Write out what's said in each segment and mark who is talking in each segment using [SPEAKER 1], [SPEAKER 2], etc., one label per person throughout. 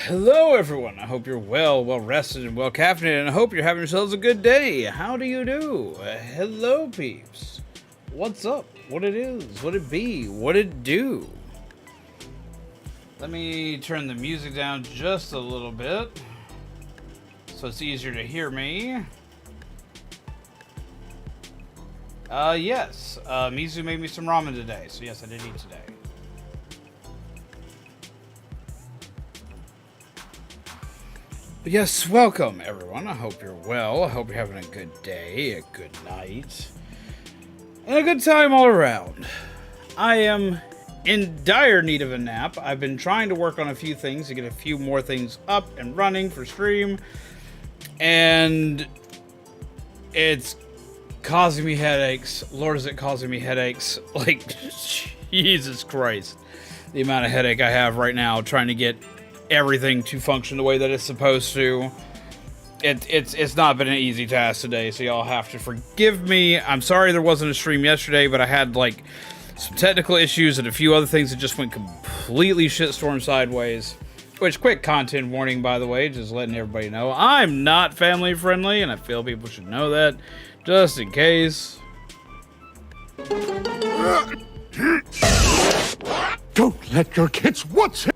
[SPEAKER 1] Hello everyone, I hope you're well rested and well caffeinated, and I hope you're having yourselves a good day. How do you do? Hello peeps. What's up? What it is? What it be? What it do? Let me turn the music down just a little bit so it's easier to hear me. Yes, Mizu made me some ramen today, so yes, I did eat today. But yes, welcome everyone. I hope you're well. I hope you're having a good day, a good night, and a good time all around. I am in dire need of a nap. I've been trying to work on a few things to get a few more things up and running for stream, and it's causing me headaches. Lord, is it causing me headaches? Like, Jesus Christ. The amount of headache I have right now trying to get everything to function the way that it's supposed to. It's not been an easy task today, so y'all have to forgive me. I'm sorry there wasn't a stream yesterday, but I had like some technical issues and a few other things that just went completely shitstorm sideways. Which, quick content warning, by the way, just letting everybody know, I'm not family friendly, and I feel people should know that, just in case.
[SPEAKER 2] Don't let your kids watch it.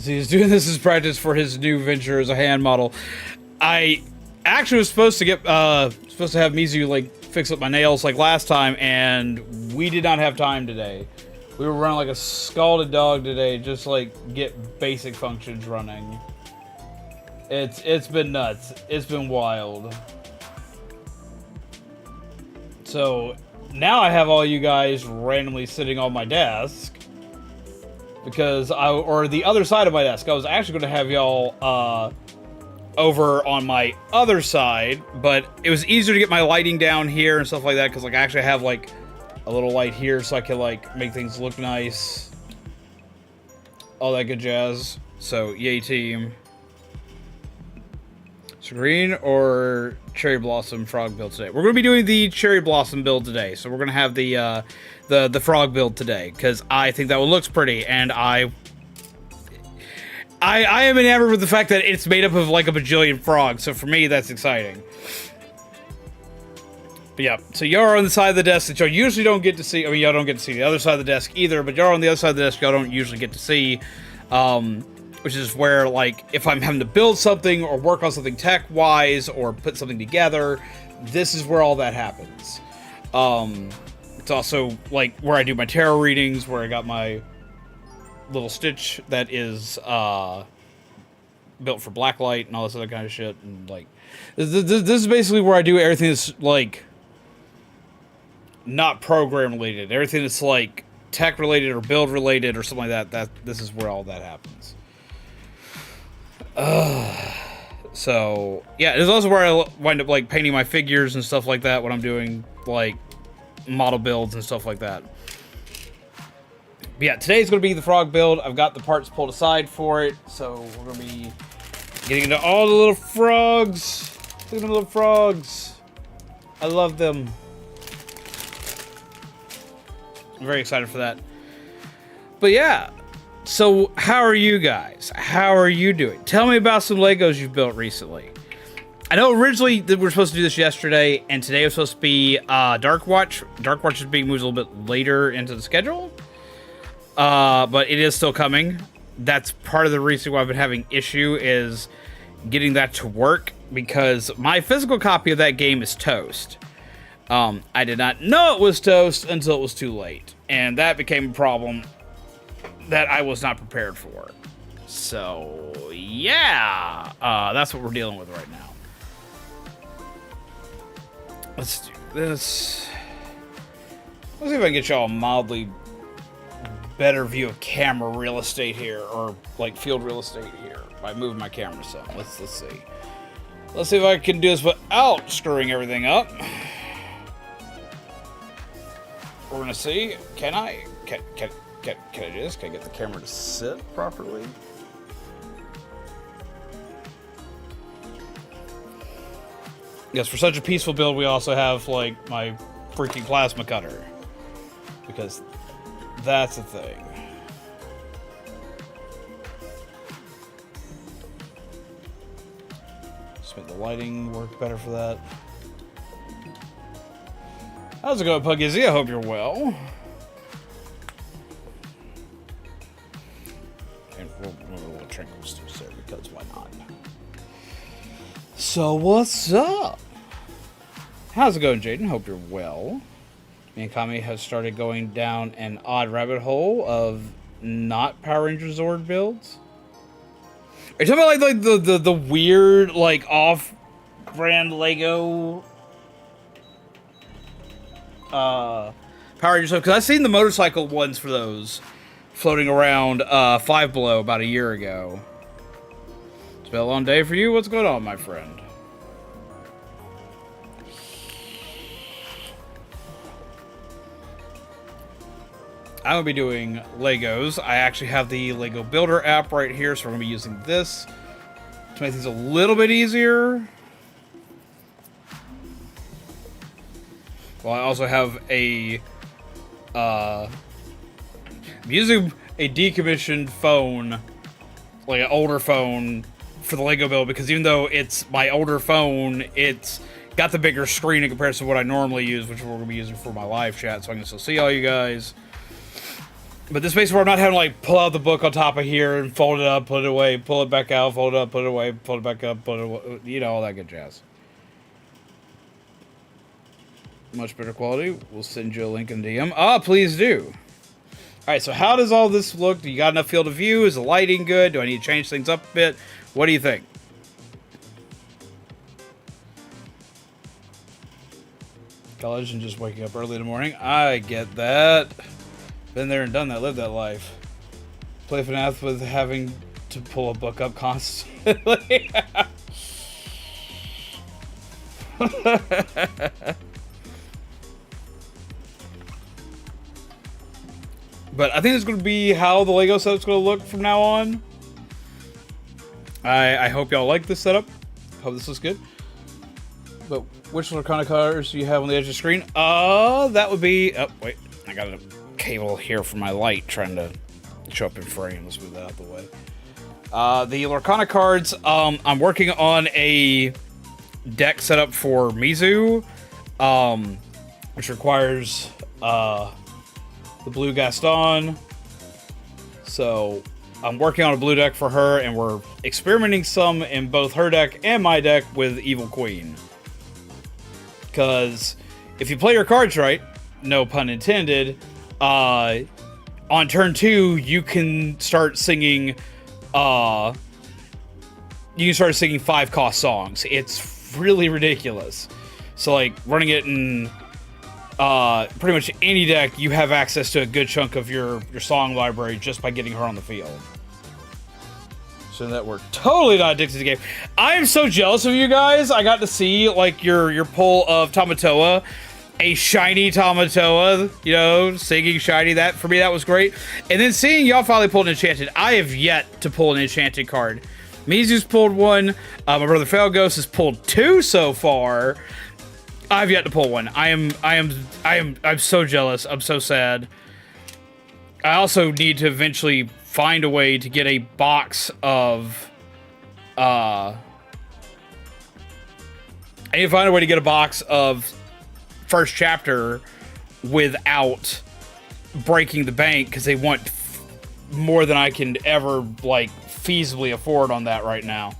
[SPEAKER 1] He's doing this as practice for his new venture as a hand model. I actually was supposed to have Mizu like fix up my nails like last time, and we did not have time today. We were running like a scalded dog today, just like get basic functions running. It's been nuts. It's been wild. So now I have all you guys randomly sitting on my desk. Because or the other side of my desk. I was actually going to have y'all over on my other side, but it was easier to get my lighting down here and stuff like that, because like I actually have like a little light here so I can like make things look nice. All that good jazz. So yay team. So green or cherry blossom frog build today? We're going to be doing the cherry blossom build today. So we're going to have the frog build today, because I think that one looks pretty, and I am enamored with the fact that it's made up of like a bajillion frogs, so for me that's exciting. But yeah, so y'all are on the side of the desk that y'all usually don't get to see. I mean, y'all don't get to see the other side of the desk either, but y'all are on the other side of the desk y'all don't usually get to see, which is where, like, if I'm having to build something or work on something tech-wise or put something together, this is where all that happens. It's also, like, where I do my tarot readings, where I got my little stitch that is built for blacklight and all this other kind of shit. And, like, this is basically where I do everything that's, like, not program-related. Everything that's, like, tech-related or build-related or something like that, this is where all that happens. So, yeah, it's also where I wind up, like, painting my figures and stuff like that when I'm doing, like, model builds and stuff like that. But yeah, today's going to be the frog build. I've got the parts pulled aside for it, so we're going to be getting into all the little frogs. Look at the little frogs. I love them. I'm very excited for that. But yeah, so how are you guys? How are you doing? Tell me about some Legos you've built recently. I know originally that we were supposed to do this yesterday, and today was supposed to be Dark Watch. Dark Watch is being moved a little bit later into the schedule, but it is still coming. That's part of the reason why I've been having issue is getting that to work, because my physical copy of that game is toast. I did not know it was toast until it was too late, and that became a problem that I was not prepared for. So yeah, that's what we're dealing with right now. Let's do this. Let's see if I can get y'all a mildly better view of camera real estate here, or like field real estate here, by moving my camera some. Let's see. Let's see if I can do this without screwing everything up. We're gonna see. Can I do this? Can I get the camera to sit properly? Yes, for such a peaceful build, we also have, like, my freaking plasma cutter. because that's a thing. Just make the lighting work better for that. How's it going, Pugizzy? I hope you're well. And we'll move a little trinkles to there because why not? So what's up? How's it going, Jaden? Hope you're well. Me and Kami have started going down an odd rabbit hole of not Power Ranger Zord builds. Are you talking about like the weird like off-brand Lego Power Rangers? Because I've seen the motorcycle ones for those floating around Five Below about a year ago. It's been a long day for you. What's going on, my friend? I'm going to be doing Legos. I actually have the Lego Builder app right here, so we're going to be using this to make things a little bit easier. Well, I also have a... I'm using a decommissioned phone, like an older phone, for the Lego build, because even though it's my older phone, it's got the bigger screen in comparison to what I normally use, which we're going to be using for my live chat, so I can still see all you guys. But this makes where I'm not having to like pull out the book on top of here and fold it up, put it away, pull it back out, fold it up, put it away, pull it back up, put it away, you know, all that good jazz. Much better quality. We'll send you a link in DM. Ah, please do. Alright, so how does all this look? Do you got enough field of view? Is the lighting good? Do I need to change things up a bit? What do you think? College and just waking up early in the morning. I get that. Been there and done that, lived that life. Play FNAF with having to pull a book up constantly. But I think it's going to be how the Lego setup's going to look from now on. I hope y'all like this setup. Hope this looks good. But which kind of colors do you have on the edge of the screen? That would be... Oh, wait. I got a cable here for my light trying to show up in frame. Let's move that out of the way. The Lorcana cards, I'm working on a deck setup for Mizu, which requires the blue Gaston. So I'm working on a blue deck for her, and we're experimenting some in both her deck and my deck with Evil Queen. Because if you play your cards right, no pun intended, on turn 2, you can start singing, 5-cost songs. It's really ridiculous. So, like, running it in, pretty much any deck, you have access to a good chunk of your song library just by getting her on the field. So that we're totally not addicted to the game. I am so jealous of you guys. I got to see, like, your pull of Tamatoa. A shiny Tamatoa, you know, singing shiny. That, for me, that was great. And then seeing y'all finally pull an enchanted. I have yet to pull an enchanted card. Mizu's pulled one. My brother Felgos has pulled 2 so far. I've yet to pull one. I'm so jealous. I'm so sad. I also need to eventually find a way to get a box of, I need to find a way to get a box of first chapter without breaking the bank, because they want more than I can ever, like, feasibly afford on that right now.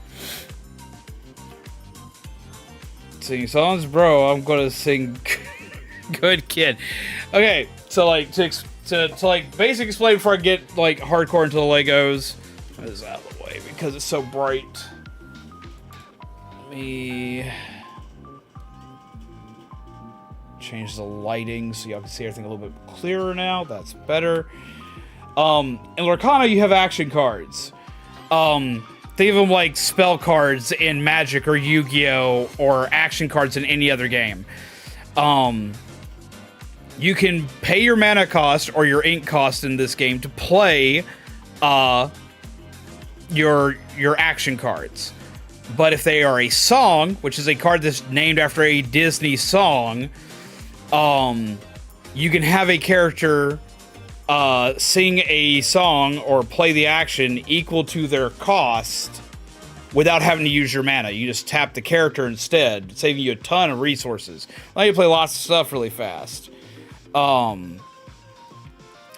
[SPEAKER 1] Singing songs? Bro, I'm gonna sing Good Kid. Okay, so, like, to like, basic explain before I get, like, hardcore into the Legos. Get this out of the way, because it's so bright. Let me change the lighting so y'all can see everything a little bit clearer now. That's better. In Lorcana, you have action cards. Think of them like spell cards in Magic or Yu-Gi-Oh! Or action cards in any other game. You can pay your mana cost or your ink cost in this game to play your action cards. But if they are a song, which is a card that's named after a Disney song, you can have a character sing a song or play the action equal to their cost without having to use your mana. You just tap the character instead, saving you a ton of resources. Allow you to play lots of stuff really fast.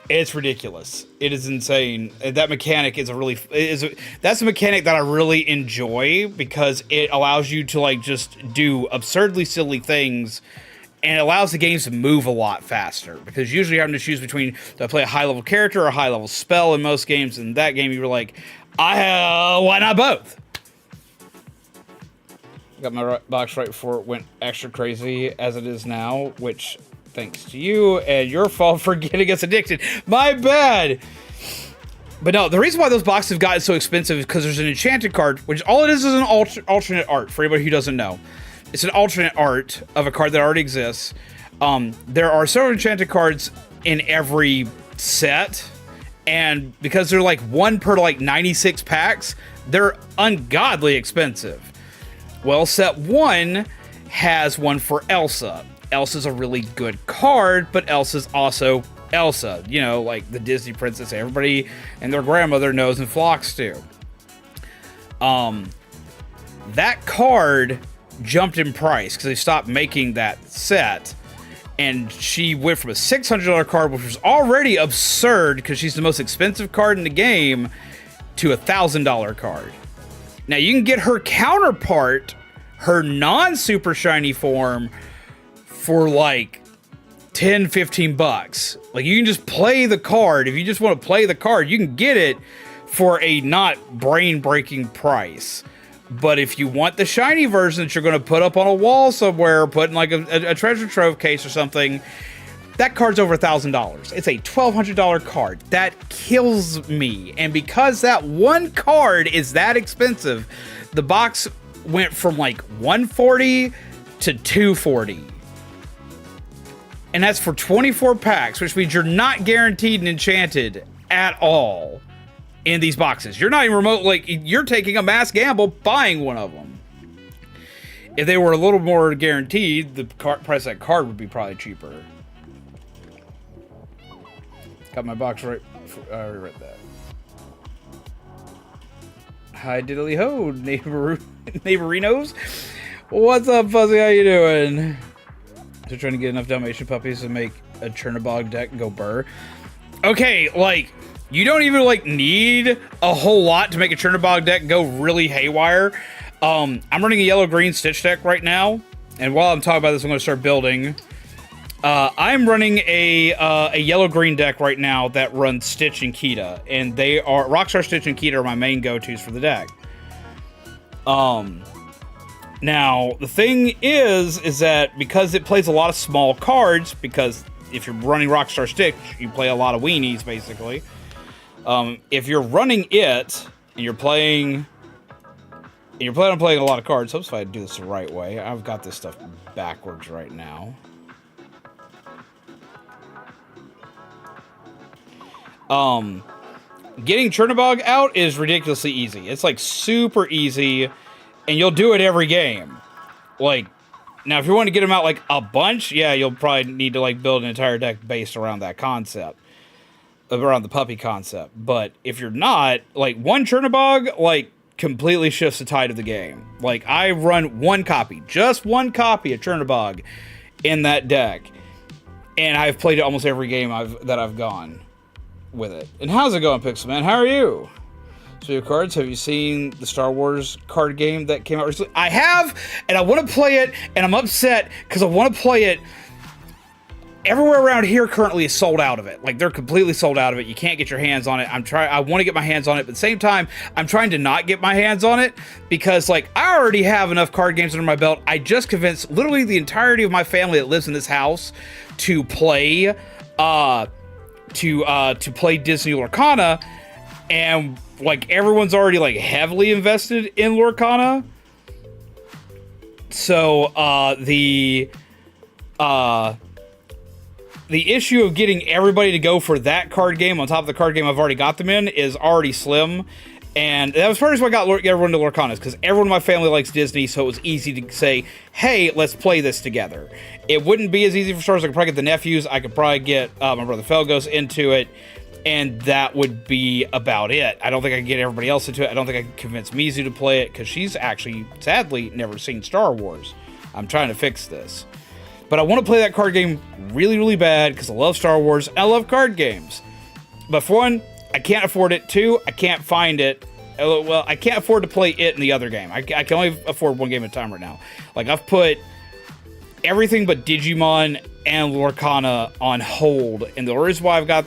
[SPEAKER 1] It's ridiculous. It is insane. That mechanic is that's a mechanic that I really enjoy because it allows you to like just do absurdly silly things. And it allows the games to move a lot faster. Because usually you're having to choose between, do I play a high-level character or a high-level spell in most games? In that game, you were like, why not both? Got my box right before it went extra crazy as it is now. Which, thanks to you and your fault for getting us addicted. My bad! But no, the reason why those boxes have gotten so expensive is because there's an enchanted card, which all it is an alternate art, for anybody who doesn't know. It's an alternate art of a card that already exists. There are several enchanted cards in every set, and because they're like one per like 96 packs, they're ungodly expensive. Well, set 1 has one for Elsa. Elsa's a really good card, but Elsa's also Elsa. You know, like the Disney princess everybody and their grandmother knows and flocks to. That card jumped in price because they stopped making that set, and she went from a $600 card, which was already absurd because she's the most expensive card in the game, to a $1,000 card. Now you can get her counterpart, her non-super shiny form, for like 10-15 bucks. Like, you can just play the card. If you just want to play the card, you can get it for a not brain-breaking price. But if you want the shiny version that you're going to put up on a wall somewhere, put in like a treasure trove case or something, that card's over $1,000. It's a $1,200 card. That kills me. And because that one card is that expensive, the box went from like $140 to $240. And that's for 24 packs, which means you're not guaranteed an enchanted at all in these boxes. You're not even remote, like, you're taking a mass gamble buying one of them. If they were a little more guaranteed, the price of that card would be probably cheaper. Got my box right. I already read that. Hi, diddly ho, neighborinos. What's up, Fuzzy? How you doing? They're trying to get enough Dalmatian puppies to make a Chernobog deck go burr. Okay, like, you don't even, like, need a whole lot to make a Chernobog deck go really haywire. I'm running a yellow-green Stitch deck right now, and while I'm talking about this, I'm going to start building. I'm running a yellow-green deck right now that runs Stitch and Kita, and they are Rockstar Stitch and Kita are my main go-tos for the deck. Now the thing is that because it plays a lot of small cards, because if you're running Rockstar Stitch, you play a lot of weenies basically. If you're running it and you're planning on playing a lot of cards, hopes if I do this the right way. I've got this stuff backwards right now. Getting Chernobog out is ridiculously easy. It's like super easy, and you'll do it every game. Like, now if you want to get them out like a bunch, yeah, you'll probably need to like build an entire deck based around that concept, around the puppy concept. But if you're not, like, one Chernobog, like, completely shifts the tide of the game. Like, I run just one copy of Chernobog in that deck, and I've played it almost every game that I've gone with it. And how's it going, Pixelman? How are you? So your cards, have you seen the Star Wars card game that came out recently? I have, and I want to play it, and I'm upset because I want to play it. Everywhere around here currently is sold out of it. Like, they're completely sold out of it. You can't get your hands on it. I want to get my hands on it, but at the same time, I'm trying to not get my hands on it because, like, I already have enough card games under my belt. I just convinced literally the entirety of my family that lives in this house to play, to play Disney Lorcana, and, like, everyone's already, like, heavily invested in Lorcana. So, the issue of getting everybody to go for that card game on top of the card game I've already got them in is already slim. And that was part of why I got everyone to Lorcana's, because everyone in my family likes Disney, so it was easy to say, hey, let's play this together. It wouldn't be as easy for Star Wars. I could probably get the nephews. I could probably get my brother Felgos into it, and that would be about it. I don't think I could get everybody else into it. I don't think I could convince Mizu to play it, because she's actually, sadly, never seen Star Wars. I'm trying to fix this. But I want to play that card game really, really bad, because I love Star Wars, and I love card games. But for one, I can't afford it. Two, I can't find it. Well, I can't afford to play it in the other game. I can only afford one game at a time right now. Like, I've put everything but Digimon and Lorcana on hold. And the reason why I've got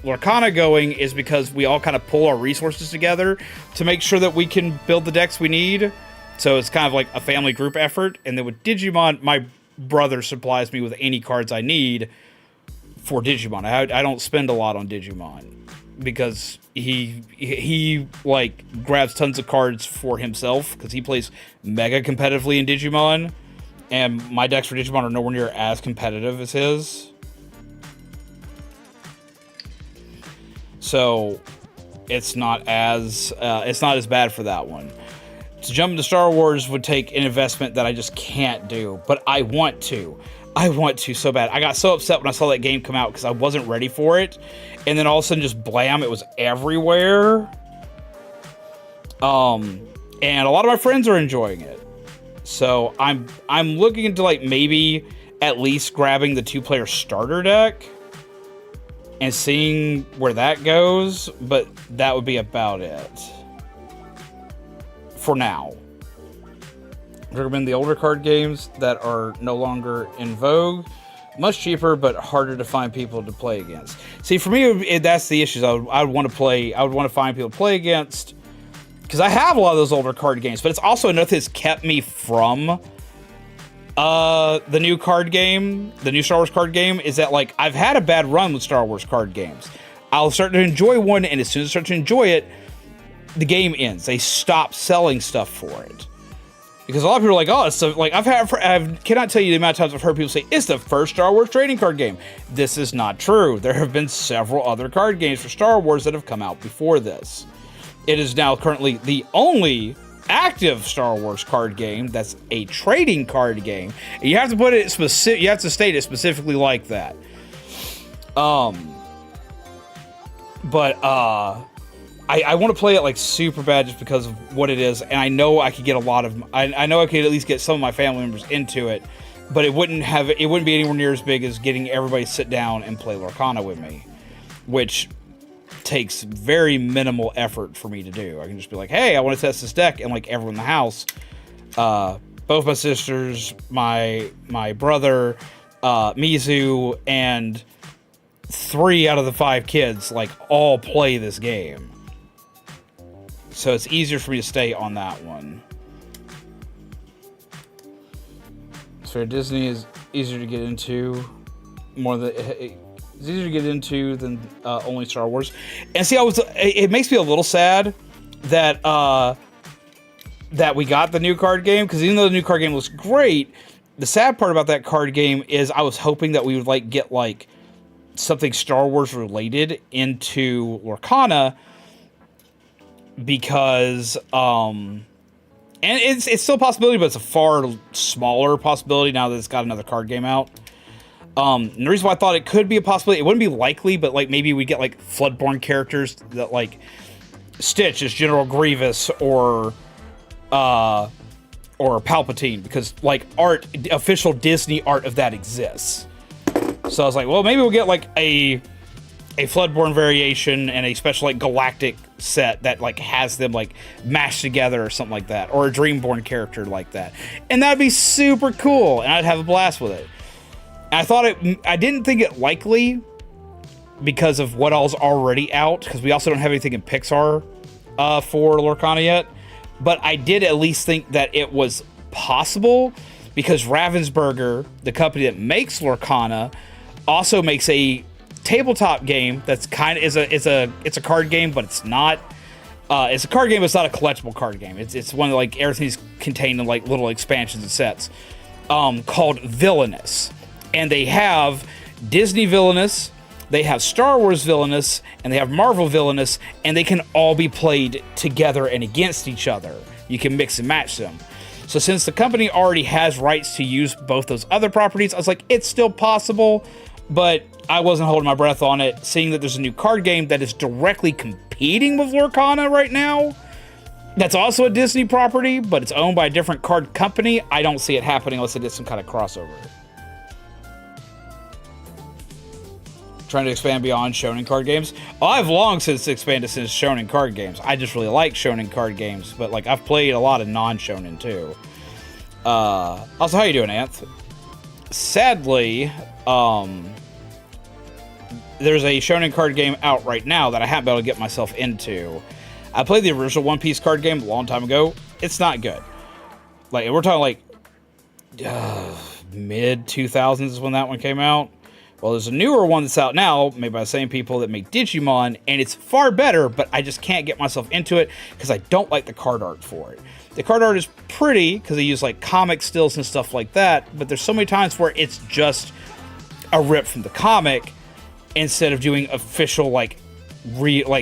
[SPEAKER 1] Lorcana going is because we all kind of pull our resources together to make sure that we can build the decks we need. So it's kind of like a family group effort. And then with Digimon, my brother supplies me with any cards I need for Digimon. I don't spend a lot on Digimon because he like grabs tons of cards for himself because he plays mega competitively in Digimon, and my decks for Digimon are nowhere near as competitive as his. So it's not as bad for that one. To jump into Star Wars would take an investment that I just can't do, but I want to. I want to so bad. I got so upset when I saw that game come out because I wasn't ready for it. And then all of a sudden, just blam, it was everywhere. And a lot of my friends are enjoying it. So I'm looking into like maybe at least grabbing the 2-player starter deck and seeing where that goes. But that would be about it for now. Recommend the older card games that are no longer in vogue. Much cheaper, but harder to find people to play against. See, for me, that's the issue. I would want to find people to play against, because I have a lot of those older card games. But it's also another thing that's kept me from the new card game, the new Star Wars card game. Is that like I've had a bad run with Star Wars card games. I'll start to enjoy one, and as soon as I start to enjoy it, the game ends. They stop selling stuff for it. Because a lot of people are like, oh, it's so, like, I cannot tell you the amount of times I've heard people say, it's the first Star Wars trading card game. This is not true. There have been several other card games for Star Wars that have come out before this. It is now currently the only active Star Wars card game that's a trading card game. And you have to put it specific. You have to state it specifically like that. I want to play it like super bad just because of what it is, and I know I could get a lot of. I know I could at least get some of my family members into it, but it wouldn't be anywhere near as big as getting everybody to sit down and play Lorcana with me, which takes very minimal effort for me to do. I can just be like, hey, I want to test this deck, and like everyone in the house, both my sisters, my brother, Mizu, and 3 out of the 5 kids like all play this game. So it's easier for me to stay on that one. So Disney is easier to get into it's easier to get into than only Star Wars. And see, it makes me a little sad that that we got the new card game, because even though the new card game looks great, the sad part about that card game is I was hoping that we would like get like something Star Wars related into Lorcana, because and it's still a possibility, but it's a far smaller possibility now that it's got another card game out. And the reason why I thought it could be a possibility, it wouldn't be likely, but like maybe we get like Floodborn characters that like Stitch is General Grievous or Palpatine, because like official Disney art of that exists. So I was like, well, maybe we'll get like a Floodborn variation and a special like galactic set that like has them like mashed together or something like that, or a Dreamborn character like that, and that'd be super cool, and I'd have a blast with it. And I didn't think it likely because of what all's already out, because we also don't have anything in Pixar for Lorcana yet, but I did at least think that it was possible, because Ravensburger, the company that makes Lorcana, also makes a tabletop game that's kind of it's a card game, but it's not. It's a card game, but it's not a collectible card game. It's one that like everything's contained in like little expansions and sets, called Villainous, and they have Disney Villainous, They have Star Wars villainous, and they have Marvel villainous, and they can all be played together and against each other. You can mix and match them. So since the company already has rights to use both those other properties, I was like, it's still possible, but I wasn't holding my breath on it, seeing that there's a new card game that is directly competing with Lorcana right now. That's also a Disney property, but it's owned by a different card company. I don't see it happening unless it is some kind of crossover. Trying to expand beyond shonen card games. I've long since expanded since shonen card games. I just really like shonen card games, but like I've played a lot of non-shonen too. Also, how you doing, Anth? Sadly, there's a shonen card game out right now that I haven't been able to get myself into. I played the original One Piece card game a long time ago. It's not good. Like, we're talking like mid 2000s is when that one came out. Well, there's a newer one that's out now, made by the same people that make Digimon, and it's far better, but I just can't get myself into it because I don't like the card art for it. The card art is pretty because they use like comic stills and stuff like that, but there's so many times where it's just a rip from the comic instead of doing official like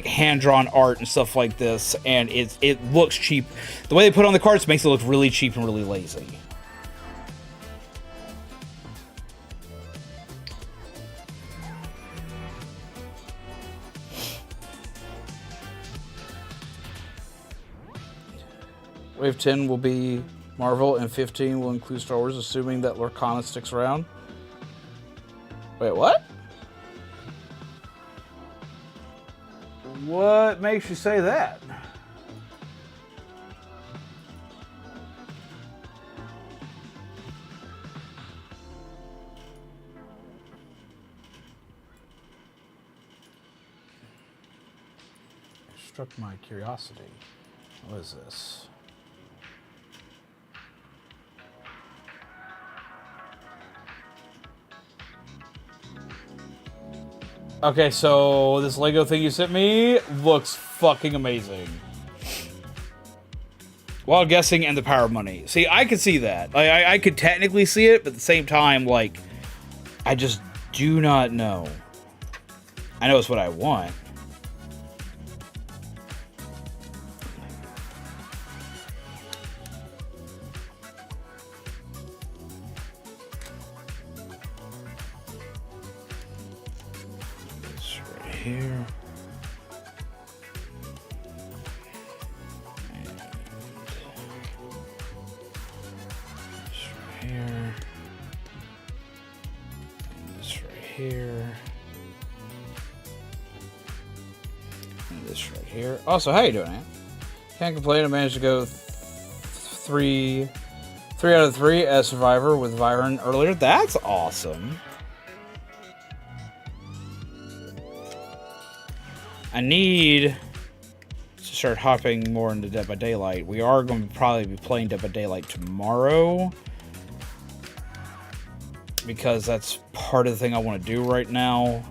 [SPEAKER 1] hand-drawn art and stuff like this, and it looks cheap. The way they put on the cards makes it look really cheap and really lazy. Wave 10 will be Marvel, and 15 will include Star Wars, assuming that Lorcana sticks around. Wait, what? What makes you say that? It struck my curiosity. What is this? Okay, so this Lego thing you sent me looks fucking amazing. Wild guessing and the power of money. See, I could see that. I could technically see it, but at the same time, like, I just do not know. I know it's what I want. Here. And this right here. And this right here. And this right here. Also, how you doing, man? Can't complain. I managed to go three out of 3 as Survivor with Vyran earlier. That's awesome. I need to start hopping more into Dead by Daylight. We are going to probably be playing Dead by Daylight tomorrow, because that's part of the thing I want to do right now.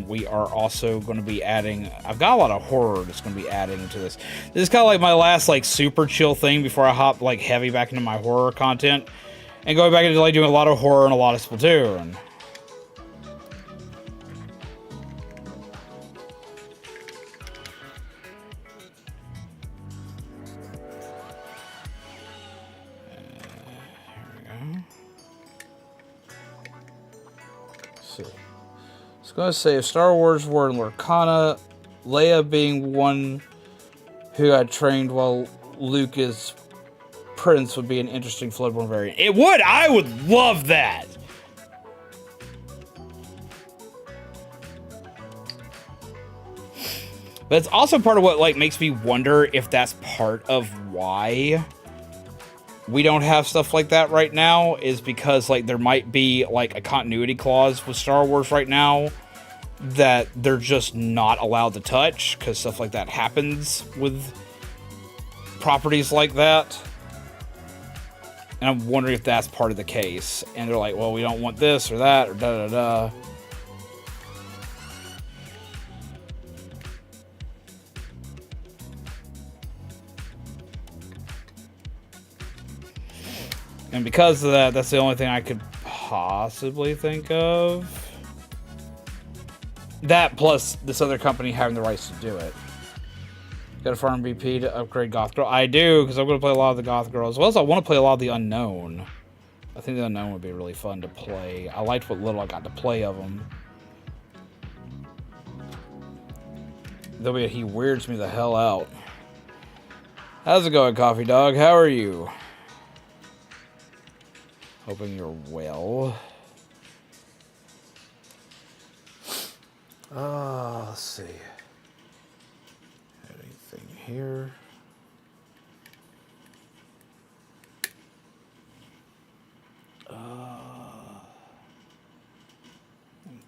[SPEAKER 1] We are also going to be adding... I've got a lot of horror that's going to be adding to this. This is kind of like my last like super chill thing before I hop like heavy back into my horror content. And going back into like doing a lot of horror and a lot of Splatoon. I was going to say, if Star Wars were in Lorcana, Leia being one who I trained while Luke is Prince would be an interesting Floodborne variant. It would! I would love that! But it's also part of what like makes me wonder if that's part of why we don't have stuff like that right now, is because like there might be like a continuity clause with Star Wars right now that they're just not allowed to touch, because stuff like that happens with properties like that. And I'm wondering if that's part of the case. And they're like, well, we don't want this or that or da-da-da. And because of that, that's the only thing I could possibly think of. That plus this other company having the rights to do it. Got a farm BP to upgrade Goth Girl. I do, because I'm going to play a lot of the Goth Girl, as well as I want to play a lot of the Unknown. I think the Unknown would be really fun to play. I liked what little I got to play of them. Though he weirds me the hell out. How's it going, Coffee Dog? How are you? Hoping you're well. Let's see. Anything here?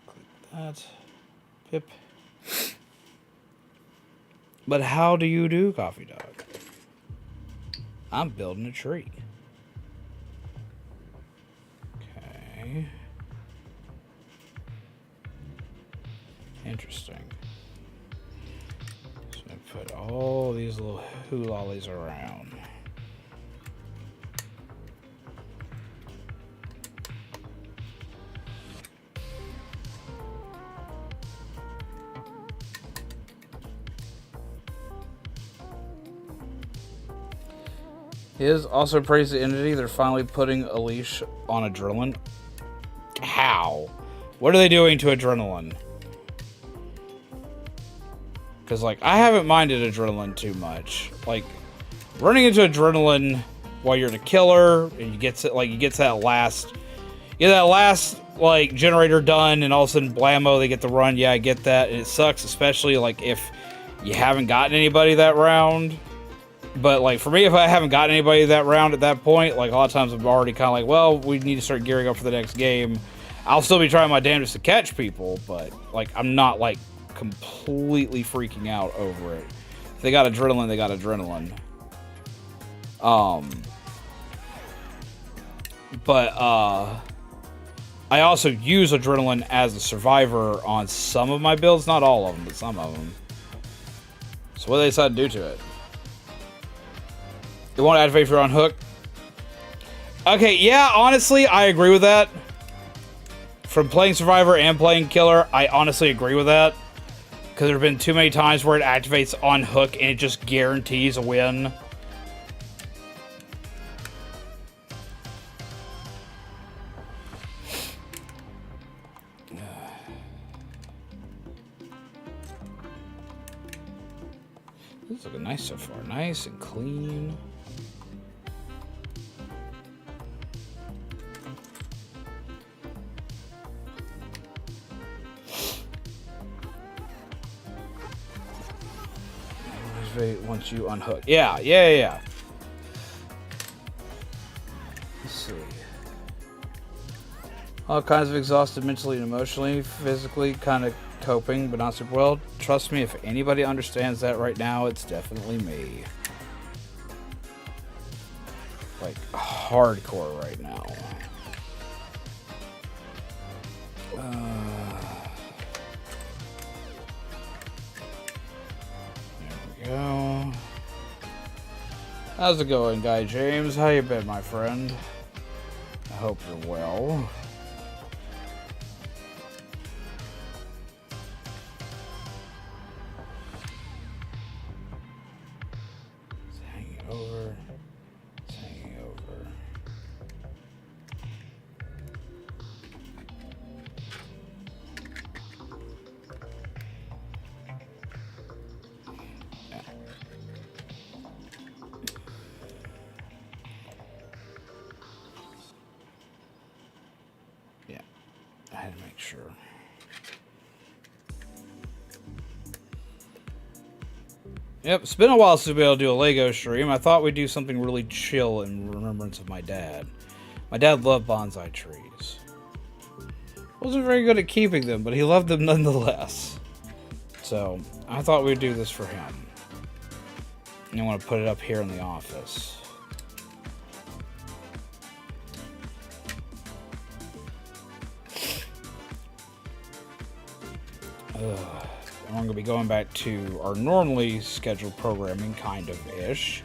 [SPEAKER 1] Click that. Pip. But how do you do, Coffee Dog? I'm building a tree. Okay. Interesting. So I put all these little hoolollies around. He is also praised the entity. They're finally putting a leash on Adrenaline. How? What are they doing to Adrenaline? Because, like, I haven't minded Adrenaline too much. Like, running into Adrenaline while you're the killer, and you get to, like, you get to that last, like, generator done, and all of a sudden, blammo, they get the run. Yeah, I get that, and it sucks, especially, like, if you haven't gotten anybody that round. But, like, for me, if I haven't gotten anybody that round at that point, like, a lot of times I'm already kind of like, well, we need to start gearing up for the next game. I'll still be trying my damnedest to catch people, but, like, I'm not, like, completely freaking out over it. If they got Adrenaline, they got Adrenaline. But, I also use Adrenaline as a survivor on some of my builds. Not all of them, but some of them. So what do they decide to do to it? They won't activate if you're on hook. Okay, yeah, honestly, I agree with that. From playing Survivor and playing Killer, I honestly agree with that. Because there have been too many times where it activates on hook and it just guarantees a win. This is looking nice so far. Nice and clean. Once you unhook. Yeah. Let's see. All kinds of exhausted mentally and emotionally, physically, kind of coping, but not super well. Trust me, if anybody understands that right now, it's definitely me. Like, hardcore right now. Go. How's it going, Guy James? How you been, my friend? I hope you're well. It's hanging over. It's hanging over. I had to make sure. Yep, it's been a while since we were able to do a Lego stream. I thought we'd do something really chill in remembrance of my dad. My dad loved bonsai trees. Wasn't very good at keeping them, but he loved them nonetheless. So, I thought we'd do this for him. And I want to put it up here in the office. I'm going to be going back to our normally scheduled programming, kind of-ish,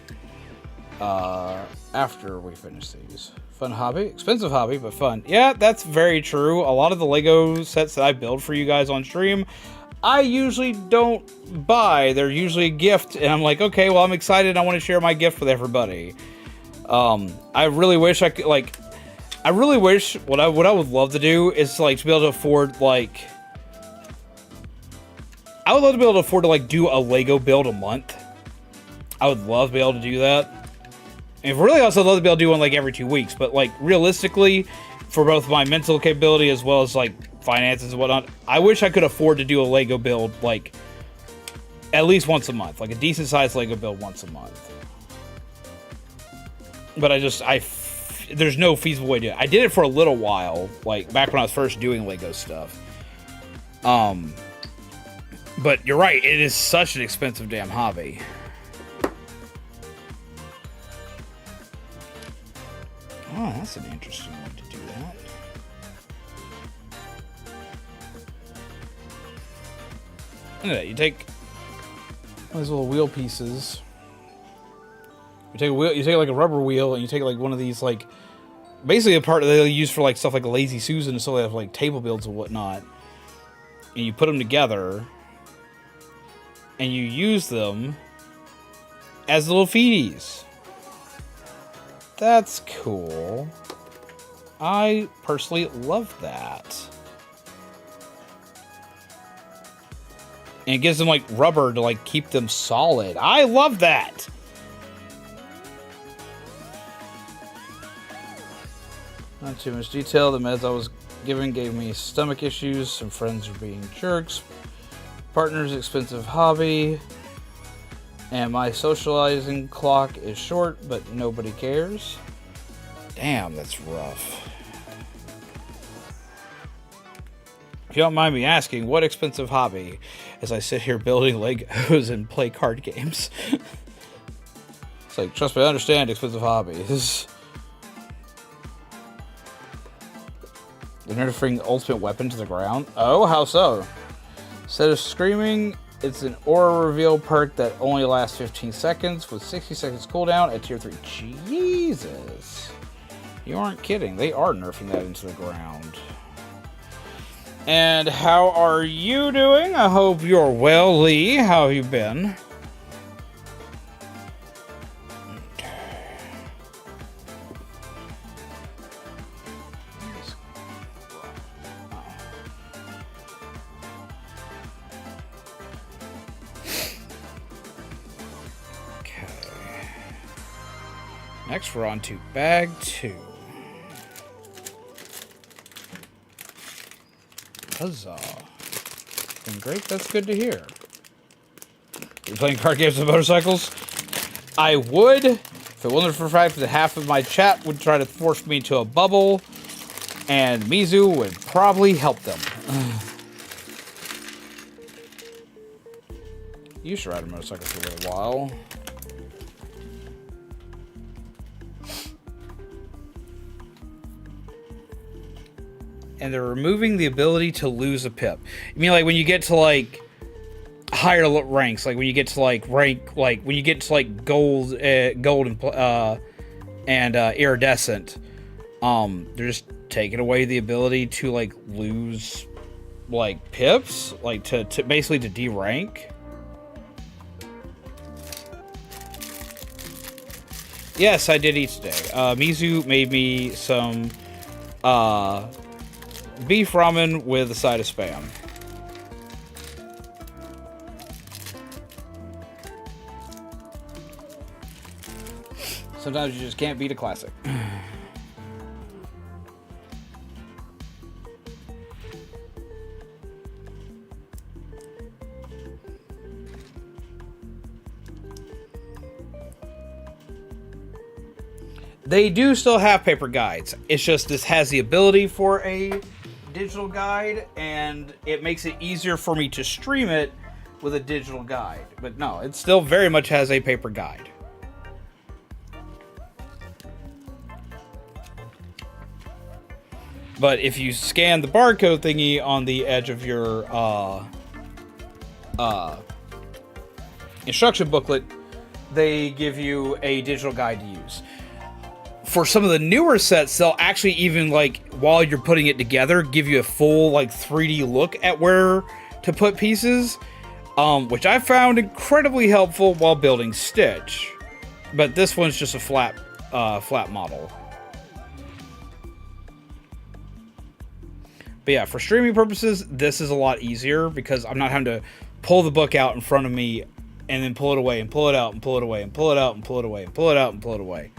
[SPEAKER 1] after we finish these. Fun hobby. Expensive hobby, but fun. Yeah, that's very true. A lot of the Lego sets that I build for you guys on stream, I usually don't buy. They're usually a gift, and I'm like, okay, well, I'm excited. I want to share my gift with everybody. I really wish I could, like, I really wish, what I would love to do is, like, to be able to afford, like, I would love to be able to afford to, like, do a Lego build a month. I would love to be able to do that. And really, also love to be able to do one, like, every 2 weeks. But, like, realistically, for both my mental capability as well as, like, finances and whatnot, I wish I could afford to do a Lego build, like, at least once a month. Like, a decent-sized Lego build once a month. But there's no feasible way to do it. I did it for a little while, like, back when I was first doing Lego stuff. But you're right, it is such an expensive damn hobby. Oh, that's an interesting way to do that. Look at that, you take those little wheel pieces. You take a wheel, you take like a rubber wheel, and you take like one of these, like, basically a part that they use for like stuff like a Lazy Susan, and so they have like table builds and whatnot. And you put them together, and you use them as little feeties. That's cool. I personally love that. And it gives them like rubber to like keep them solid. I love that. Not too much detail. The meds I was given gave me stomach issues. Some friends are being jerks. Partner's expensive hobby. And my socializing clock is short, but nobody cares. Damn, that's rough. If you don't mind me asking, what expensive hobby? As I sit here building Legos and play card games. It's like, trust me, I understand expensive hobbies. The nerfing ultimate weapon to the ground? Oh, how so? Instead of screaming, it's an aura reveal perk that only lasts 15 seconds with 60 seconds cooldown at tier 3. Jesus. You aren't kidding. They are nerfing that into the ground. And how are you doing? I hope you're well, Lee. How have you been? Next, we're on to bag 2. Huzzah. Been great, that's good to hear. You playing card games with motorcycles? I would, if it wasn't for the fact that half of my chat would try to force me to a bubble, and Mizu would probably help them. You should ride a motorcycle for a little while. And they're removing the ability to lose a pip. You mean like when you get to like higher ranks, like when you get to like rank, like when you get to like gold and iridescent, they're just taking away the ability to like lose like pips, like to basically to D-rank. Yes, I did eat today. Mizu made me some beef ramen with a side of Spam. Sometimes you just can't beat a classic. They do still have paper guides. It's just this has the ability for a digital guide, and it makes it easier for me to stream it with a digital guide. But no, it still very much has a paper guide. But if you scan the barcode thingy on the edge of your instruction booklet, they give you a digital guide to use. For some of the newer sets, they'll actually even, like, while you're putting it together, give you a full, like, 3D look at where to put pieces, which I found incredibly helpful while building Stitch. But this one's just a flat model. But yeah, for streaming purposes, this is a lot easier because I'm not having to pull the book out in front of me and then pull it away and pull it out and pull it away and pull it out and pull it away and pull it out and pull it away.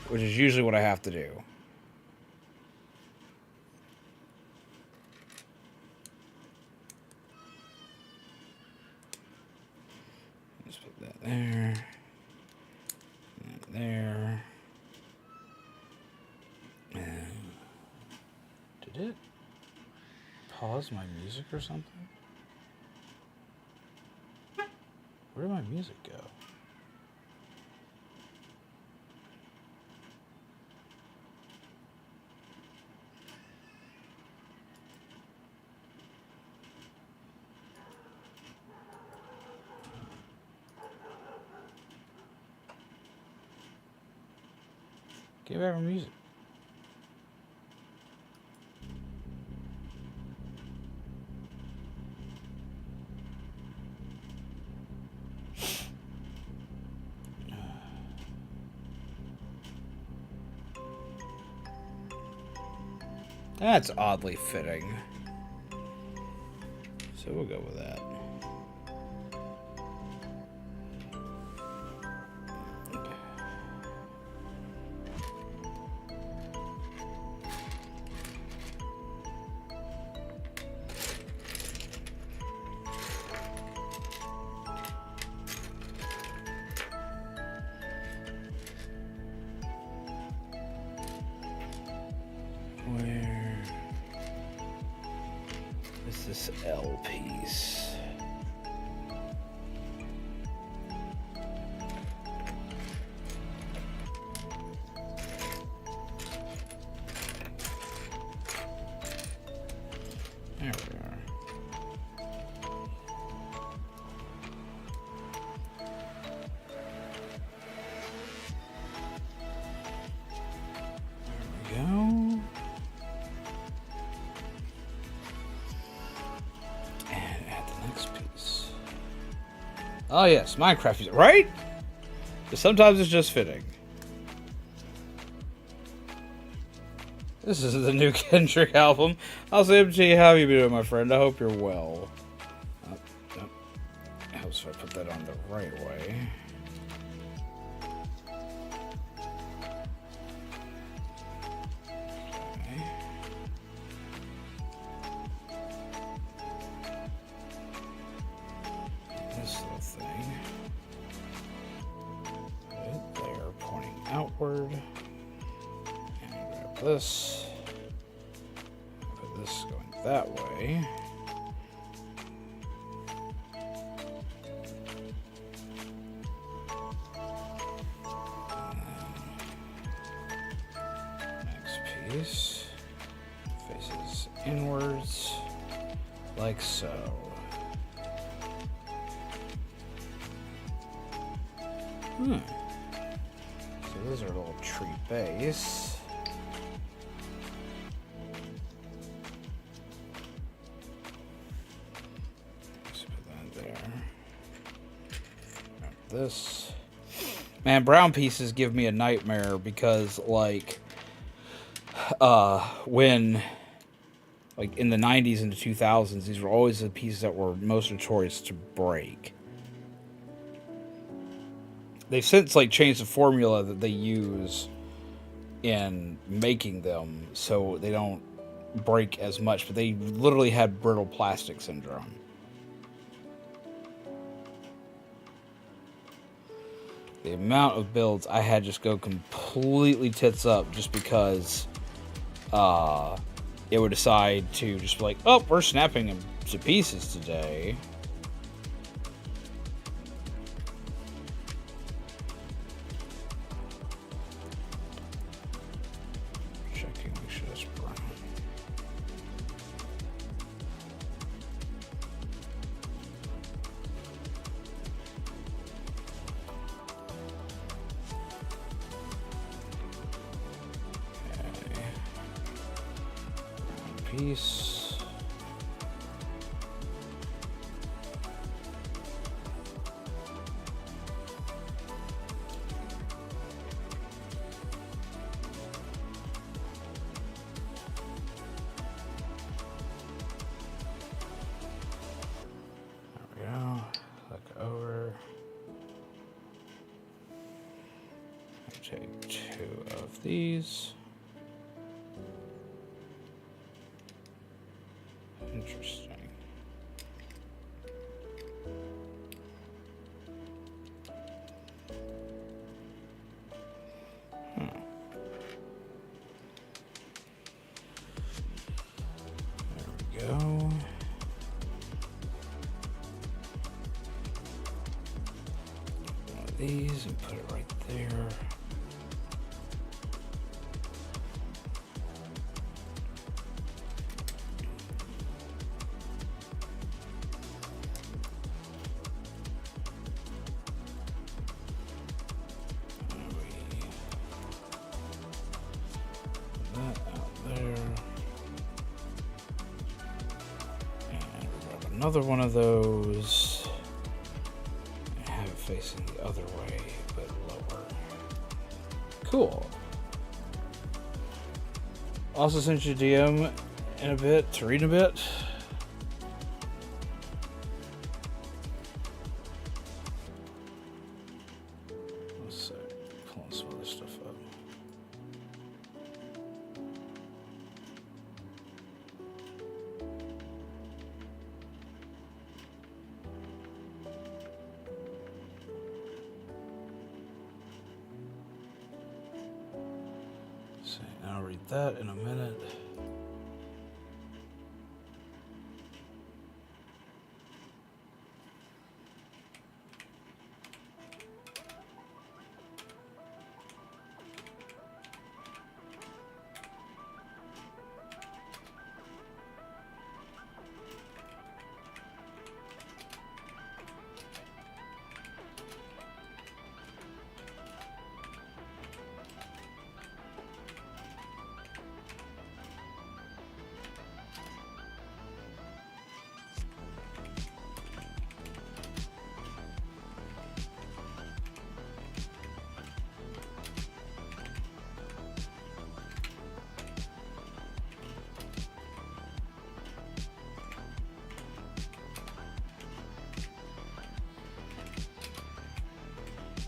[SPEAKER 1] Which is usually what I have to do. Let's put that there. That there. And did it pause my music or something? Where did my music go? Give back my music. That's oddly fitting. So we'll go with that. Where is this L piece? There we are. There we go. And add the next piece. Oh yes, Minecraft music, right? But sometimes it's just fitting. This is the new Kendrick album. I'll say to you, how you been doing, my friend? I hope you're well. Helps if I put that on the right way. Okay. This little thing. Put it there, pointing outward. And grab this. Put this going that way. Piece faces inwards like so. So those are a little tree base. Let's put that there. Grab this. Man, brown pieces give me a nightmare because, like, when, like, in the 90s and the 2000s, these were always the pieces that were most notorious to break. They've since, like, changed the formula that they use in making them so they don't break as much, but they literally had brittle plastic syndrome. The amount of builds I had just go completely tits up just because it would decide to just be like, oh, we're snapping them to pieces today. Checking, make sure that's brown. Piece. Take 2 of these. Interesting. There we go. One of these and put it right there. Another one of those. I have it facing the other way, but lower. Cool. Also sent you a DM in a bit to read a bit. Let's see. Pulling some other stuff up. I'll read that in a minute.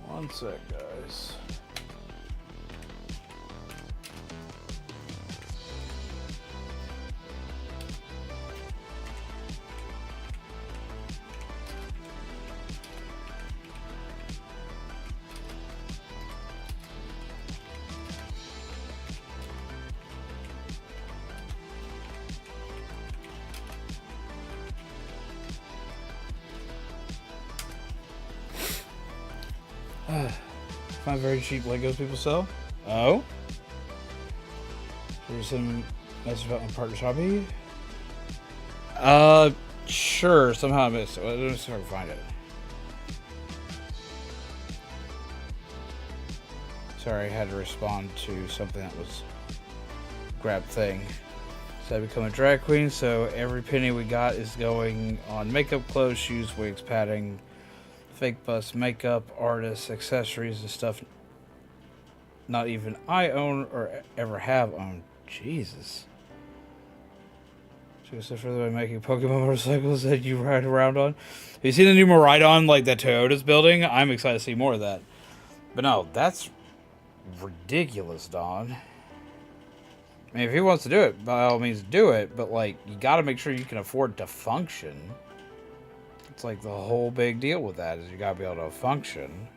[SPEAKER 1] One sec, guys. Find very cheap Legos people sell. Oh? There's some message about my partner's hobby. Sure. Somehow I missed it. Let me see if I can find it. Sorry, I had to respond to something that was grab thing. So I become a drag queen, so every penny we got is going on makeup, clothes, shoes, wigs, padding, fake bust, makeup, artists, accessories, and stuff not even I own or ever have owned. Jesus. So go further by making Pokemon motorcycles that you ride around on. Have you seen the new Maridon, like that Toyota's building? I'm excited to see more of that. But no, that's ridiculous, Don. I mean, if he wants to do it, by all means do it, but like, you gotta make sure you can afford to function. It's like the whole big deal with that is you gotta be able to function.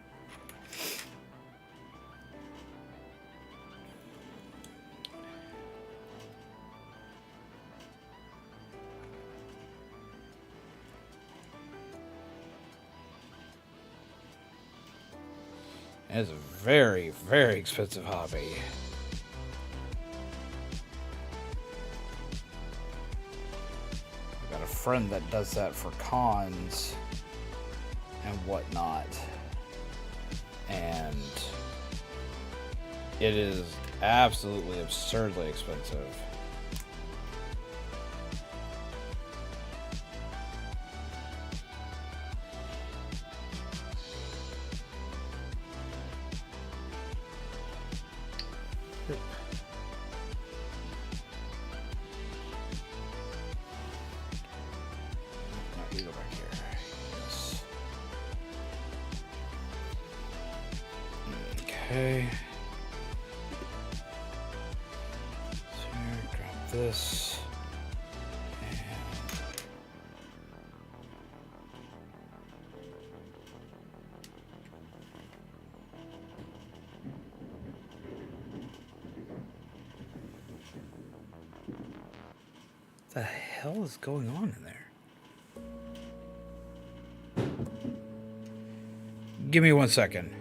[SPEAKER 1] And it's a very, very expensive hobby. I've got a friend that does that for cons and whatnot. And it is absolutely absurdly expensive. Okay. Okay. So here, drop this. What the hell is going on in there? Give me 1 second.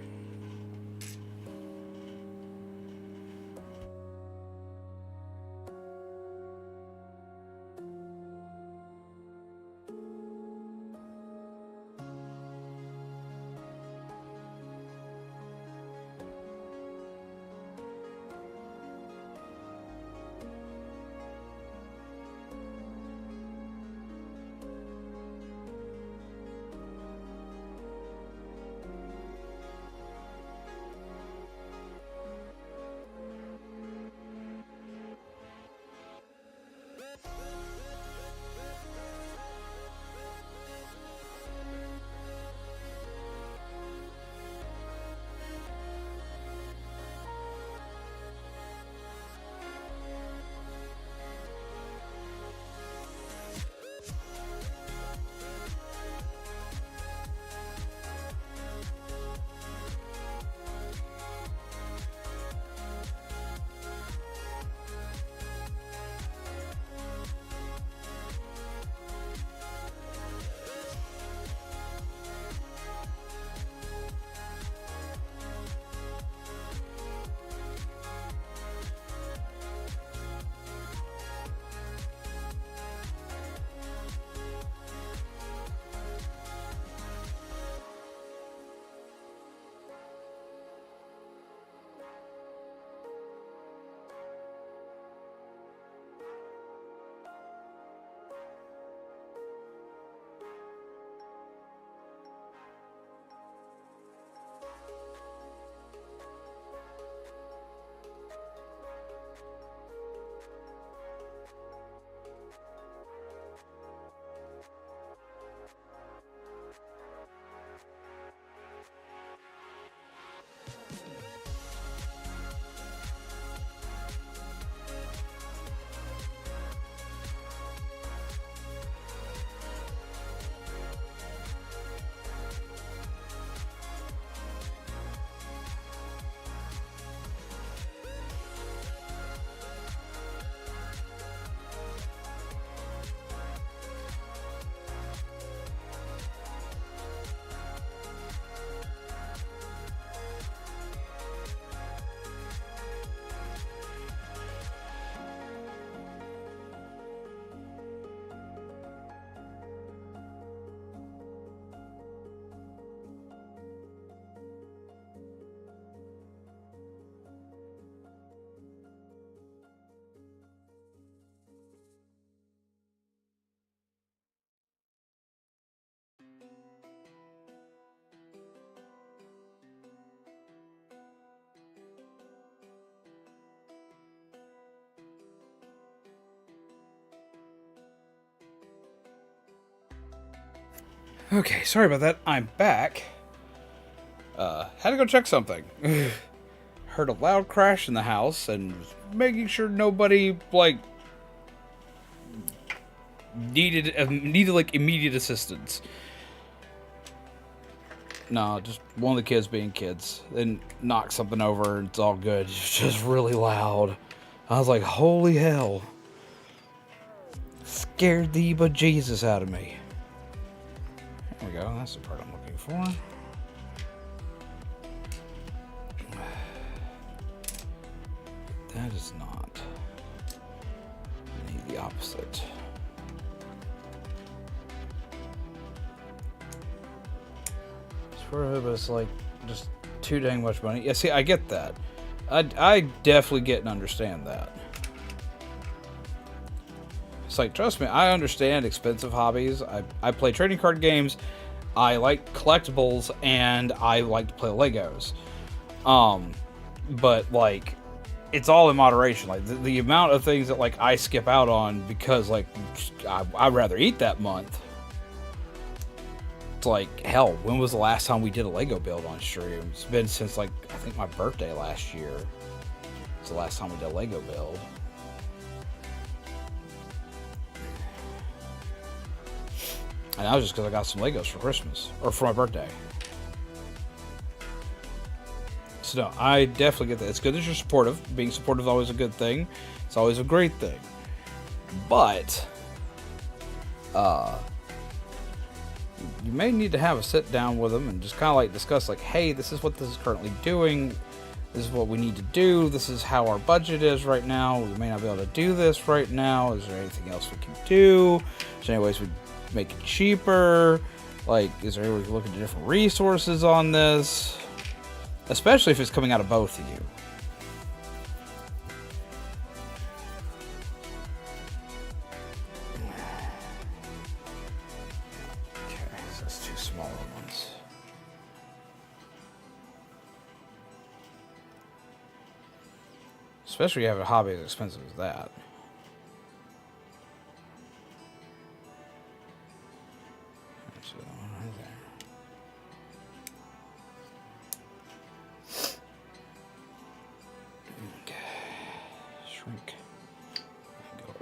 [SPEAKER 1] Okay, sorry about that. I'm back. Had to go check something. Heard a loud crash in the house and was making sure nobody, like, needed like immediate assistance. No, just one of the kids being kids. Then knocked something over and it's all good. It's just really loud. I was like, holy hell. Scared the bejesus out of me. There we go, that's the part I'm looking for. That is not. I need the opposite. But it's like just too dang much money. Yeah, see, I get that. I definitely get and understand that. It's like, trust me, I understand expensive hobbies. I play trading card games. I like collectibles, and I like to play Legos. But like, it's all in moderation. Like the amount of things that like I skip out on because like I'd rather eat that month. It's like, hell, when was the last time we did a Lego build on stream? It's been since, like, I think my birthday last year. It's the last time we did a Lego build. And that was just because I got some Legos for Christmas. Or for my birthday. So, no, I definitely get that. It's good that you're supportive. Being supportive is always a good thing. It's always a great thing. But, you may need to have a sit down with them and just kind of like discuss, like, hey, this is what this is currently doing. This is what we need to do. This is how our budget is right now. We may not be able to do this right now. Is there anything else we can do? Is there any ways we make it cheaper? Like, is there any way we can look into different resources on this? Especially if it's coming out of both of you. Okay, so that's two smaller ones. Especially if you have a hobby as expensive as that.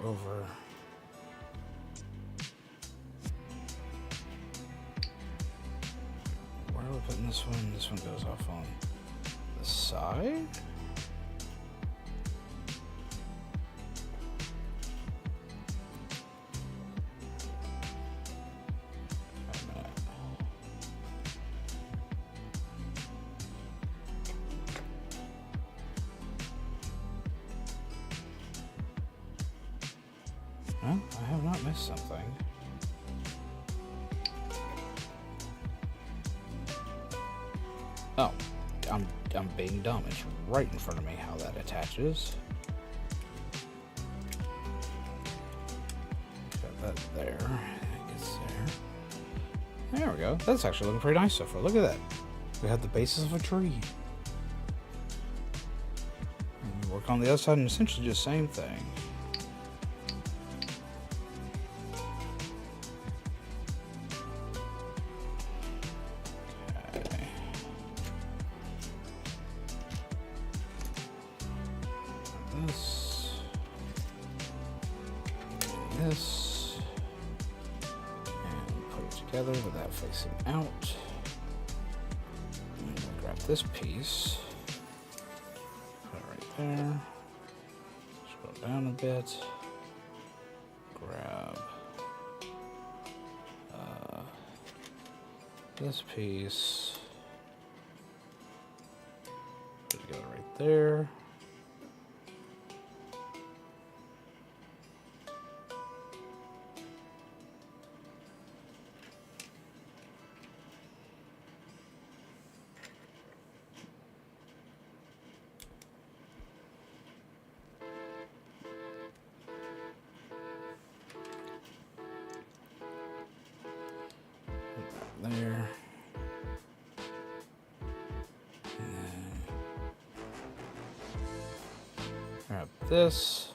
[SPEAKER 1] Over. Where are we putting this one? This one goes off on the side. Well, I have not missed something. Oh, I'm being dumb. It's right in front of me how that attaches. Got that there. I guess there. There we go. That's actually looking pretty nice so far. Look at that. We have the basis of a tree. And we work on the other side and essentially just the same thing. This and put it together with that facing out. And we'll grab this piece, put it right there, scroll down a bit, grab this piece, put it together right there. There. And grab this.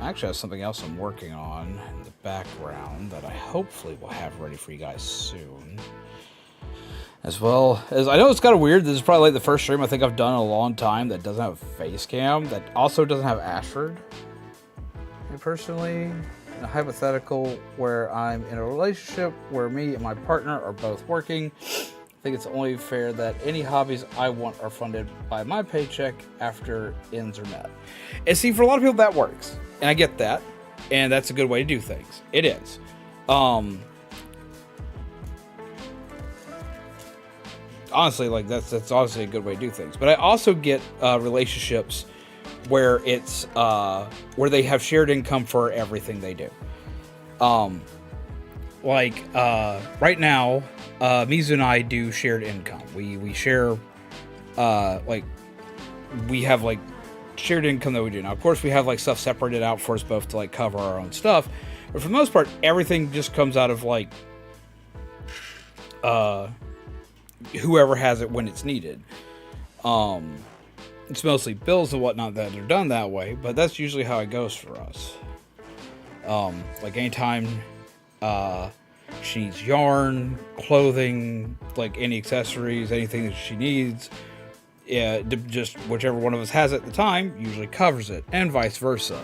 [SPEAKER 1] I actually have something else I'm working on in the background that I hopefully will have ready for you guys soon. As well as, I know it's kind of weird, this is probably like the first stream I think I've done in a long time that doesn't have a face cam, that also doesn't have Ashford. Me personally, in a hypothetical where I'm in a relationship where me and my partner are both working, I think it's only fair that any hobbies I want are funded by my paycheck after ends are met. And see, for a lot of people that works, and I get that, and that's a good way to do things. It is. Honestly, like that's honestly a good way to do things. But I also get relationships where it's where they have shared income for everything they do. Right now, Mizu and I do shared income. We share like we have like shared income that we do. Now, of course, we have like stuff separated out for us both to like cover our own stuff. But for the most part, everything just comes out of like whoever has it when it's needed. It's mostly bills and whatnot that are done that way, but that's usually how it goes for us. Like anytime she needs yarn, clothing, like any accessories, anything that she needs, yeah, just whichever one of us has at the time usually covers it, and vice versa.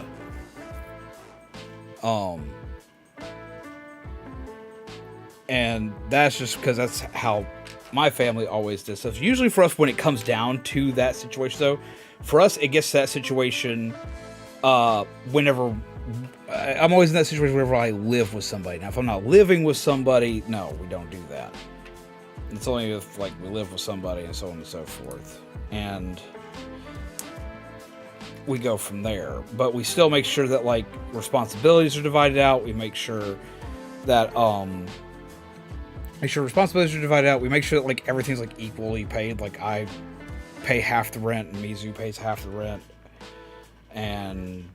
[SPEAKER 1] And that's just because that's how my family always does stuff. Usually for us, when it comes down to that situation, though, for us, it gets to that situation whenever... I'm always in that situation whenever I live with somebody. Now, if I'm not living with somebody, no, we don't do that. It's only if, like, we live with somebody and so on and so forth. And we go from there. But we still make sure that, like, responsibilities are divided out. We make sure that, responsibilities are divided out. We make sure that, like, everything's, like, equally paid. Like, I pay half the rent and Mizu pays half the rent. And,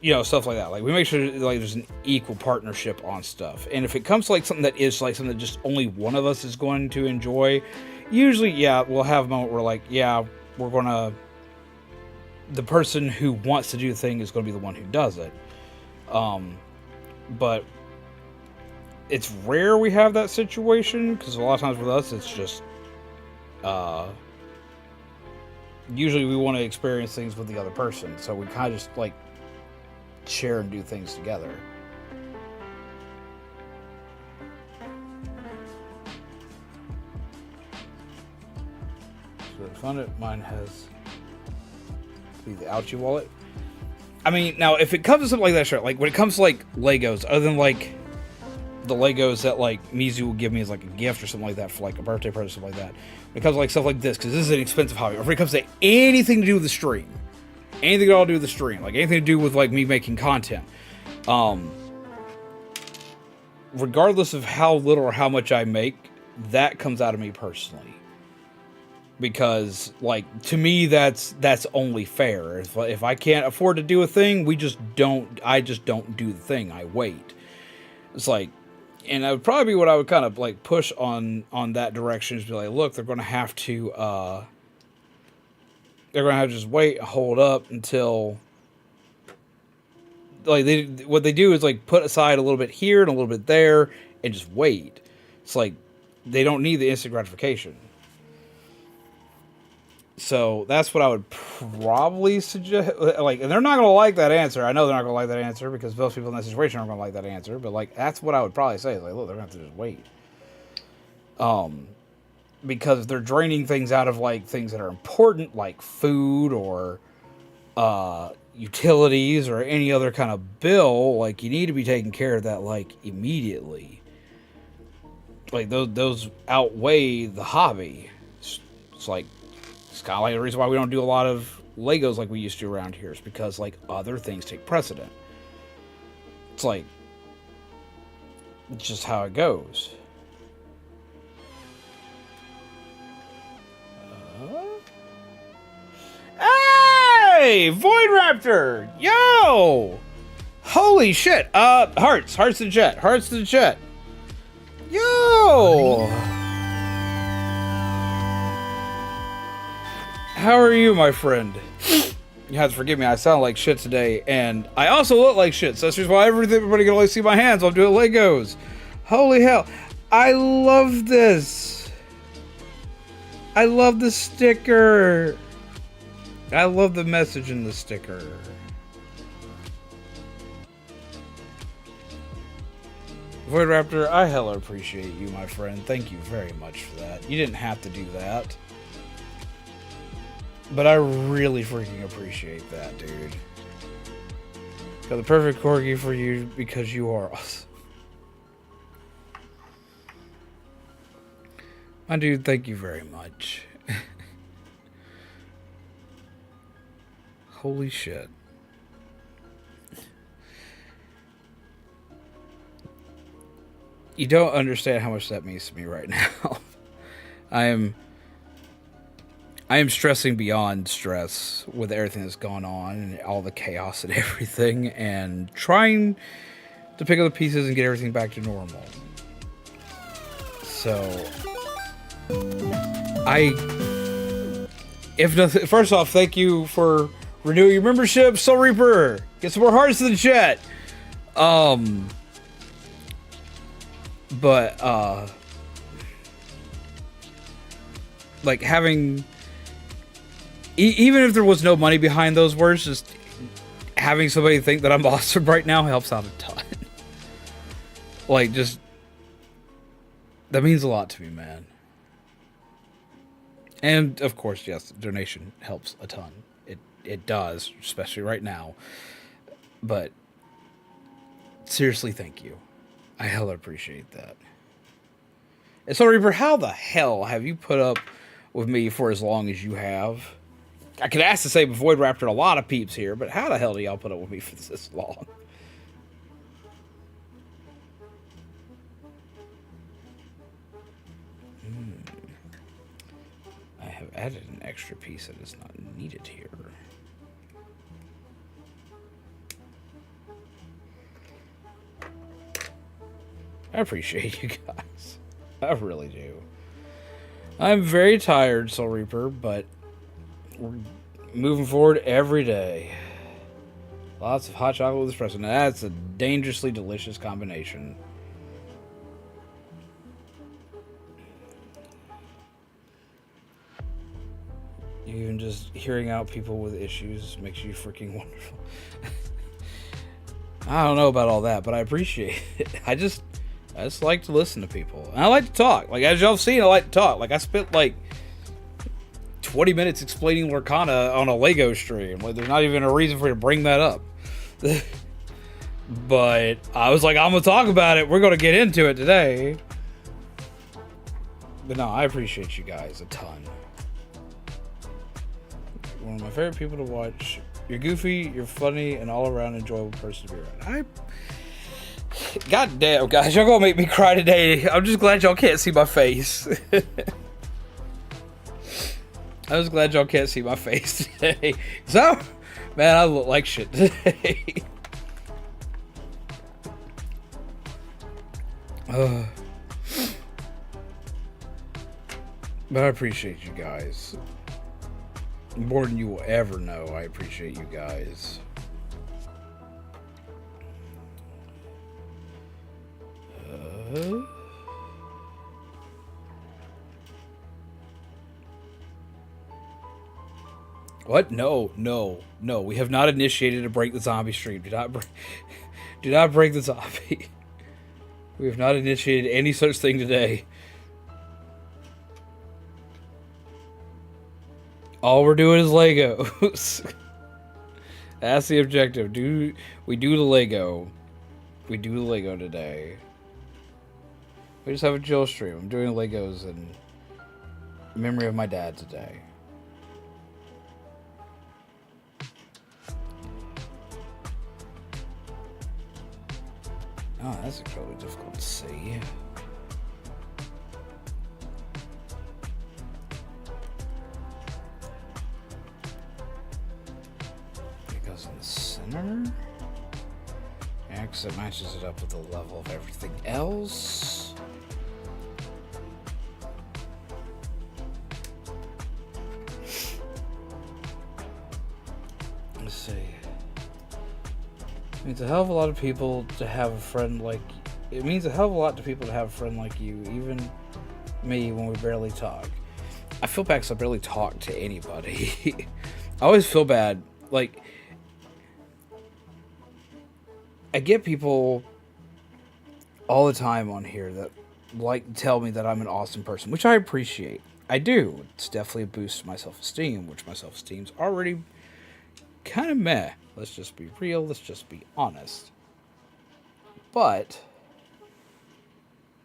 [SPEAKER 1] you know, stuff like that. Like, we make sure, like, there's an equal partnership on stuff. And if it comes to, like, something that is, like, something that just only one of us is going to enjoy, usually, yeah, we'll have a moment where, like, yeah, we're gonna... The person who wants to do the thing is going to be the one who does it. But it's rare we have that situation, because a lot of times with us, it's just... usually we want to experience things with the other person, so we kind of just, like, share and do things together. So I found it. Mine has the Ouchie wallet. I mean, now if it comes to something like that, sure. Like when it comes to like Legos, other than like the Legos that like Mizu will give me as like a gift or something like that for like a birthday present or something like that. When it comes to like stuff like this, because this is an expensive hobby, or when it comes to anything to do with the stream, anything at all to do with the stream, like anything to do with like me making content, regardless of how little or how much I make, that comes out of me personally. Because, like, to me, that's only fair. If I can't afford to do a thing, I just don't do the thing. I wait. It's like, and that would probably be what I would kind of, like, push on that direction, is be like, look, they're going to have to, just wait, hold up until, like, what they do is, like, put aside a little bit here and a little bit there, and just wait. It's like, they don't need the instant gratification. So that's what I would probably suggest. Like, and they're not going to like that answer. I know they're not going to like that answer because most people in that situation aren't going to like that answer. But like, that's what I would probably say. Like, look, they're going to have to just wait. Because they're draining things out of like things that are important, like food or utilities or any other kind of bill. Like, you need to be taking care of that like immediately. Like those outweigh the hobby. It's like. It's kind of like the reason why we don't do a lot of Legos like we used to around here. Is because, like, other things take precedent. It's like, it's just how it goes. Hey! Void Raptor! Yo! Holy shit! Hearts to the chat. Hearts to the chat. Yo! How are you, my friend? You have to forgive me, I sound like shit today, and I also look like shit, so that's just why everybody can only see my hands while I'm doing Legos. Holy hell. I love this. I love the sticker. I love the message in the sticker. Void Raptor, I hella appreciate you, my friend. Thank you very much for that. You didn't have to do that. But I really freaking appreciate that, dude. Got the perfect corgi for you because you are awesome. My dude, thank you very much. Holy shit. You don't understand how much that means to me right now. I am stressing beyond stress with everything that's gone on and all the chaos and everything, and trying to pick up the pieces and get everything back to normal. So, if nothing, first off, thank you for renewing your membership, Soul Reaper. Get some more hearts in the chat. But like having even if there was no money behind those words, just having somebody think that I'm awesome right now helps out a ton. Like, just that means a lot to me, man. And of course, yes, donation helps a ton. It does, especially right now. But seriously, thank you. I hella appreciate that. And so, Reaper, how the hell have you put up with me for as long as you have? I could ask to say Void Raptor a lot of peeps here, but how the hell do y'all put up with me for this long? I have added an extra piece that is not needed here. I appreciate you guys. I really do. I'm very tired, Soul Reaper, but we're moving forward every day. Lots of hot chocolate with espresso. Now that's a dangerously delicious combination. Even just hearing out people with issues makes you freaking wonderful. I don't know about all that, but I appreciate it. I just like to listen to people. And I like to talk. Like, as y'all have seen, I like to talk. Like, I spent, like, 20 minutes explaining Lorcana on a Lego stream. Like, there's not even a reason for you to bring that up. But I was like, I'm going to talk about it. We're going to get into it today. But no, I appreciate you guys a ton. One of my favorite people to watch. You're goofy, you're funny, and all-around enjoyable person to be around. God damn, guys, y'all gonna make me cry today. I'm just glad y'all can't see my face. I was glad y'all can't see my face today. So, man, I look like shit today. But I appreciate you guys. More than you will ever know, I appreciate you guys. What? No. We have not initiated a break the zombie stream. Do not break the zombie. We have not initiated any such thing today. All we're doing is Legos. That's the objective. We do the Lego. We do the Lego today. We just have a chill stream. I'm doing Legos in memory of my dad today. Oh, that's incredibly difficult to see. It goes in the center. Yeah, because it matches it up with the level of everything else. Let's see. It means a hell of a lot of people to have a friend like... It means a hell of a lot to people to have a friend like you, even me when we barely talk. I feel bad because I barely talk to anybody. I always feel bad. Like, I get people all the time on here that like to tell me that I'm an awesome person, which I appreciate. I do. It's definitely a boost to my self-esteem, which my self-esteem's already kind of meh. Let's just be real. Let's just be honest. But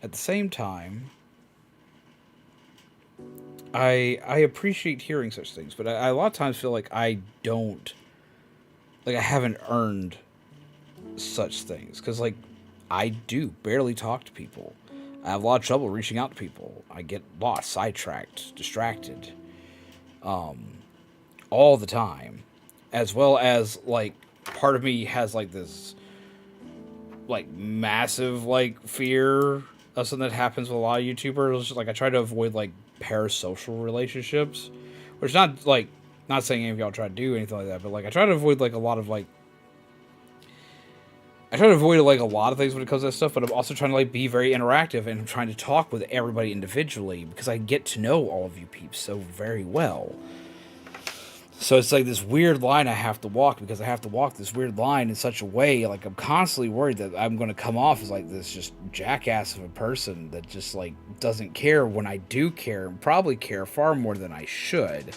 [SPEAKER 1] at the same time, I appreciate hearing such things, but I a lot of times feel like I haven't earned such things. Because, like, I do barely talk to people. I have a lot of trouble reaching out to people. I get lost, sidetracked, distracted, all the time. As well as, like, part of me has, like, this, like, massive, like, fear of something that happens with a lot of YouTubers. Like, I try to avoid, like, parasocial relationships. Which, not saying any of y'all try to do anything like that, but, like, I try to avoid, like, a lot of, like, I try to avoid like a lot of things when it comes to that stuff, but I'm also trying to like be very interactive, and I'm trying to talk with everybody individually because I get to know all of you peeps so very well. So it's like this weird line I have to walk, because I have to walk this weird line in such a way, like I'm constantly worried that I'm going to come off as like this just jackass of a person that just like doesn't care when I do care, and probably care far more than I should.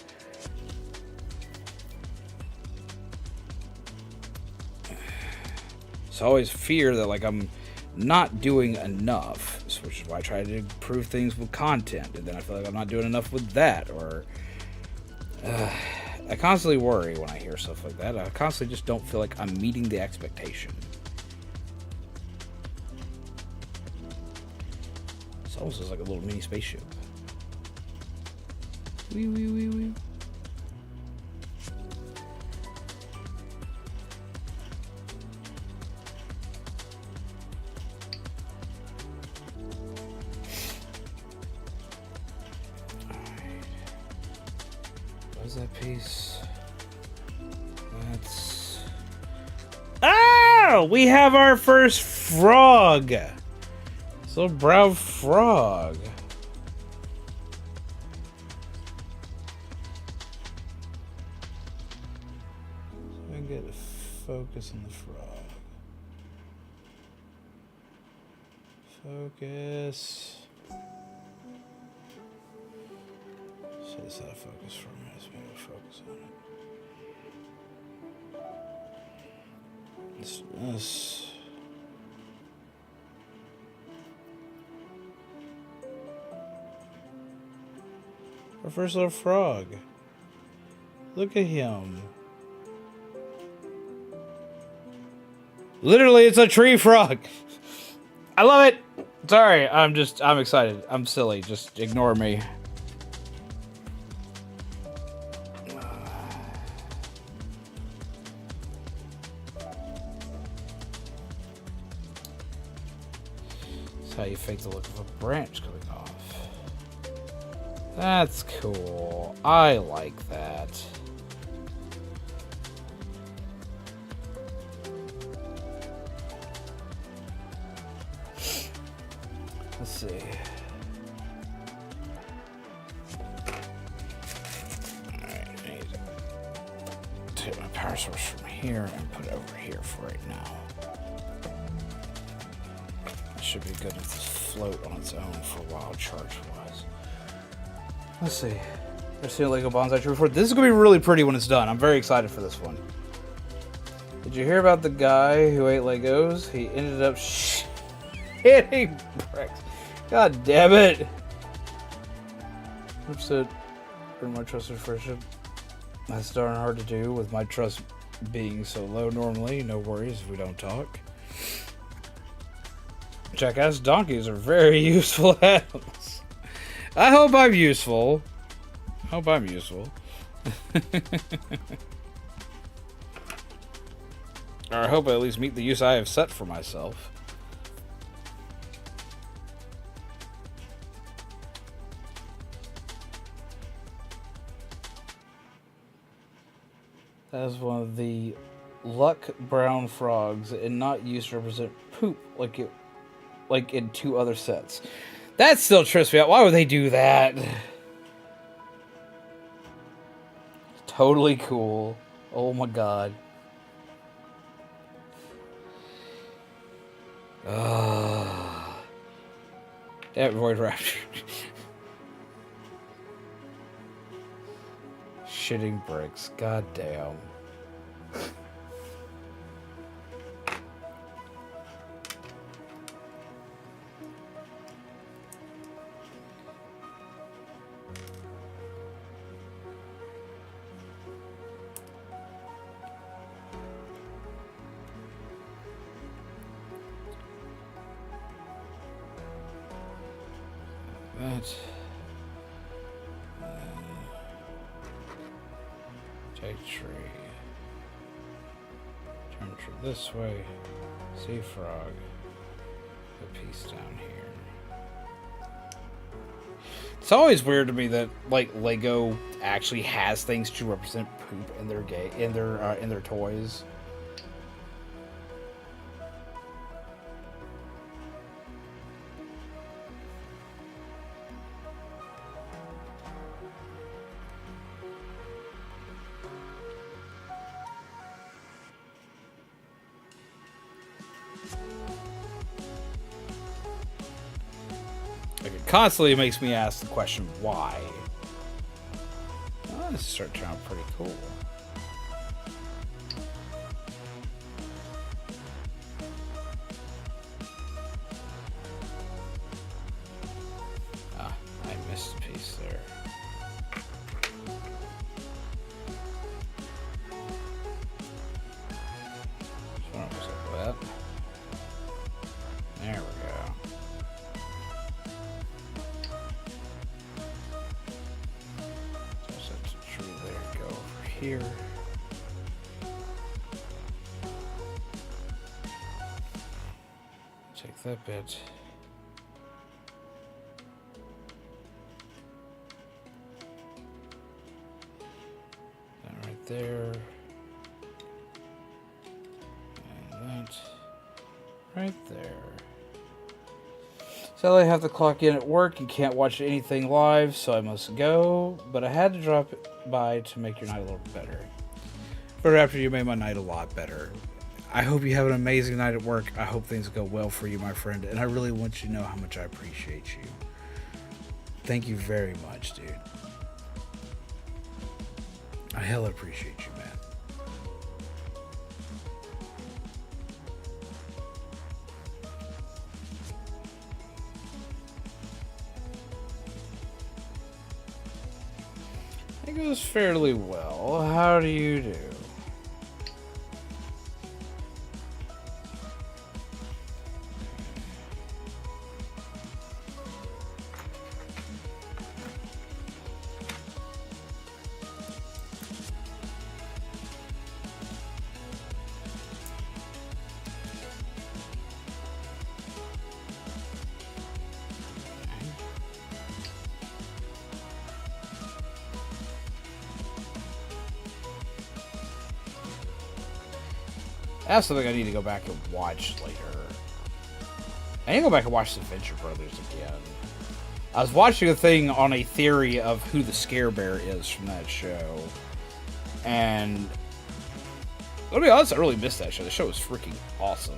[SPEAKER 1] So I always fear that like I'm not doing enough, which is why I try to improve things with content, and then I feel like I'm not doing enough with that, or I constantly worry when I hear stuff like that. I constantly just don't feel like I'm meeting the expectation. It's almost just like a little mini spaceship. Wee wee wee wee. That piece. That's... Oh! We have our first frog! This little brown frog. So I can get a focus on the frog. Focus. So this out of focus for a minute, so maybe I'll focus on it. This. Our first little frog. Look at him. Literally, it's a tree frog. I love it. Sorry, I'm excited. I'm silly. Just ignore me. How you fake the look of a branch coming off. That's cool. I like that. Let's see. Alright, I need to take my power source from here and put it over here for right now. Should be good if this float on its own for a while, charge-wise. Let's see. I've seen a Lego Bonsai tree before. This is going to be really pretty when it's done. I'm very excited for this one. Did you hear about the guy who ate Legos? He ended up hitting bricks. God damn it. I'm upset for my trusted friendship. That's darn hard to do with my trust being so low normally. No worries if we don't talk. Jackass donkeys are very useful animals. I hope I'm useful. I hope I'm useful. Or I hope I at least meet the use I have set for myself. That is one of the luck brown frogs, and not used to represent poop like in two other sets. That still trips me out. Why would they do that? Totally cool. Oh my god. That Void Raptor. Shitting bricks. God damn. Take tree. Turn tree this way. See frog. A piece down here. It's always weird to me that like Lego actually has things to represent poop in their toys. constantly makes me ask the question, why? Oh, this is starting to turn out pretty cool. Ah, I missed a piece there. There we go. Just have to tree there, go over here. Take that bit. That right there. And that right there. Sadly, I have to clock in at work and can't watch anything live, so I must go. But I had to drop by to make your night a little better. But after you made my night a lot better. I hope you have an amazing night at work. I hope things go well for you, my friend. And I really want you to know how much I appreciate you. Thank you very much, dude. I hella appreciate you, man. It goes fairly well. How do you do? That's something I need to go back and watch later. I need to go back and watch the Venture Brothers again. I was watching a thing on a theory of who the Scare Bear is from that show. And I'll be honest, I really missed that show. The show was freaking awesome.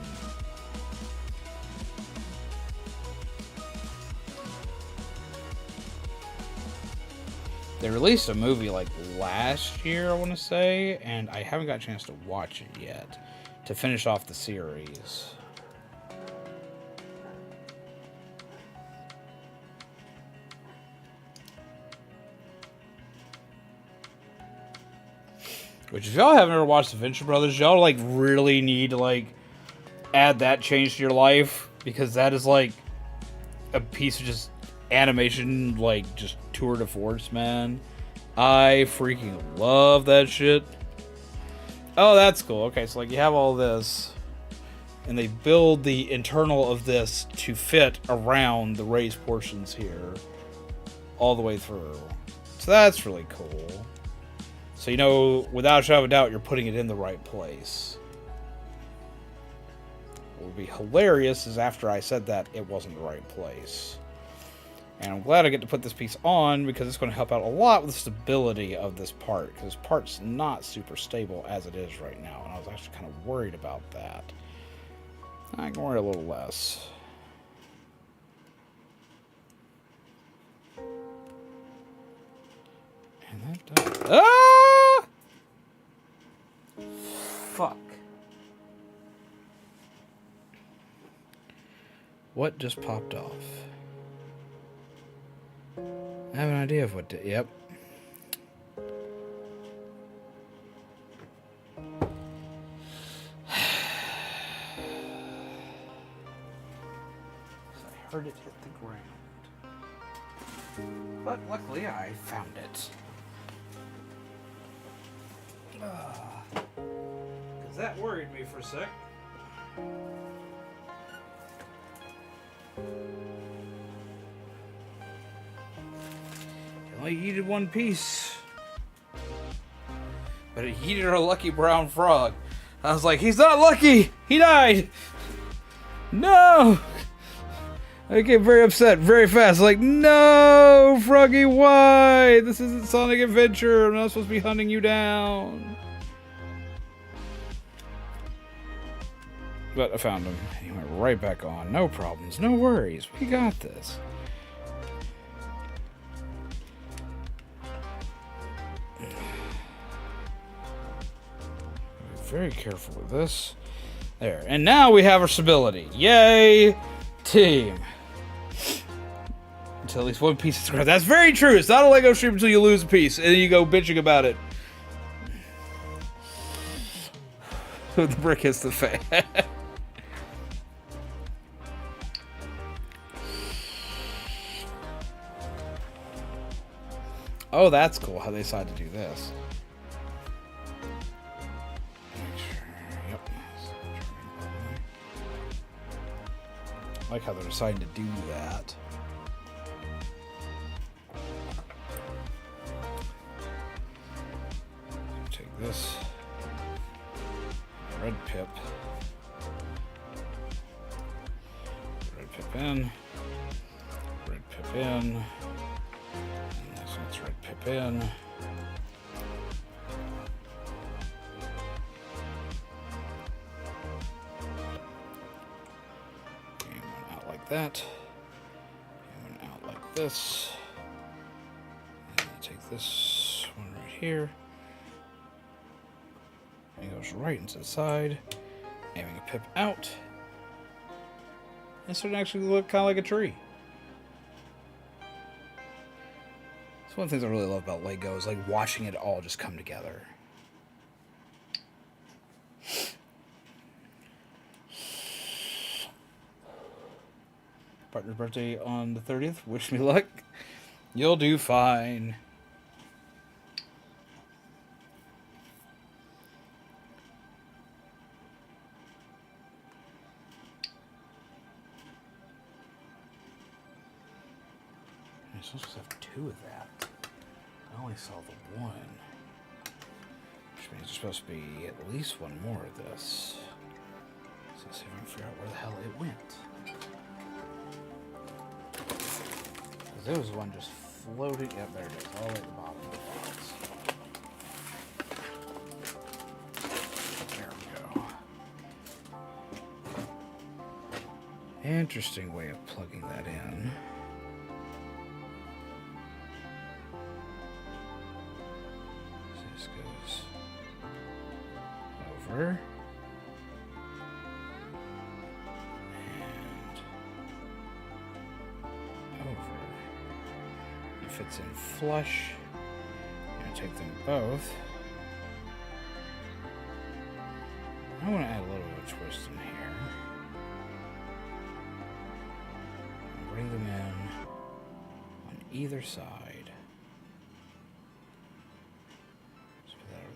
[SPEAKER 1] They released a movie like last year, I want to say, and I haven't got a chance to watch it yet. To finish off the series. Which, if y'all haven't ever watched the Venture Brothers, y'all like really need to like add that change to your life, because that is like a piece of just animation, like just tour de force, man. I freaking love that shit. Oh, that's cool. Okay, so like you have all this, and they build the internal of this to fit around the raised portions here, all the way through. So that's really cool. So you know, without a shadow of a doubt, you're putting it in the right place. What would be hilarious is after I said that, it wasn't the right place. And I'm glad I get to put this piece on, because it's going to help out a lot with the stability of this part, because this part's not super stable as it is right now, and I was actually kind of worried about that. I can worry a little less. And that does... Ah! Fuck. What just popped off? I have an idea of what to... Yep. I heard it hit the ground. But luckily I found it. Because that worried me for a sec. Only eated one piece. But it eated our lucky brown frog. I was like, he's not lucky! He died! No! I get very upset very fast. Like, no! Froggy, why? This isn't Sonic Adventure. I'm not supposed to be hunting you down. But I found him. He went right back on. No problems. No worries. We got this. very careful with this. There. And now we have our stability. Yay, team. Until at least one piece is scrapped. That's very true. It's not a Lego stream until you lose a piece. And then you go bitching about it. The brick hits the fan. Oh, that's cool how they decided to do this. Yep. I like how they're deciding to do that. Take this red pip. Red pip in. Red pip in. Let's red pip in. And one out like that. And one out like this. And take this one right here. And it goes right into the side. Aiming a pip out. And so it actually look kind of like a tree. It's one of the things I really love about Lego is like watching it all just come together. Partner's birthday on the 30th. Wish me luck. You'll do fine. You're supposed to have 2 of that. I only saw the 1. Which means there's supposed to be at least 1 more of this. So let's see if I can figure out where the hell it went. Because there was one just floating. Yep, there it is. All the way at the bottom of the box. There we go. Interesting way of plugging that in. This goes over and over. It fits in flush. I'm going to take them both. I want to add a little bit of twist in here. And bring them in on either side.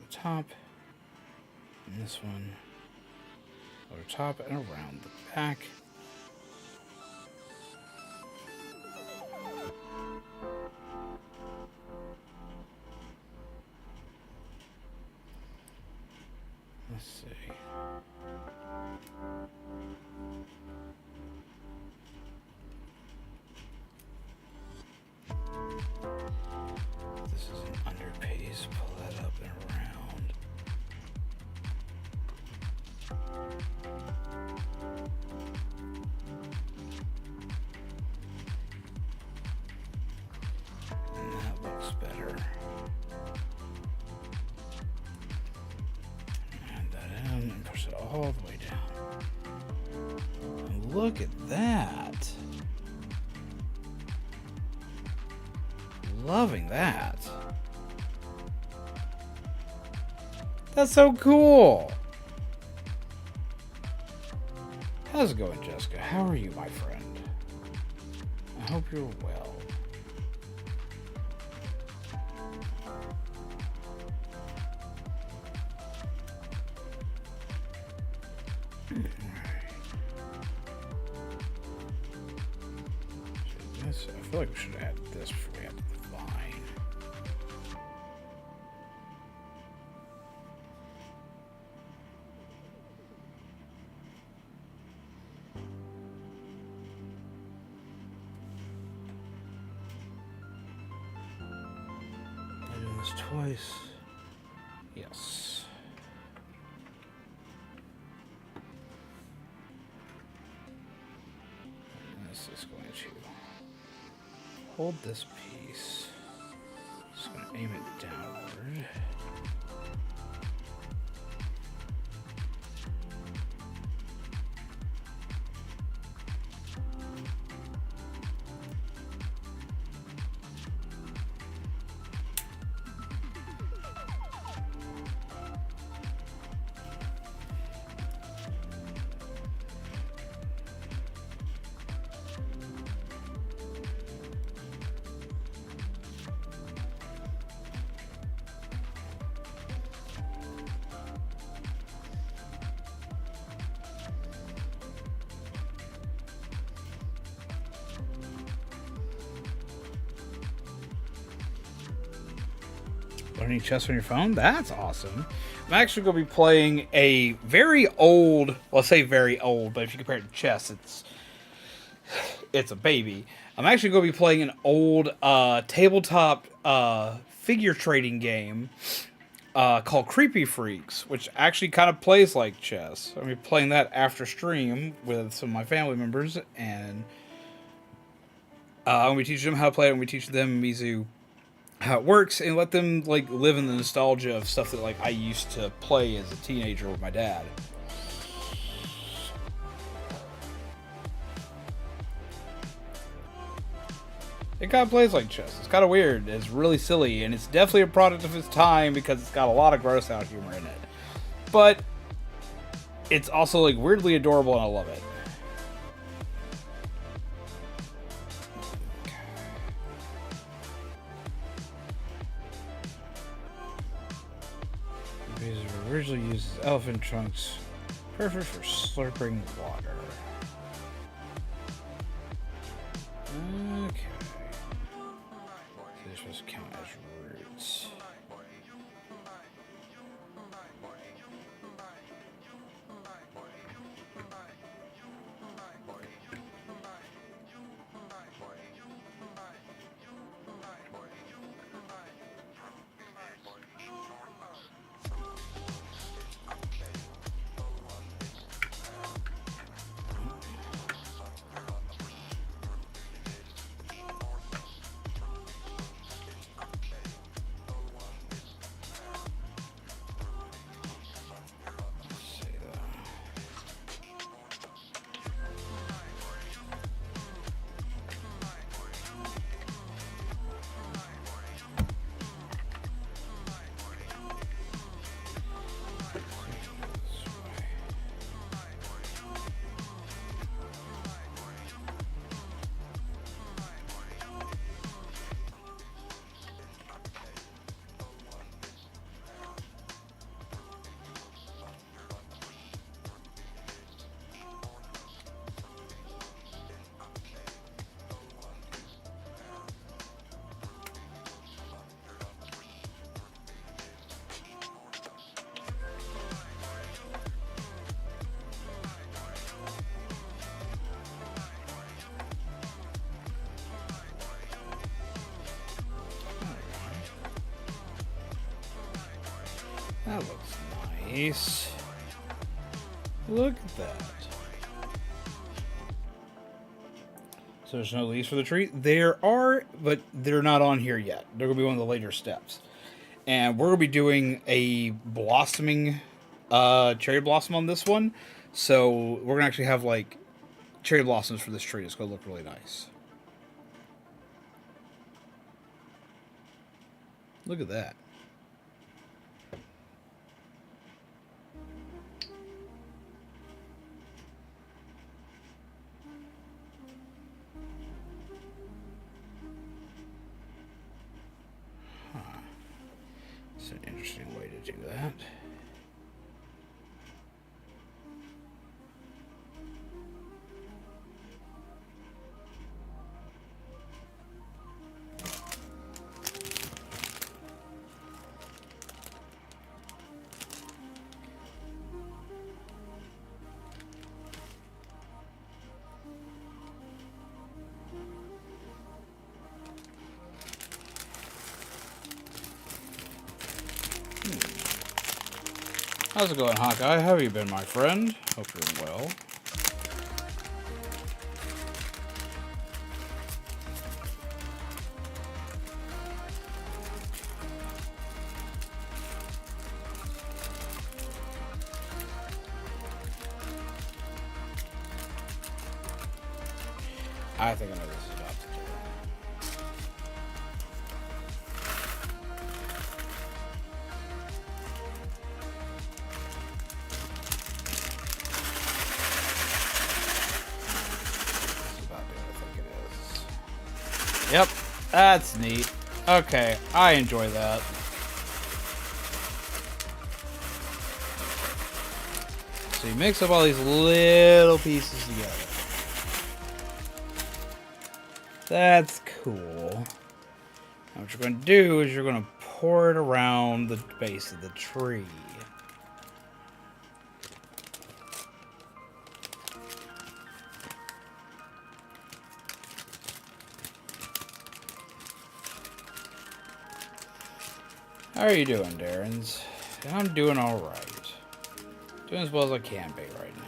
[SPEAKER 1] Top, and this one over top and around the back. Let's see. This is an underpiece. Pull that up and around. And that looks better. Add that in and push it all the way down. And look at that. Loving that. That's so cool. How's it going, Jessica? How are you, my friend? I hope you're well. I feel like we should have added this before we added the vine. I'm doing this twice. Yes. And this is going to hold this piece. Just going to aim it downward. Learning chess on your phone? That's awesome. I'm actually going to be playing a very old, well, I say very old, but if you compare it to chess, it's a baby. I'm actually going to be playing an old tabletop figure trading game called Creepy Freaks, which actually kind of plays like chess. I'll be playing that after stream with some of my family members, and I'm going to be teaching them how to play it, and we teach them Mizu how it works, and let them like live in the nostalgia of stuff that like I used to play as a teenager with my dad. It kind of plays like chess. It's kind of weird. It's really silly, and it's definitely a product of its time because it's got a lot of gross out humor in it. But it's also like weirdly adorable, and I love it. These were originally used as elephant trunks, perfect for slurping water. Okay. This was count as roots. That looks nice. Look at that. So there's no leaves for the tree? There are, but they're not on here yet. They're going to be one of the later steps. And we're going to be doing a blossoming cherry blossom on this one. So we're going to actually have like cherry blossoms for this tree. It's going to look really nice. Look at that. It's an interesting way to do that. How's it going, Hawkeye? How have you been, my friend? Hope you're well. I think I know this is about to do. Yep, that's neat. Okay, I enjoy that. So you mix up all these little pieces together. That's cool. Now what you're going to do is you're going to pour it around the base of the tree. How are you doing, Darrens? I'm doing alright. Doing as well as I can be right now.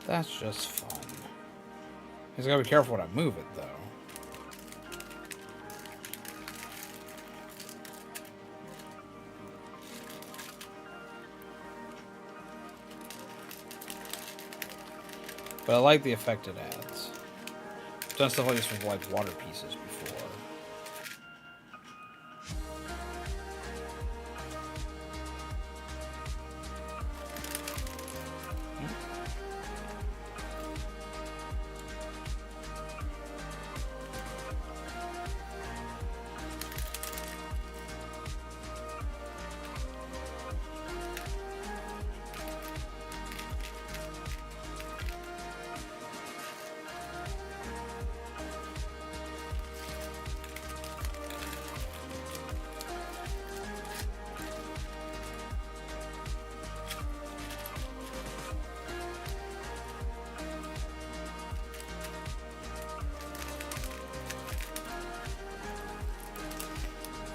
[SPEAKER 1] That's just fun. I just gotta be careful when I move it, though. But I like the effect it adds. I've done stuff like this with like water pieces before.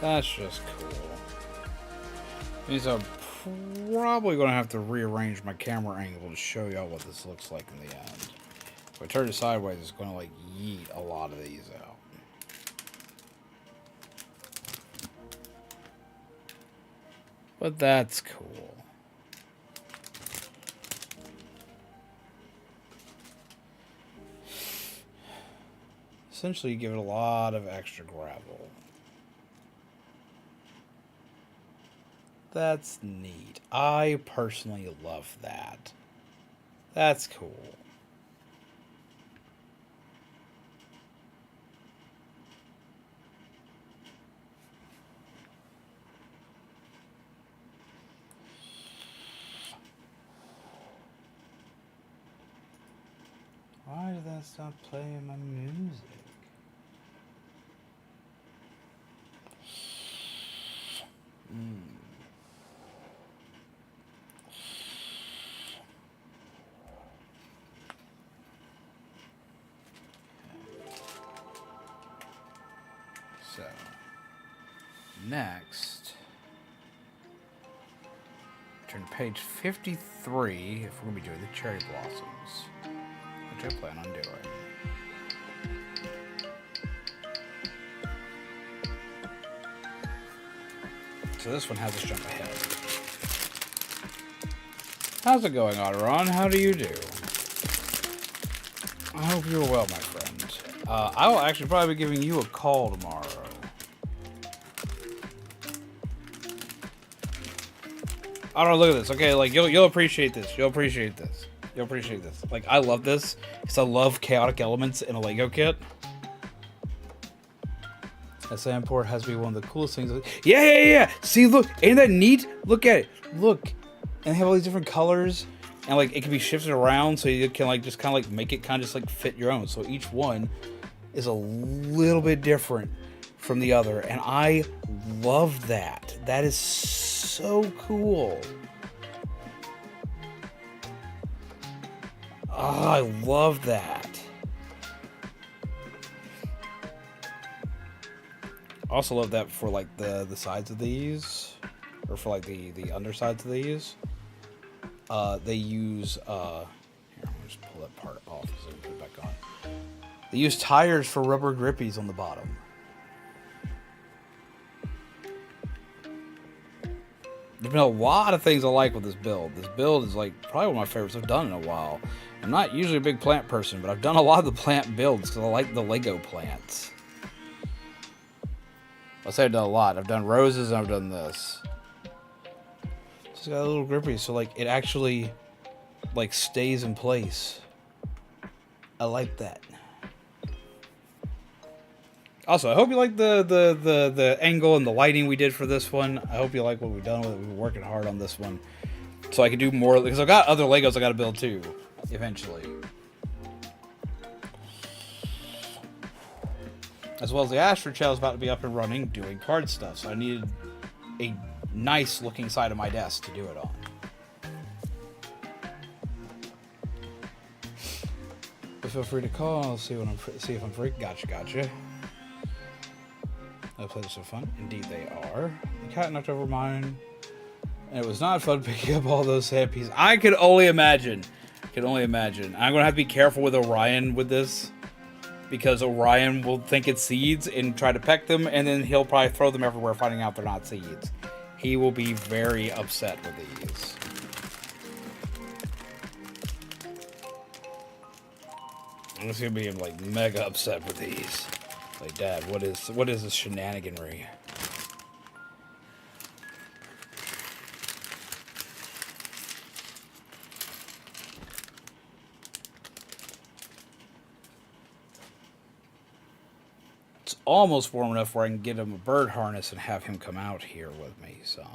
[SPEAKER 1] That's just cool. Means I'm probably going to have to rearrange my camera angle to show y'all what this looks like in the end. If I turn it sideways, it's going to like yeet a lot of these out. But that's cool. Essentially, you give it a lot of extra gravel. That's neat. I personally love that. That's cool. Why did that stop playing my music? So, next, turn to page 53 if we're going to be doing the cherry blossoms, which I plan on doing. So this one has us jump ahead. How's it going, Aderan? How do you do? I hope you're well, my friend. I will actually probably be giving you a call tomorrow. I don't know, look at this. Okay, like you'll appreciate this. You'll appreciate this. You'll appreciate this. Like I love this because I love chaotic elements in a Lego kit. A sand port has to be one of the coolest things. Yeah. See, look, ain't that neat? Look at it. Look, and they have all these different colors, and like it can be shifted around, so you can like just kind of like make it kind of just like fit your own. So each one is a little bit different from the other, and I love that. That is so cool. Oh, I love that. I also love that for like the sides of these, or for like the undersides of these. They use here, I'm gonna just pull that part off so we can put it back on. They use tires for rubber grippies on the bottom. There's been a lot of things I like with this build. This build is like probably one of my favorites I've done in a while. I'm not usually a big plant person, but I've done a lot of the plant builds because I like the Lego plants. I'll say I've done a lot. I've done roses and I've done this. It's got a little grippy, so like it actually like stays in place. I like that. Also, I hope you like the angle and the lighting we did for this one. I hope you like what we've done with it. We've been working hard on this one. So I can do more, because I've got other Legos I got to build too, eventually. As well as the Astro Shell is about to be up and running, doing card stuff. So I needed a nice looking side of my desk to do it on. But feel free to call, see if I'm free. Gotcha. I'll play this for fun. Indeed they are. The cat knocked over mine. And it was not fun picking up all those sand pieces. I could only imagine. I'm going to have to be careful with Orion with this. Because Orion will think it's seeds and try to peck them. And then he'll probably throw them everywhere, finding out they're not seeds. He will be very upset with these. I'm just going to be like mega upset with these. Like, Dad, what is this shenaniganry? It's almost warm enough where I can get him a bird harness and have him come out here with me some.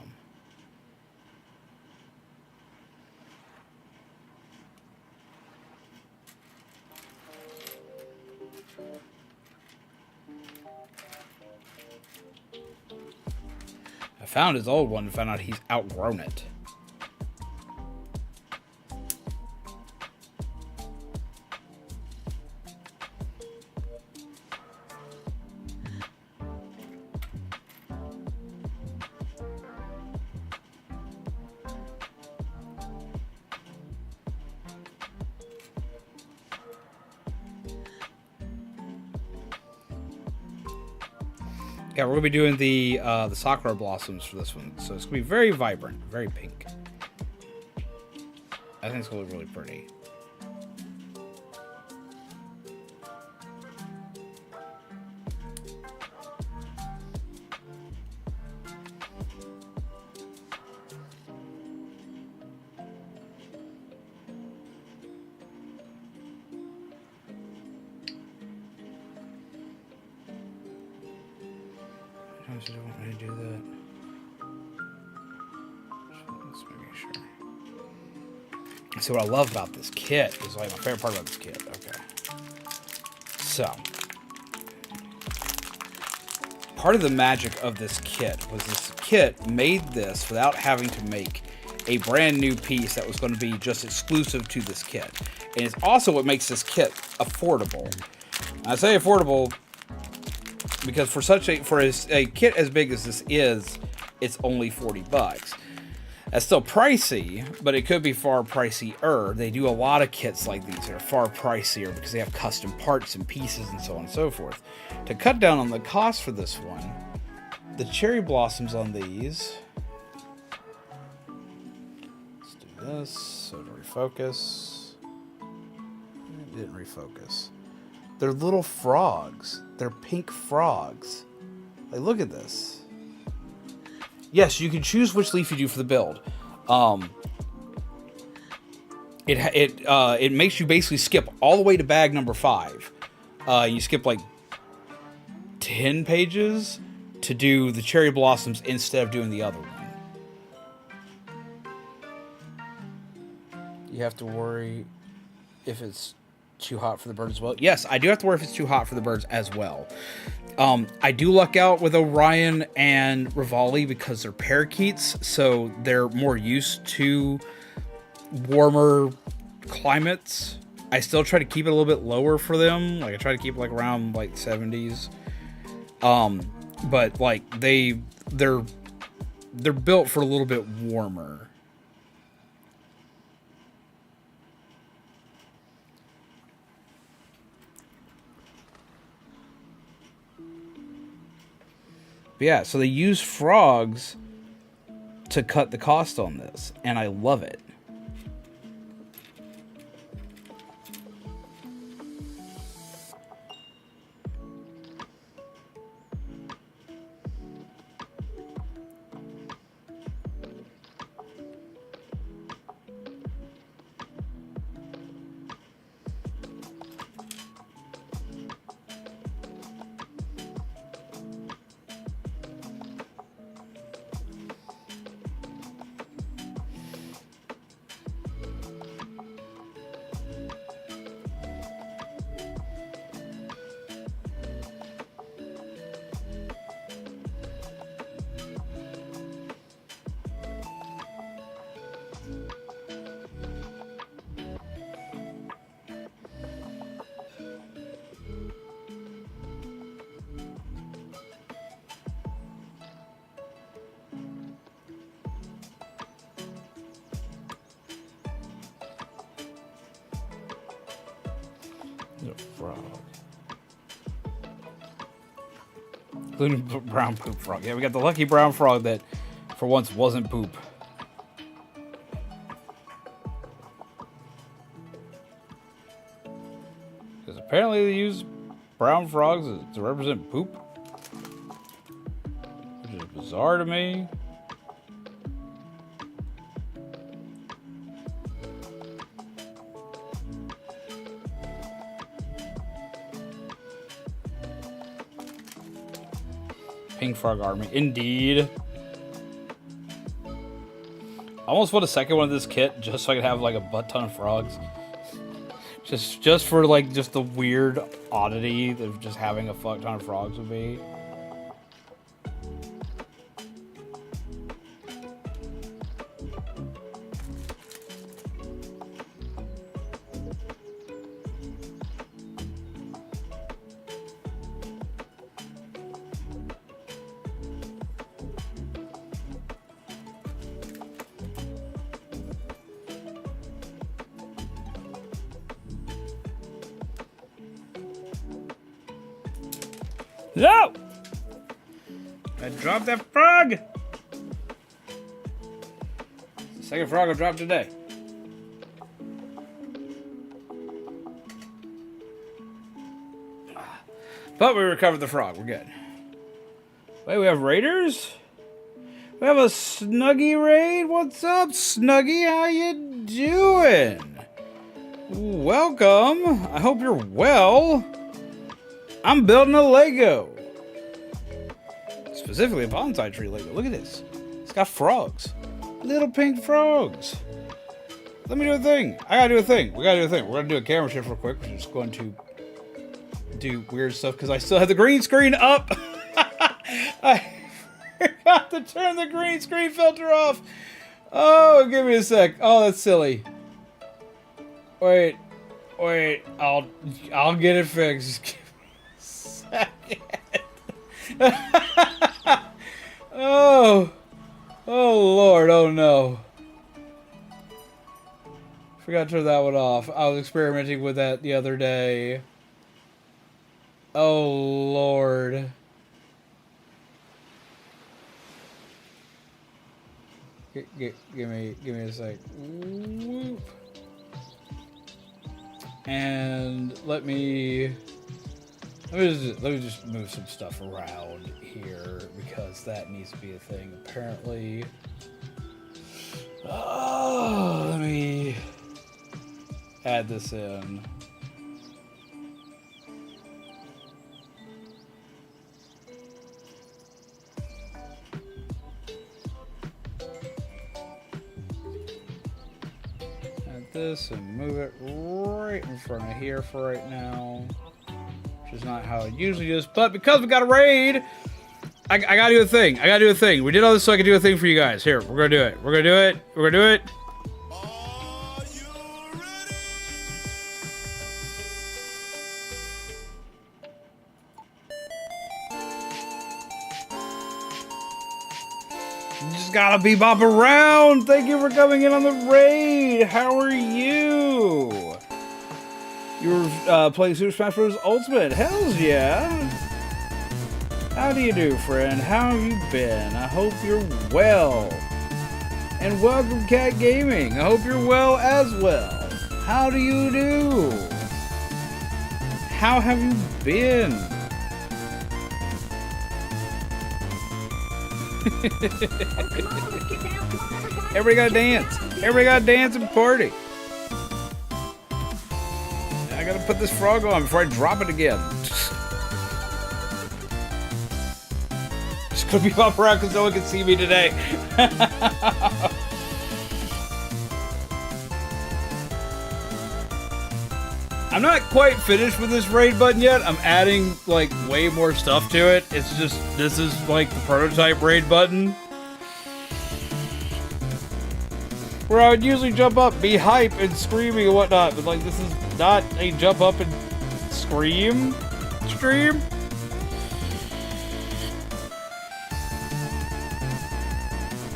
[SPEAKER 1] I found his old one and found out he's outgrown it. Yeah, we're gonna be doing the sakura blossoms for this one, so it's gonna be very vibrant, very pink. I think it's gonna look really pretty. Sometimes you don't want me to do that. Let's make sure. See, what I love about this kit is like my favorite part about this kit. Okay. So, part of the magic of this kit was this kit made this without having to make a brand new piece that was going to be just exclusive to this kit. And it's also what makes this kit affordable. I say affordable because for a kit as big as this is, it's only $40. That's still pricey, but it could be far pricier. They do a lot of kits like these that are far pricier because they have custom parts and pieces and so on and so forth. To cut down on the cost for this one, the cherry blossoms on these. Let's do this so to refocus. It didn't refocus. They're little frogs. They're pink frogs. Like, look at this. Yes, you can choose which leaf you do for the build. It makes you basically skip all the way to bag number 5. You skip like 10 pages to do the cherry blossoms instead of doing the other one. You have to worry if it's too hot for the birds as well. Yes, I do have to worry if it's too hot for the birds as well. I do luck out with Orion and Rivali because they're parakeets, so they're more used to warmer climates. I still try to keep it a little bit lower for them. Like, I try to keep it like around like 70s. But like they're built for a little bit warmer. But yeah, so they use frogs to cut the cost on this, and I love it. a frog. Including brown poop frog. Yeah, we got the lucky brown frog that, for once, wasn't poop. Because apparently they use brown frogs to represent poop. Which is bizarre to me. Pink frog army, indeed. I almost want a second one of this kit just so I could have like a butt ton of frogs. Just for like just the weird oddity of just having a fuck ton of frogs would be. No! I dropped that frog! Second frog I dropped today. But we recovered the frog. We're good. Wait, we have raiders? We have a Snuggy raid? What's up, Snuggy? How you doing? Welcome. I hope you're well. I'm building a Lego. Specifically a bonsai tree Lego. Look at this. It's got frogs. Little pink frogs. Let me do a thing. I gotta do a thing. We gotta do a thing. We're gonna do a camera shift real quick. We're just going to do weird stuff because I still have the green screen up. I forgot to turn the green screen filter off. Oh, give me a sec. Oh, that's silly. Wait. I'll get it fixed. Oh Lord, oh no. Forgot to turn that one off. I was experimenting with that the other day. Oh Lord. Give me a sec. Whoop. And let me just move some stuff around here because that needs to be a thing apparently. Oh, let me add this in. Add this and move it right in front of here for right now. Which is not how it usually is, but because we got a raid, I gotta do a thing. I gotta do a thing. We did all this so I could do a thing for you guys. Here, we're gonna do it. We're gonna do it. We're gonna do it.
[SPEAKER 3] Are you ready?
[SPEAKER 1] You just gotta bebop around. Thank you for coming in on the raid. How are you? You're playing Super Smash Bros. Ultimate. Hells yeah. How do you do, friend? How have you been? I hope you're well. And welcome, Cat Gaming. I hope you're well as well. How do you do? How have you been? Everybody gotta dance. Everybody gotta dance and party. I gotta put this frog on before I drop it again. Just gonna be off around because no one can see me today. I'm not quite finished with this raid button yet. I'm adding like way more stuff to it. It's just, this is like the prototype raid button. Where I would usually jump up, be hype and screaming and whatnot, but like this is not a jump up and scream stream.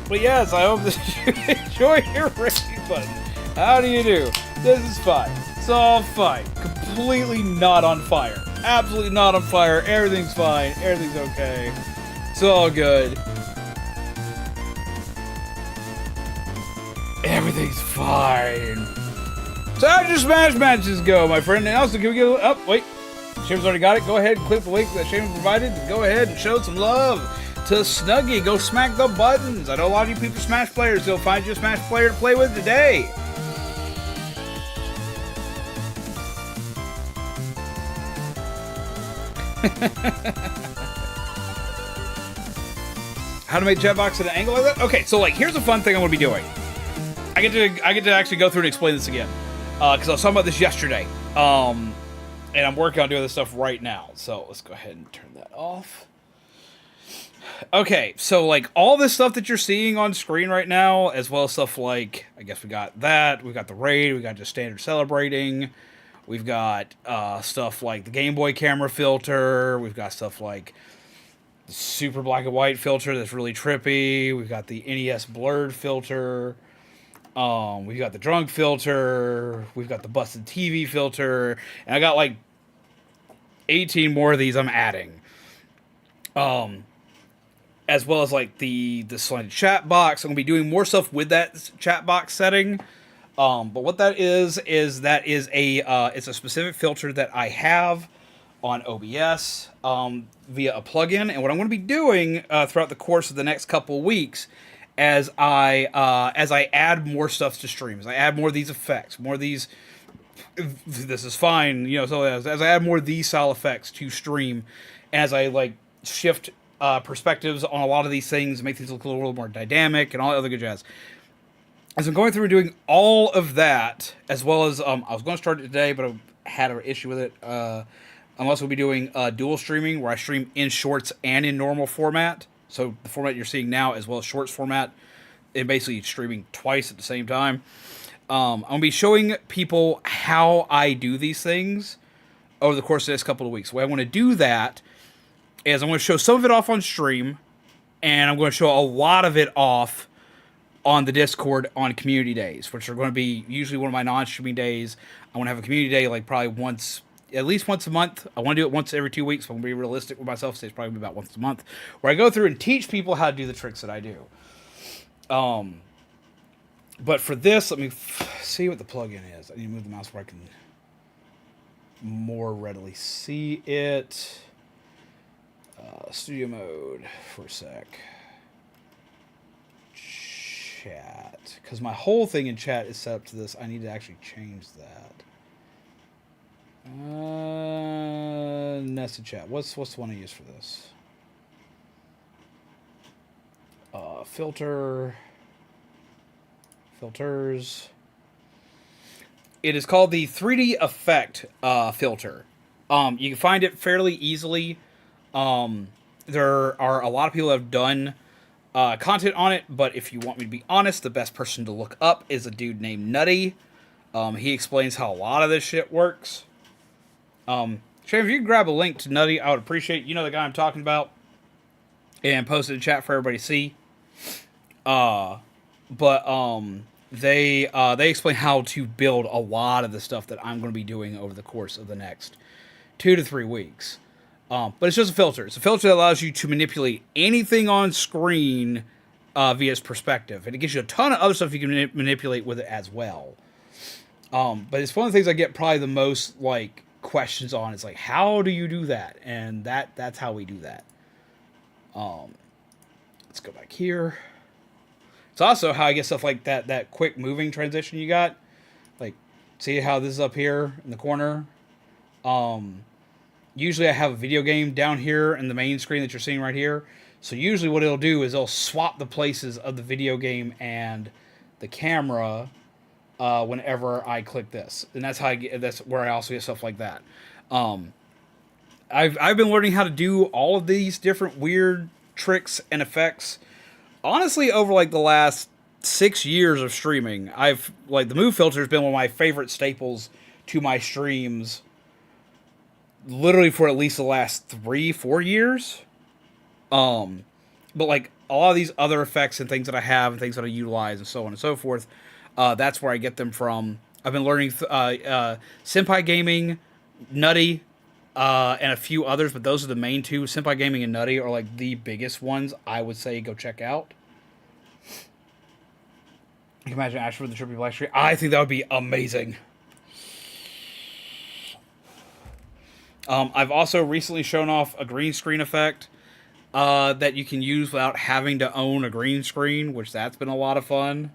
[SPEAKER 1] But yes, I hope that you enjoy your raid button. How do you do? This is fine. It's all fine. completely not on fire. Absolutely not on fire. Everything's fine. Everything's okay. It's all good. Everything's fine. So how did your Smash matches go, my friend? And also, can we go up? Wait. Shaman's already got it. Go ahead and click the link that Shaman provided. And go ahead and show some love to Snuggy. Go smack the buttons. I know a lot of you people are Smash players, so find you a Smash player to play with today. How to make jet box at an angle like that? Okay, so like here's a fun thing I'm gonna be doing. I get to actually go through and explain this again. Because I was talking about this yesterday. And I'm working on doing this stuff right now. So let's go ahead and turn that off. Okay, so like all this stuff that you're seeing on screen right now, as well as stuff like, I guess we got that, we got the raid, we got just standard celebrating, we've got stuff like the Game Boy camera filter, we've got stuff like the super black and white filter that's really trippy, we've got the NES blurred filter, we've got the drunk filter, we've got the busted TV filter, and I got like 18 more of these I'm adding. As well as like the slanted chat box. I'm gonna be doing more stuff with that chat box setting. But what that is that is it's a specific filter that I have on OBS via a plugin. And what I'm gonna be doing throughout the course of the next couple of weeks, as I add more stuff to streams, I add more of these effects, more of these. This is fine, you know. So as I add more of these style effects to stream, as I like shift perspectives on a lot of these things, make things look a little more dynamic and all that other good jazz. As I'm going through and doing all of that, as well as I was going to start it today, but I had an issue with it. I'm also going to be doing dual streaming, where I stream in shorts and in normal format. So the format you're seeing now, as well as shorts format, and basically streaming twice at the same time. I'm going to be showing people how I do these things over the course of this couple of weeks. The way I want to do that is I'm going to show some of it off on stream, and I'm going to show a lot of it off on the Discord on community days, which are going to be usually one of my non-streaming days. I want to have a community day like probably at least once a month. I want to do it once every 2 weeks, but I'm going to be realistic with myself, so it's probably about once a month, where I go through and teach people how to do the tricks that I do. But for this, let me see what the plugin is. I need to move the mouse where I can more readily see it. Studio mode for a sec. Chat. Because my whole thing in chat is set up to this. I need to actually change that. Nested chat. What's the one I use for this? Filters. It is called the 3D effect filter. You can find it fairly easily. There are a lot of people that have done content on it, but if you want me to be honest, the best person to look up is a dude named Nutty. He explains how a lot of this shit works. Shane, if you could grab a link to Nutty, I would appreciate it. You know the guy I'm talking about, and post it in chat for everybody to see. They explain how to build a lot of the stuff that I'm going to be doing over the course of the next 2 to 3 weeks. But it's just a filter. It's a filter that allows you to manipulate anything on screen via its perspective. And it gives you a ton of other stuff you can manipulate with it as well. But it's one of the things I get probably the most like questions on. It's like, how do you do that? And that's how we do that. Let's go back here. It's also how I get stuff like that quick moving transition you got. Like, see how this is up here in the corner? Usually I have a video game down here in the main screen that you're seeing right here. So usually what it'll do is it'll swap the places of the video game and the camera whenever I click this. And that's that's where I also get stuff like that. I've been learning how to do all of these different weird tricks and effects. Honestly, over like the last 6 years of streaming, the move filter has been one of my favorite staples to my streams. Literally for at least the last 3-4 years. But like a lot of these other effects and things that I have and things that I utilize and so on and so forth, that's where I get them from. I've been learning Senpai Gaming Nutty, and a few others, but those are the main two. Senpai Gaming and Nutty are like the biggest ones I would say go check out. You can imagine Asher with the trippy black screen. I think that would be amazing. I've also recently shown off a green screen effect that you can use without having to own a green screen, which that's been a lot of fun.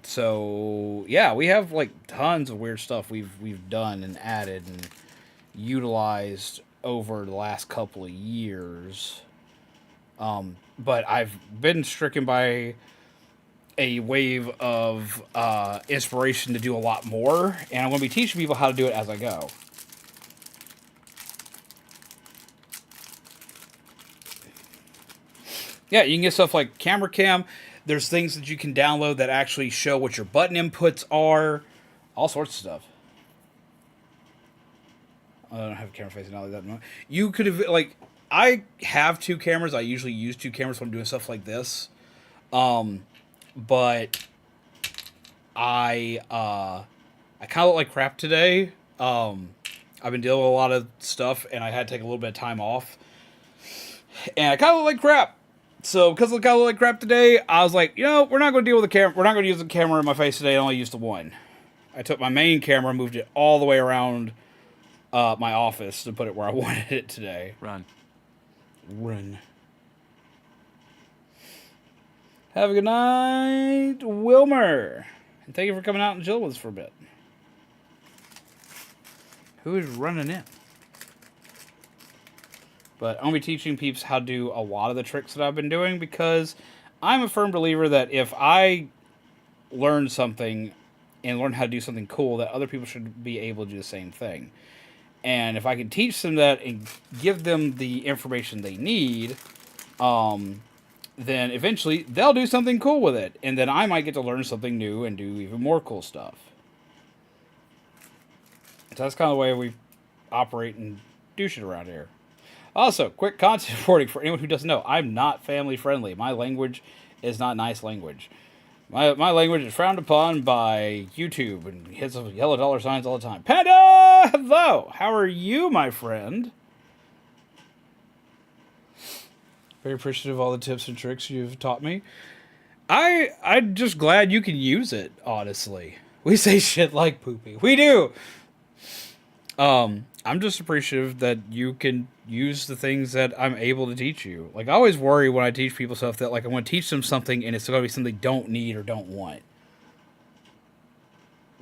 [SPEAKER 1] So yeah, we have like tons of weird stuff we've done and added and utilized over the last couple of years. But I've been stricken by a wave of inspiration to do a lot more, and I'm going to be teaching people how to do it as I go. Yeah, you can get stuff like camera cam. There's things that you can download that actually show what your button inputs are. All sorts of stuff. I don't have a camera facing out like that. No. You could have, like, I have two cameras. I usually use two cameras when I'm doing stuff like this. But I kind of look like crap today. I've been dealing with a lot of stuff, and I had to take a little bit of time off. And I kind of look like crap. So, because I kind of look like crap today, I was like, you know, we're not going to deal with the camera. We're not going to use the camera in my face today. I only used the one. I took my main camera, moved it all the way around my office to put it where I wanted it today.
[SPEAKER 4] Run.
[SPEAKER 1] Have a good night, Wilmer. And thank you for coming out and chilling with us for a bit. Who is running in? But I'm going to be teaching peeps how to do a lot of the tricks that I've been doing, because I'm a firm believer that if I learn something and learn how to do something cool, that other people should be able to do the same thing. And if I can teach them that and give them the information they need, then eventually they'll do something cool with it. And then I might get to learn something new and do even more cool stuff. So that's kind of the way we operate and do shit around here. Also, quick content warning for anyone who doesn't know. I'm not family friendly. My language is not nice language. My language is frowned upon by YouTube and hits with yellow dollar signs all the time. Panda! Hello! How are you, my friend? Very appreciative of all the tips and tricks you've taught me. I'm just glad you can use it, honestly. We say shit like poopy. We do! I'm just appreciative that you can use the things that I'm able to teach you. Like, I always worry when I teach people stuff that, like, I'm going to teach them something and it's going to be something they don't need or don't want.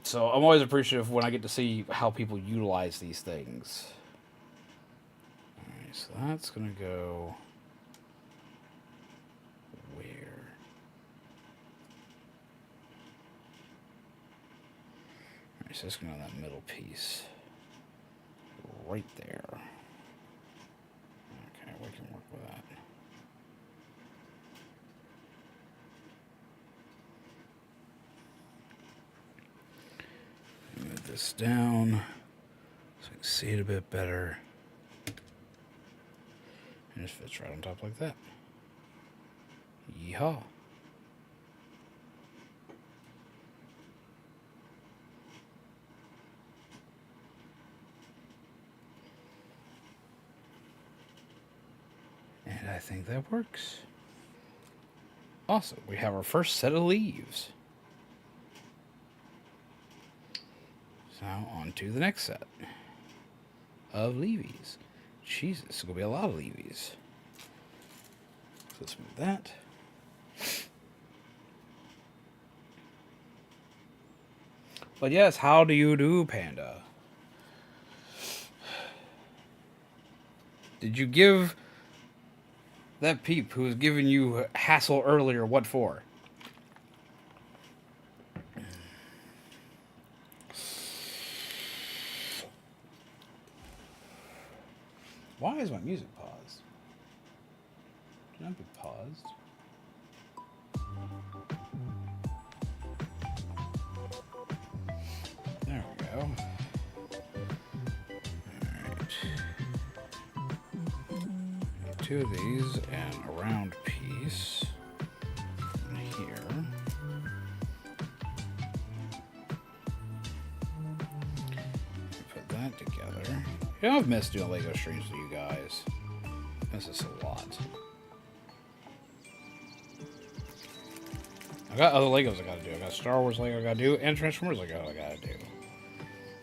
[SPEAKER 1] So I'm always appreciative when I get to see how people utilize these things. Alright, so that's going to go... where? Alright, so it's going to go on that middle piece. Right there. Okay, we can work with that. Move this down so I can see it a bit better. And it just fits right on top like that. Yeehaw. And I think that works. Awesome. We have our first set of leaves. So on to the next set of leavies. Jesus, it's going to be a lot of leavies. So let's move that. But yes, how do you do, Panda? Did you give that peep who was giving you hassle earlier what for? Why is my music paused? Should not be paused. There we go. Alright. Two of these and a round piece here. together. You know, I've missed doing Lego streams with you guys. I miss this a lot. I got other Legos I gotta do. I got Star Wars Lego I gotta do, and Transformers Lego I gotta do.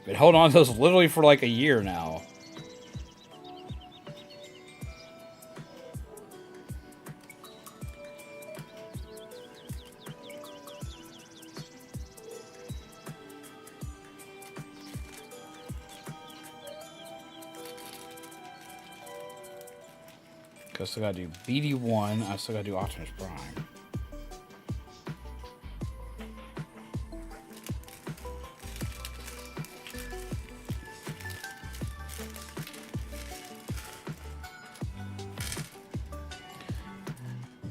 [SPEAKER 1] Been holding on to those literally for like a year now. I still gotta do BD1. I still gotta do Optimus Prime.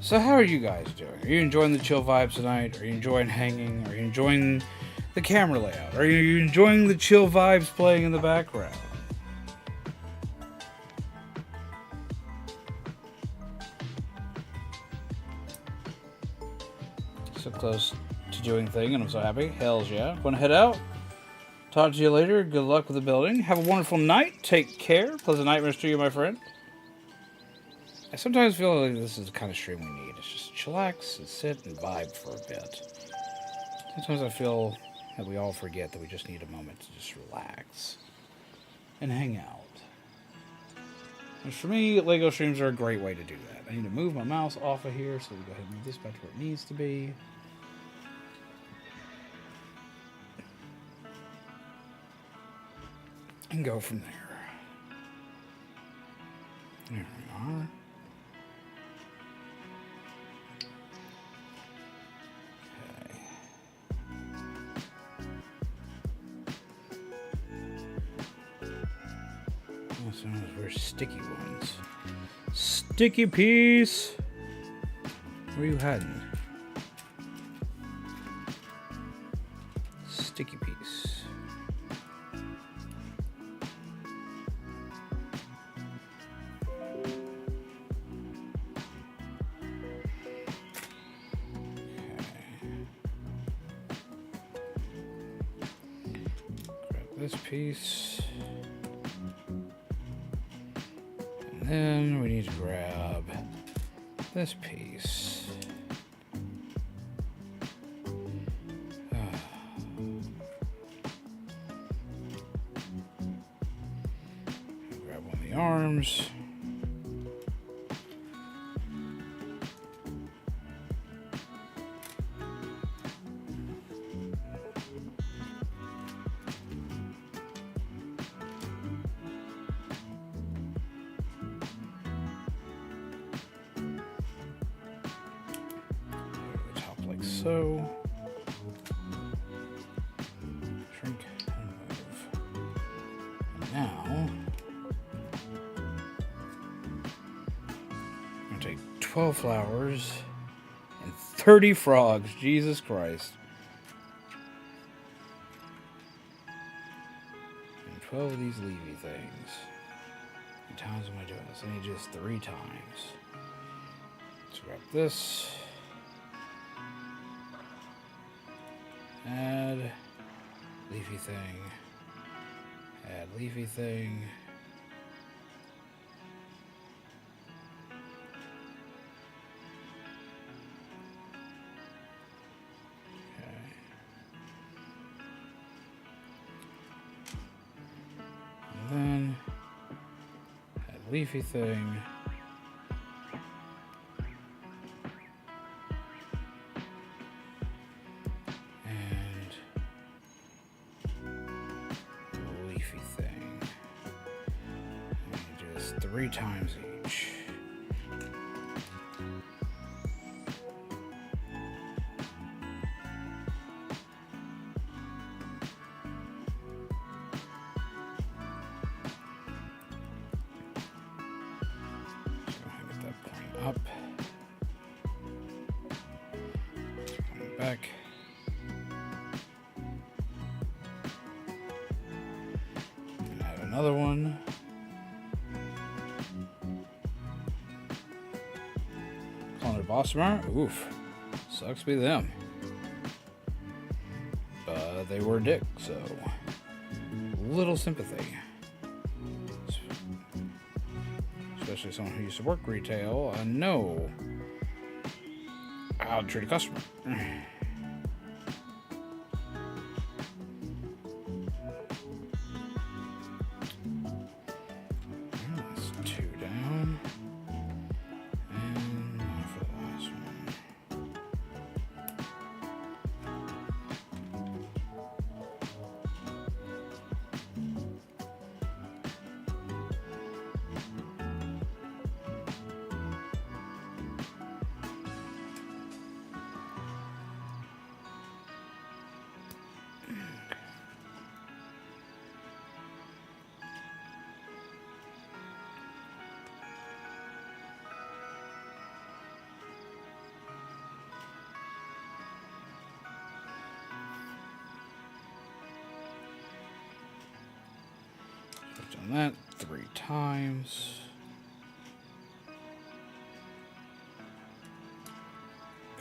[SPEAKER 1] So how are you guys doing? Are you enjoying the chill vibes tonight? Are you enjoying hanging? Are you enjoying the camera layout? Are you enjoying the chill vibes playing in the background? So close to doing thing, and I'm so happy. Hells yeah. Wanna head out? Talk to you later. Good luck with the building. Have a wonderful night. Take care. Pleasant nightmares to you, my friend. I sometimes feel like this is the kind of stream we need. It's just chillax and sit and vibe for a bit. Sometimes I feel that we all forget that we just need a moment to just relax and hang out. And for me, Lego streams are a great way to do that. I need to move my mouse off of here, so we go ahead and move this back to where it needs to be. And go from there. There we are. Okay. Also, where's sticky ones? Sticky piece! Where are you hiding? Sticky piece. This piece, and then we need to grab this piece. Grab one of the arms. So, shrink and move. And now, I'm going to take 12 flowers and 30 frogs. Jesus Christ. And 12 of these Levy things. How many times am I doing this? I need just 3 times. Let's grab this. Add leafy thing. Add leafy thing. Okay. And then add leafy thing. Three times each. So get that point up. Point back. And add another one. Boss tomorrow? Oof. Sucks to be them. But they were a dick, so little sympathy. especially someone who used to work retail, know how to treat a customer. That's 2 down. And one for the last one. I've done that 3 times.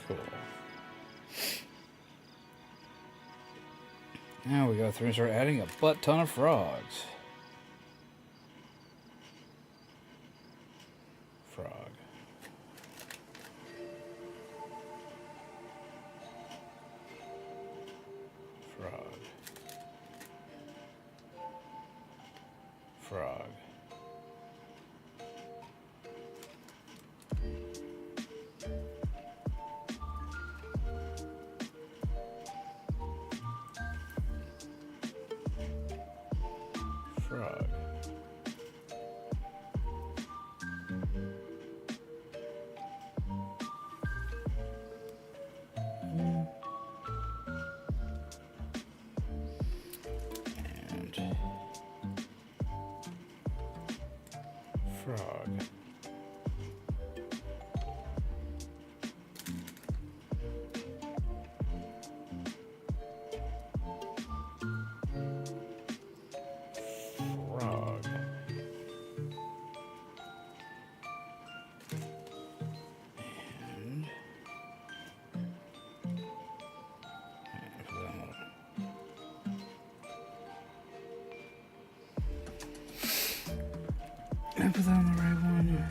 [SPEAKER 1] Cool. Now we go through and start adding a butt ton of frogs. Frog. Frog. Frog. Frog. And frog. Frog. And put that on the right one.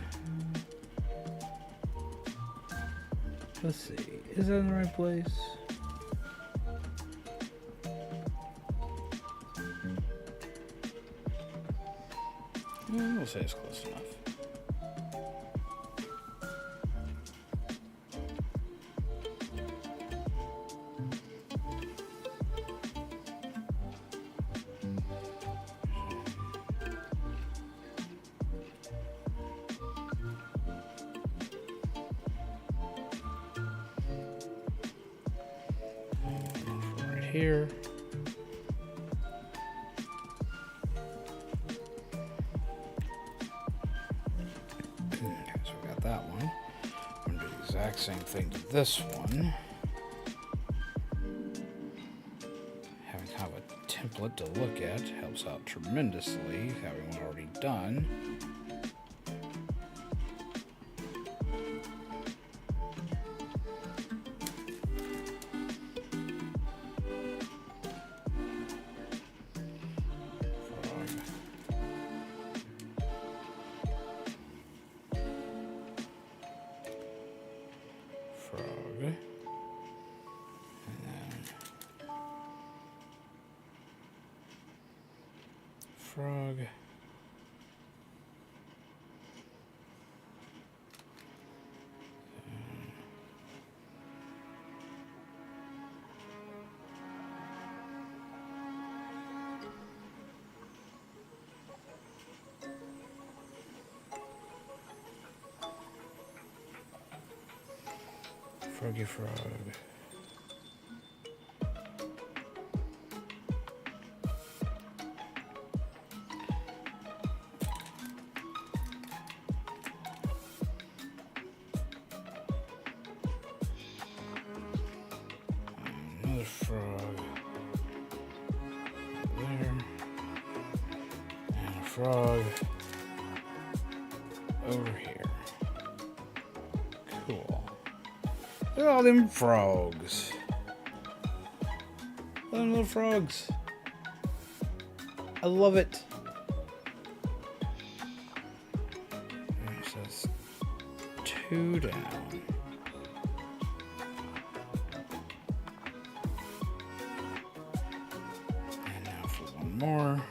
[SPEAKER 1] Let's see. Is that in the right place? We'll say it's close enough. Right here. So we got that one. I'm gonna do the exact same thing to this one. Having kind of a template to look at helps out tremendously. Having one already done. Frog. And then frog. Froggy frog. Another frog. There. And a frog over here. Cool. Look at all them frogs. Look at them little frogs. I love it. 2 down. And now for one more.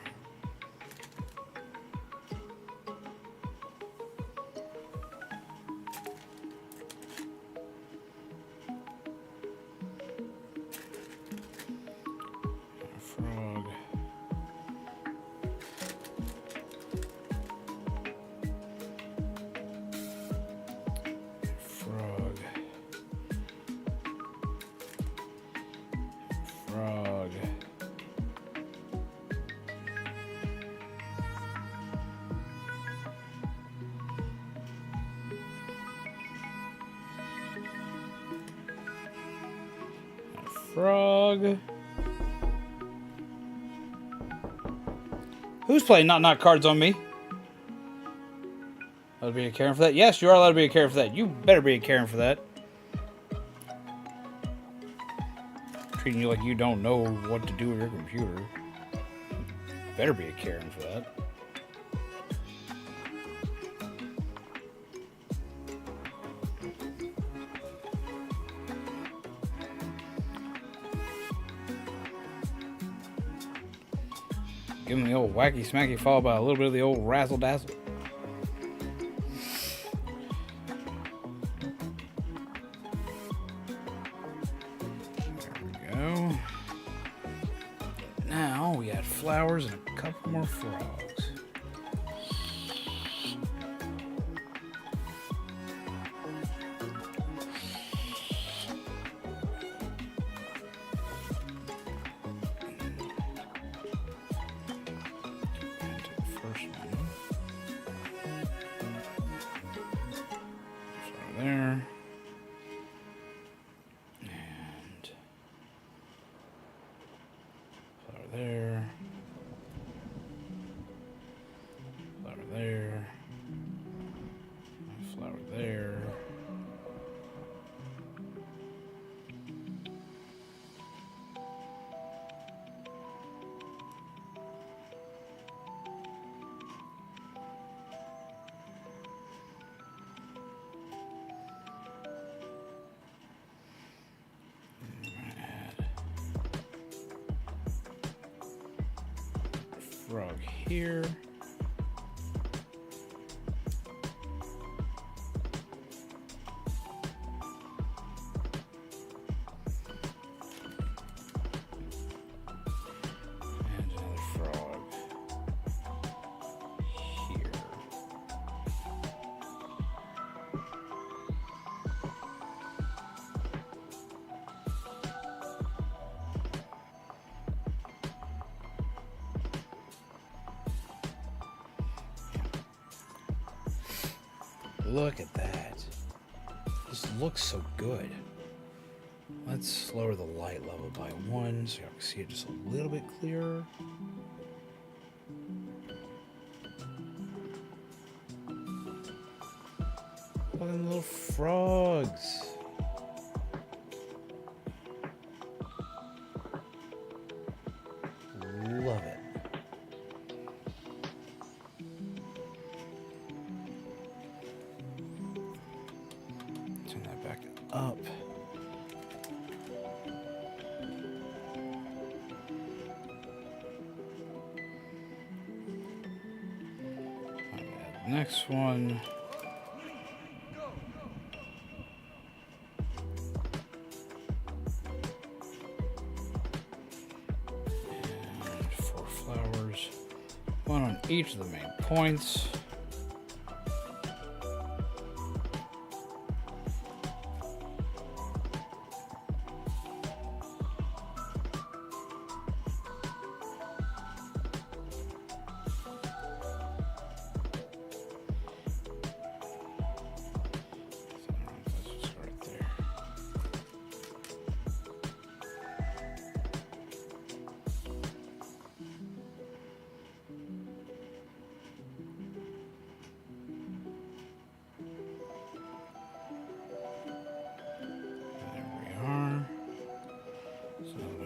[SPEAKER 1] Frog. Frog. Frog. Frog. Who's playing not cards on me? Allowed to be a Karen for that? Yes, you are allowed to be a Karen for that. You better be a Karen for that. Treating you like you don't know what to do with your computer. Better be a Karen for that. Give him the old wacky smacky followed by a little bit of the old razzle dazzle. There we go. Now we add flowers and a couple more frogs. There. And flower there. Flower there. Flower there. Frog here. And another frog here. Look at that. This looks so good. Let's lower the light level by 1 so you can see it just a little bit clearer. Look at the little frogs. Love it. Turn that back up. Next one. And 4 flowers. 1 on each of the main points.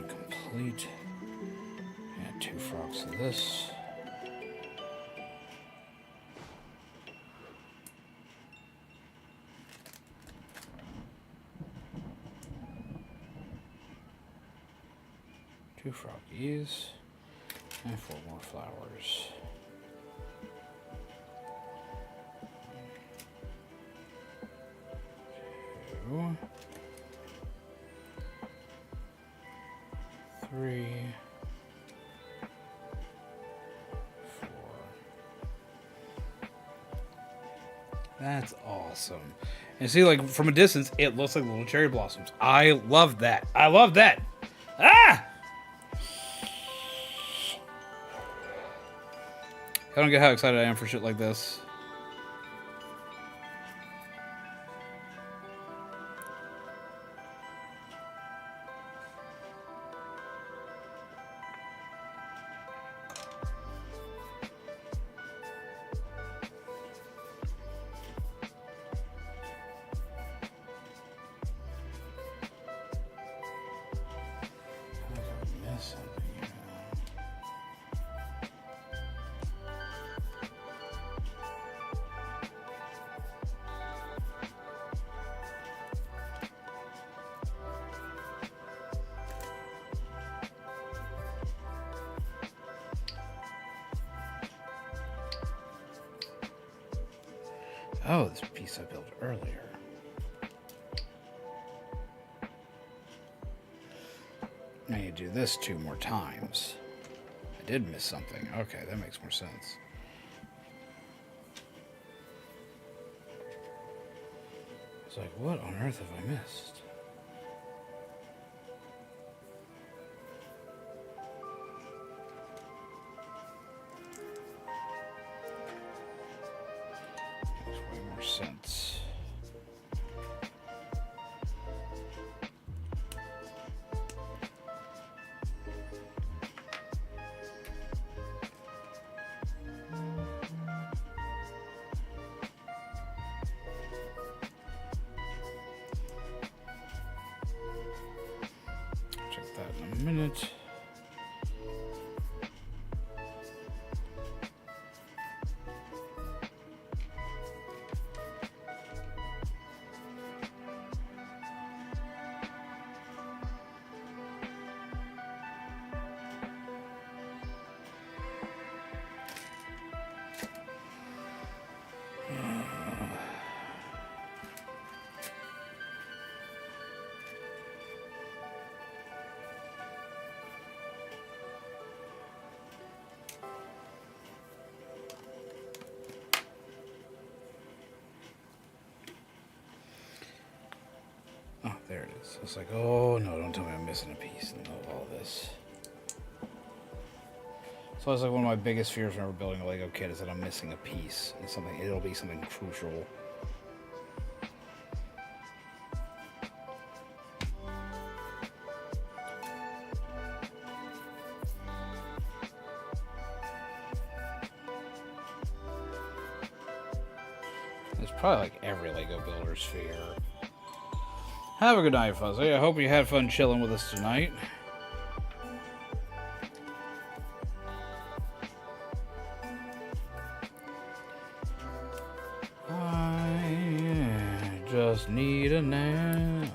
[SPEAKER 1] Complete. Add 2 frogs to this. 2 froggies. And 4 more flowers. 2, 3, 4. That's awesome. And see, like, from a distance, it looks like little cherry blossoms. I love that. I love that. Ah! I don't get how excited I am for shit like this. Oh, this piece I built earlier. I need to do this 2 more times. I did miss something. Okay, that makes more sense. It's like, what on earth have I missed? Makes way more sense. Check that in a minute. Oh, there it is. It's like, oh no, don't tell me I'm missing a piece in the middle of all this. So it's like one of my biggest fears whenever building a Lego kit is that I'm missing a piece. And something, it'll be something crucial. It's probably like every Lego builder's fear. Have a good night, Fuzzy. I hope you had fun chilling with us tonight. I just need a nap.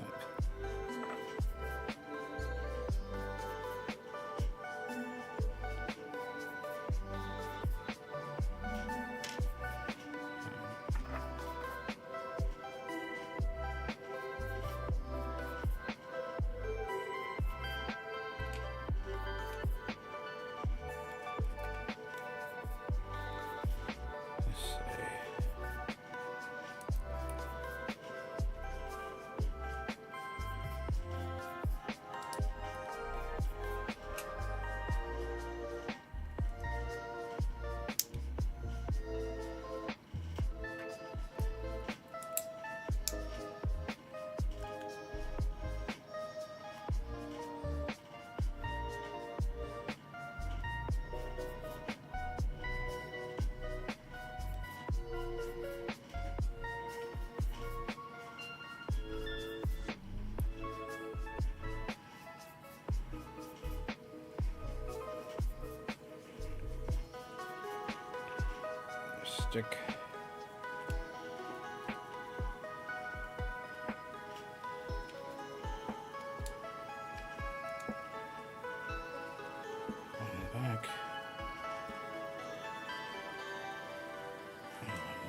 [SPEAKER 1] Stick.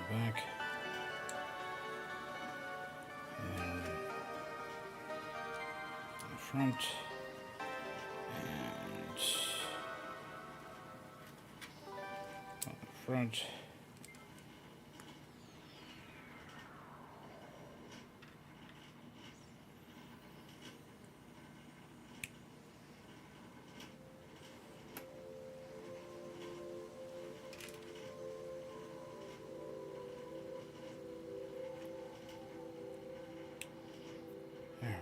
[SPEAKER 1] back. And then in the front. And on the front. There we go.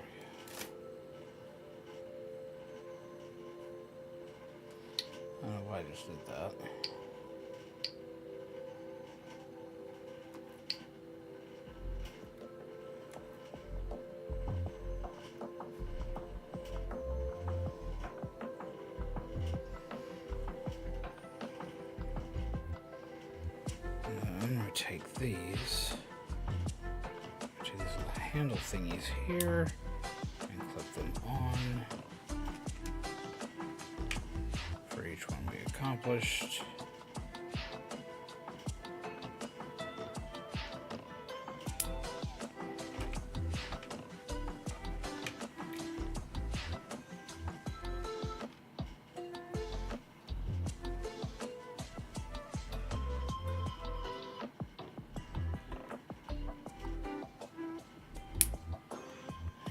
[SPEAKER 1] I don't know why I just did that. And I'm going to take these. Take these little handle thingies here and clip them on. For each one we accomplished.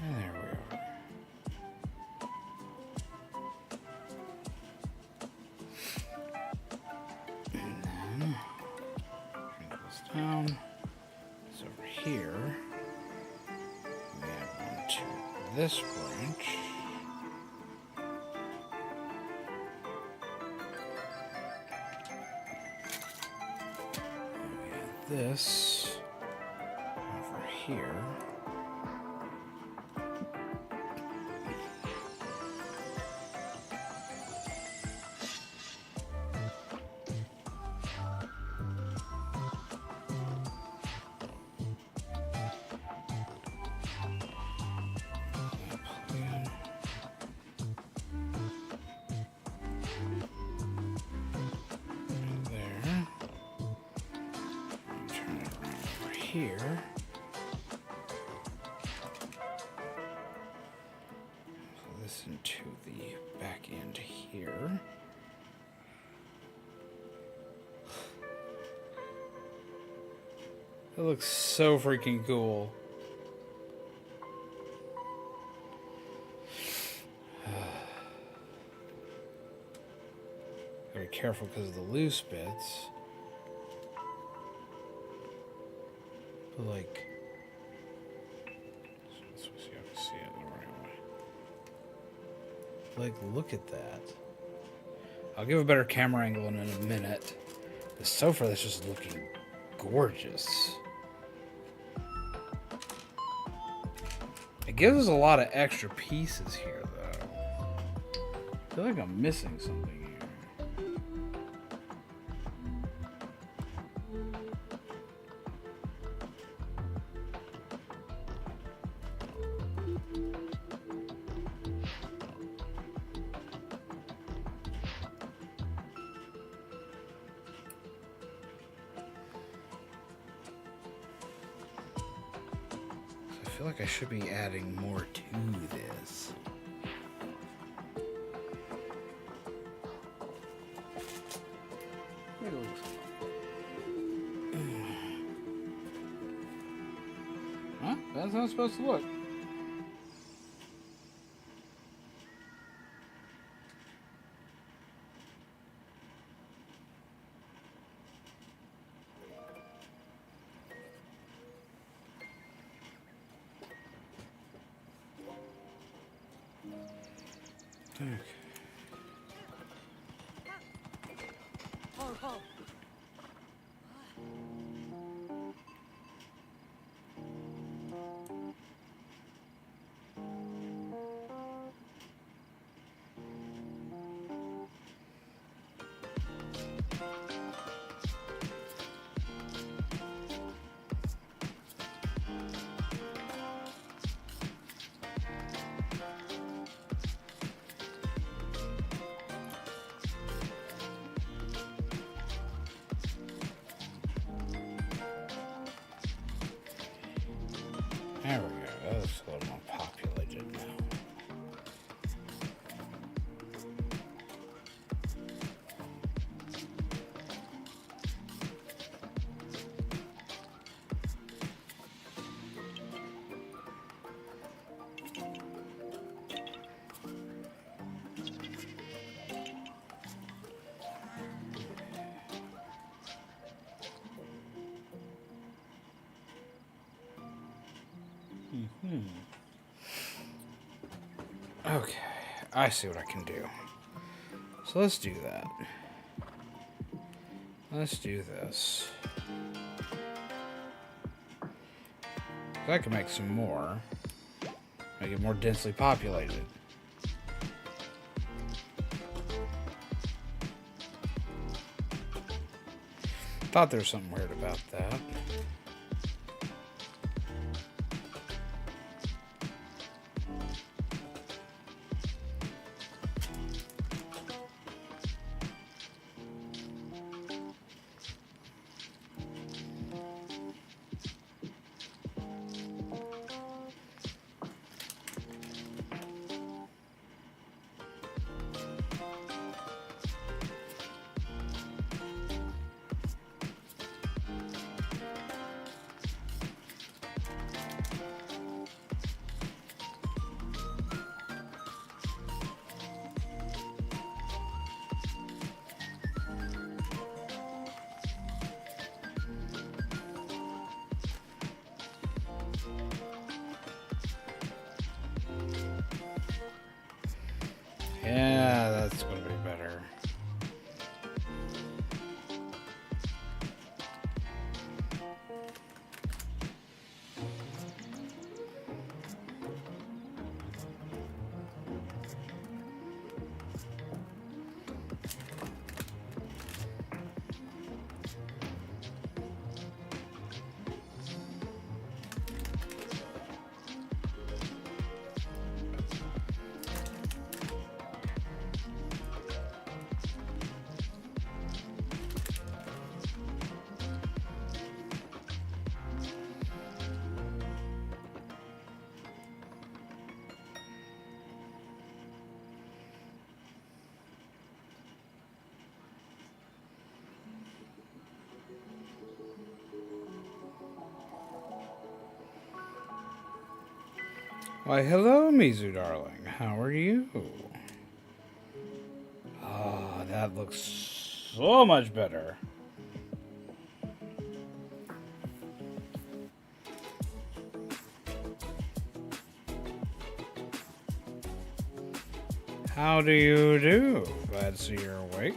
[SPEAKER 1] And there we are. And then bring this down. It's over here. We add one to this branch. And we add this over here. Here. Pull this into the back end here. That looks so freaking cool. Gotta be careful because of the loose bits. But like, so see if I can see it the right way. Like, look at that. I'll give a better camera angle in a minute. But so far, that's just looking gorgeous. It gives us a lot of extra pieces here, though. I feel like I'm missing something here. I feel like I should be adding more to this. Huh? That's how it's supposed to look. Okay. There we go. That's a little more populated now. Okay, I see what I can do. So let's do that. Let's do this. I can make some more. Make it more densely populated. Thought there was something weird about that. Yeah, that's gonna be better. Why, hello, Mizu darling. How are you? Oh, that looks so much better. How do you do? Glad to see you're awake.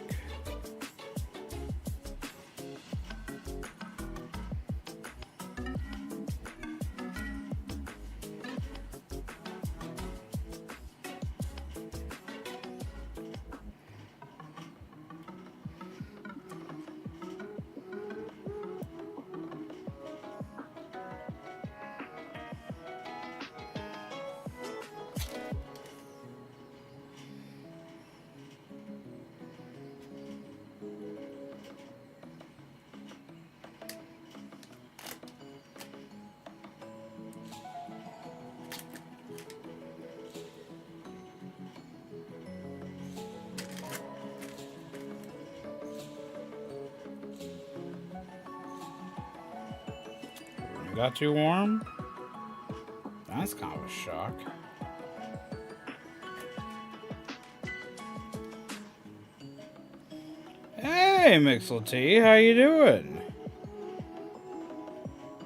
[SPEAKER 1] Got too warm? That's kind of a shock. Hey, Mixel T, how you doing?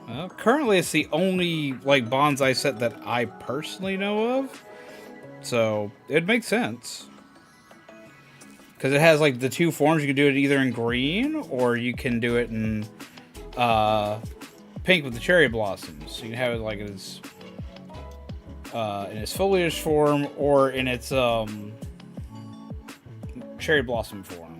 [SPEAKER 1] Well, currently it's the only like bonsai set that I personally know of, so it makes sense. Because it has like the two forms. You can do it either in green or you can do it in pink with the cherry blossoms. So you can have it like in its foliage form or in its cherry blossom form.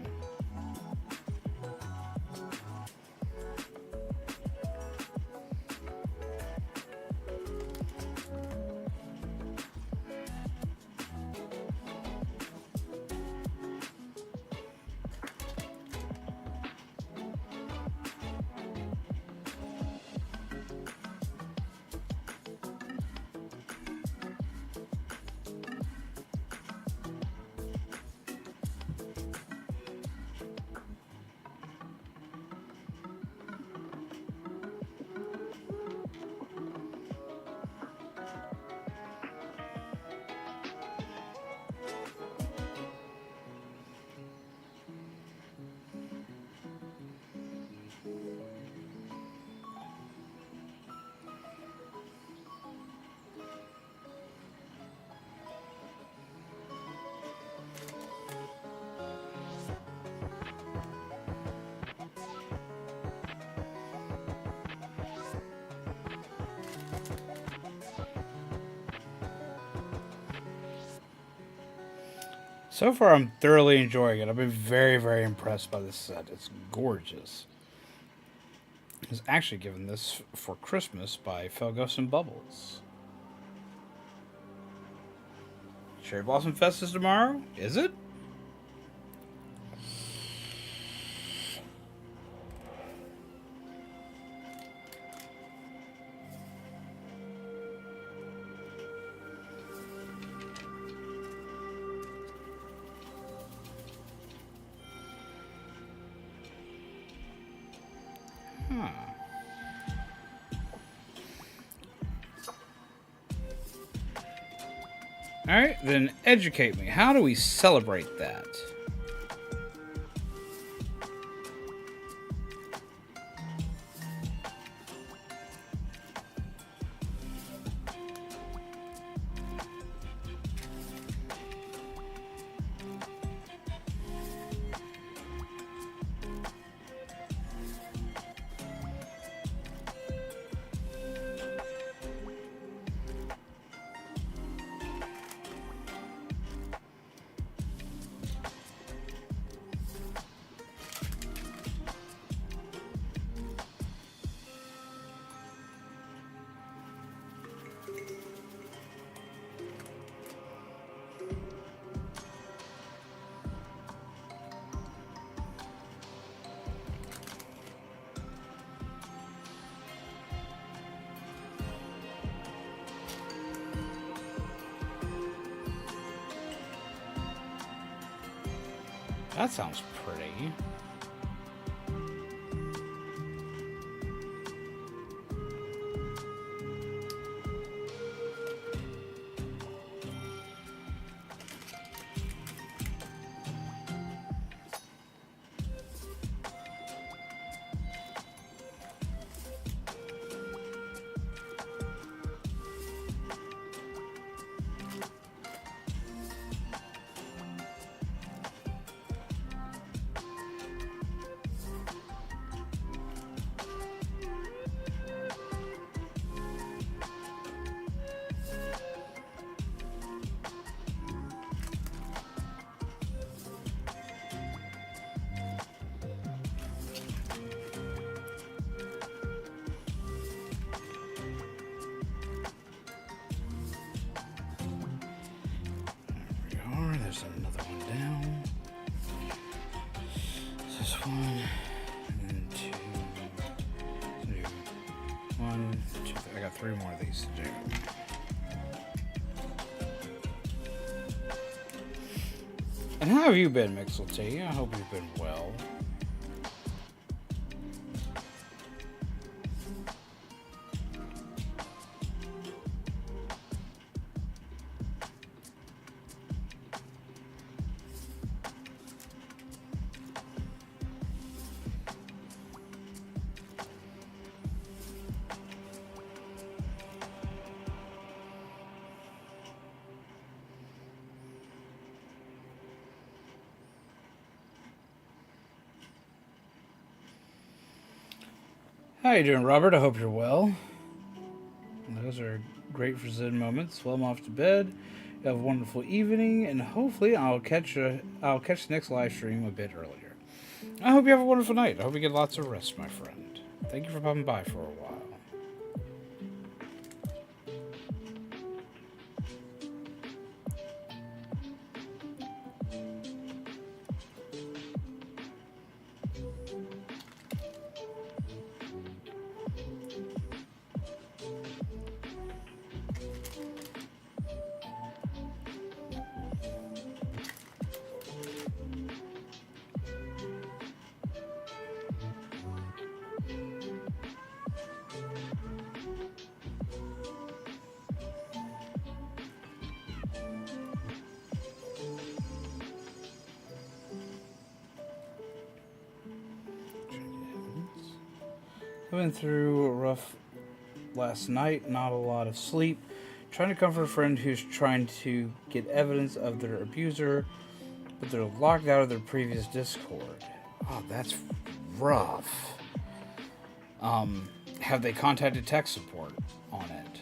[SPEAKER 1] So far, I'm thoroughly enjoying it. I've been very, very impressed by this set. It's gorgeous. I was actually given this for Christmas by Felgos and Bubbles. Cherry Blossom Fest is tomorrow? Is it? Huh. Alright, then educate me. How do we celebrate that? That sounds pretty. There's another one down. This one and two. One, two. I got 3 more of these to do. And how have you been, Mixel T? I hope you've been well. How you doing, Robert? I hope you're well. Those are great for Zen moments. Well, I'm off to bed. You have a wonderful evening, and hopefully I'll catch the next live stream a bit earlier. I hope you have a wonderful night. I hope you get lots of rest, my friend. Thank you for popping by for a while. I went through a rough last night, not a lot of sleep, trying to comfort a friend who's trying to get evidence of their abuser, but they're locked out of their previous Discord. Oh, that's rough. Have they contacted tech support on it?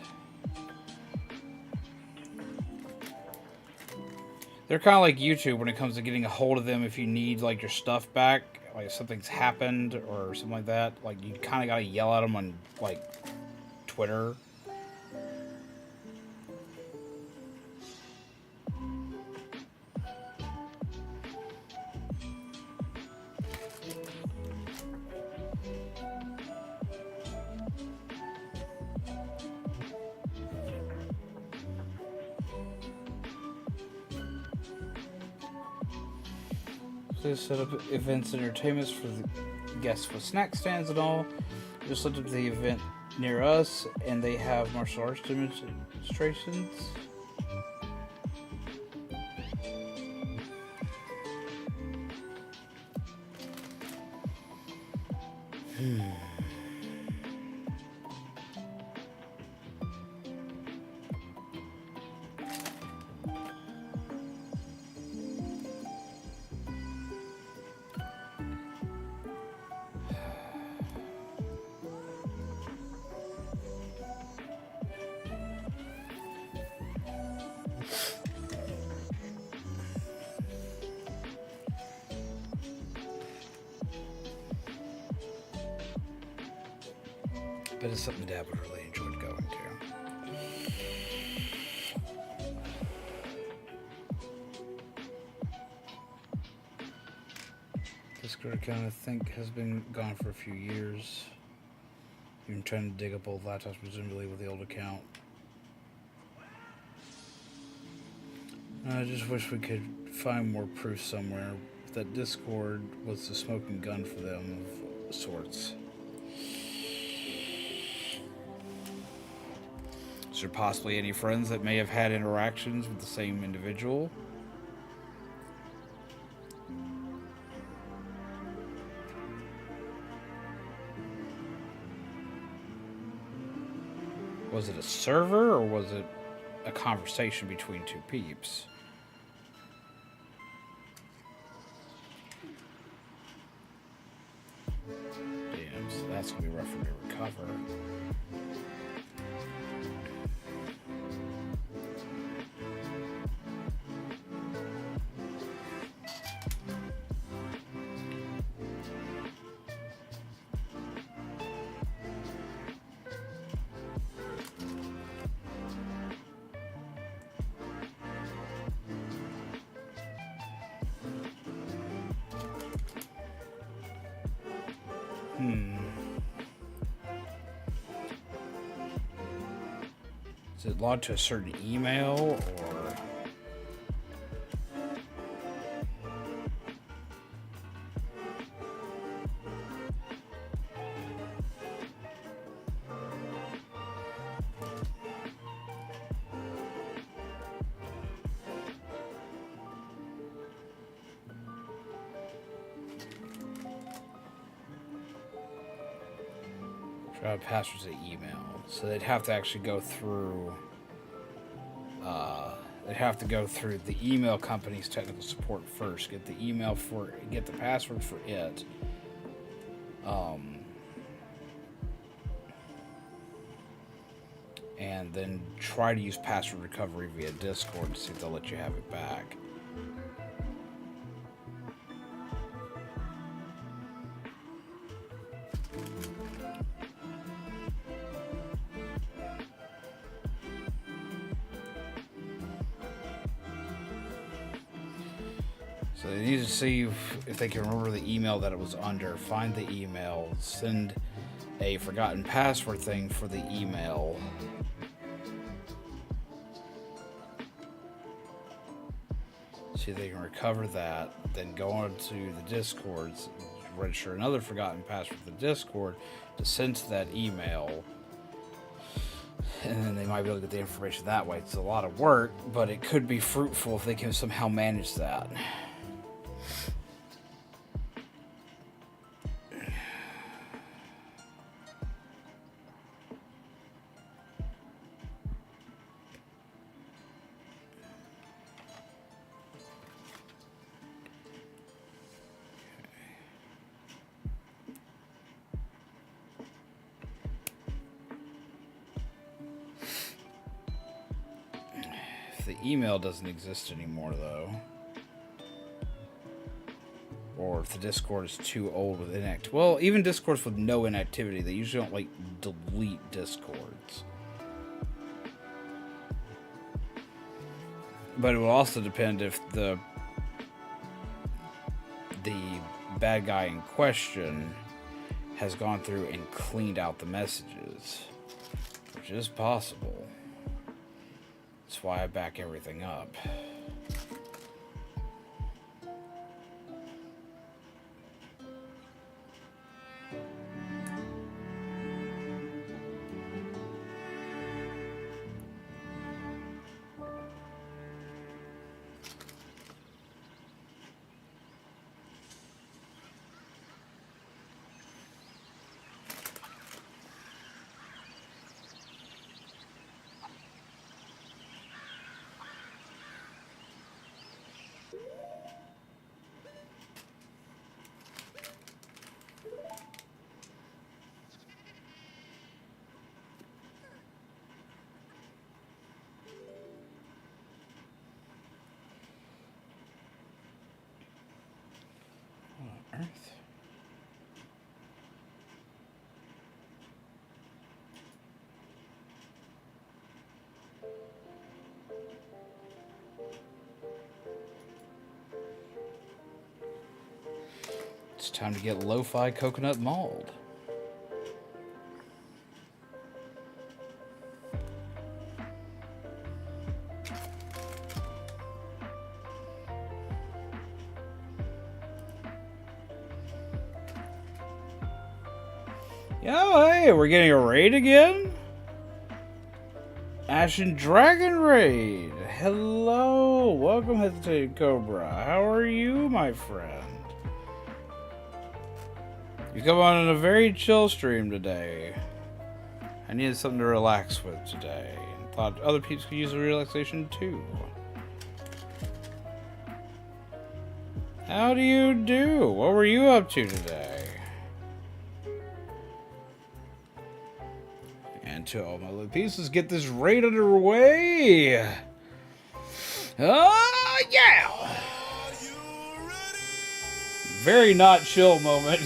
[SPEAKER 1] They're kind of like YouTube when it comes to getting a hold of them if you need, like, your stuff back. Like, if something's happened or something like that. Like, you kind of got to yell at them on, like, Twitter. They set up events and entertainments for the guests with snack stands and all. We just looked up the event near us, and they have martial arts demonstrations. But it's something Dad would really enjoy going to. Discord account, I think, has been gone for a few years. Even trying to dig up old laptops, presumably with the old account. I just wish we could find more proof somewhere that Discord was the smoking gun for them of sorts. Is there possibly any friends that may have had interactions with the same individual? Was it a server or was it a conversation between two peeps? Damn, so that's gonna be rough for me to recover. Is it logged to a certain email or? Try passwords to email. So they'd have to actually go through. They'd have to go through the email company's technical support first. Get the email for, get the password for it. And then try to use password recovery via Discord to see if they'll let you have it back. So they need to see if they can remember the email that it was under. Find the email. Send a forgotten password thing for the email. See if they can recover that. Then go on to the Discords. Register another forgotten password for the Discord to send to that email. And then they might be able to get the information that way. It's a lot of work, but it could be fruitful if they can somehow manage that. if the email doesn't exist anymore, though. Or if the Discord is too old with inactivity. Well, even Discords with no inactivity, they usually don't, like, delete Discords. But it will also depend if the bad guy in question has gone through and cleaned out the messages, which is possible. That's why I back everything up. Earth. It's time to get lo-fi coconut mauled. Oh, hey, we're getting a raid again? Ashen Dragon Raid. Hello. Welcome, Hesitated Cobra. How are you, my friend? You come on a very chill stream today. I needed something to relax with today. And thought other people could use a relaxation too. How do you do? What were you up to today? And to all my little pieces, get this raid underway. Oh, yeah!
[SPEAKER 3] Are you ready?
[SPEAKER 1] Very not chill moment.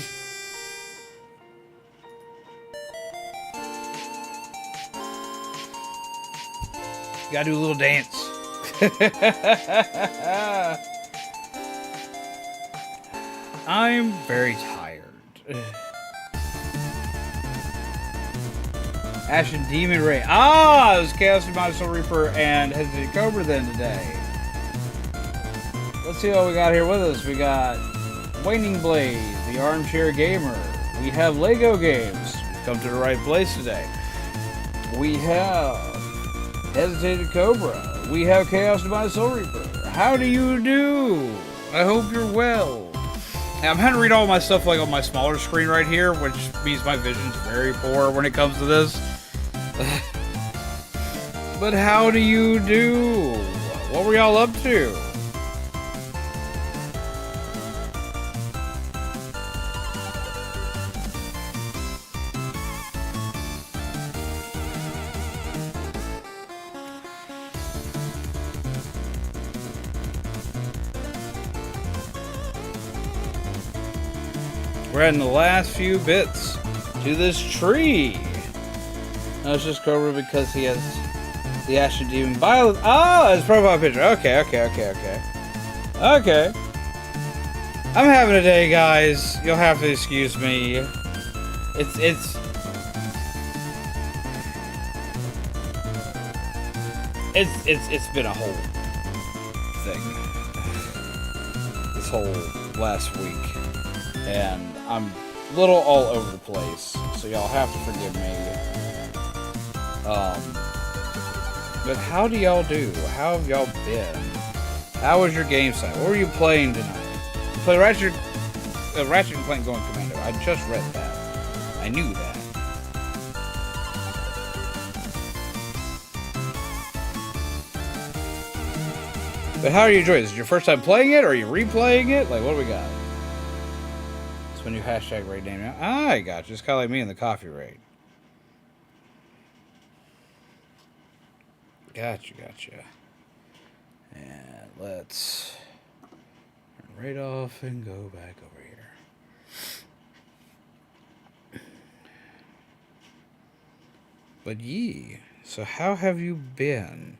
[SPEAKER 1] Gotta do a little dance. I'm very tired. Ashen Demon Ray. Ah, it was Chaos Divine Soul Reaper and Hesitated Cobra then today. Let's see what we got here with us. We got Waning Blade, the Armchair Gamer. We have Lego Games. Come to the right place today. We have Hesitated Cobra. We have Chaos Divine Soul Reaper. How do you do? I hope you're well. Now, I'm having to read all my stuff like on my smaller screen right here, which means my vision's very poor when it comes to this. But how do you do? What were y'all up to? We're adding the last few bits to this tree. No, it's just Cobra because he has the Ashen Demon Violet. Ah, his profile picture. Okay. Okay. I'm having a day, guys. You'll have to excuse me. It's been a whole thing. This whole last week. And I'm a little all over the place, so y'all have to forgive me. But how do y'all do? How have y'all been? How was your game site? What were you playing tonight? You play Ratchet and Clank Going Commando. I just read that. I knew that. But how are you enjoying this? Is it your first time playing it, or are you replaying it? Like, what do we got? It's my new hashtag raid name now. I got you. It's kind of like me in the coffee raid. Gotcha. And let's turn right off and go back over here. But so how have you been?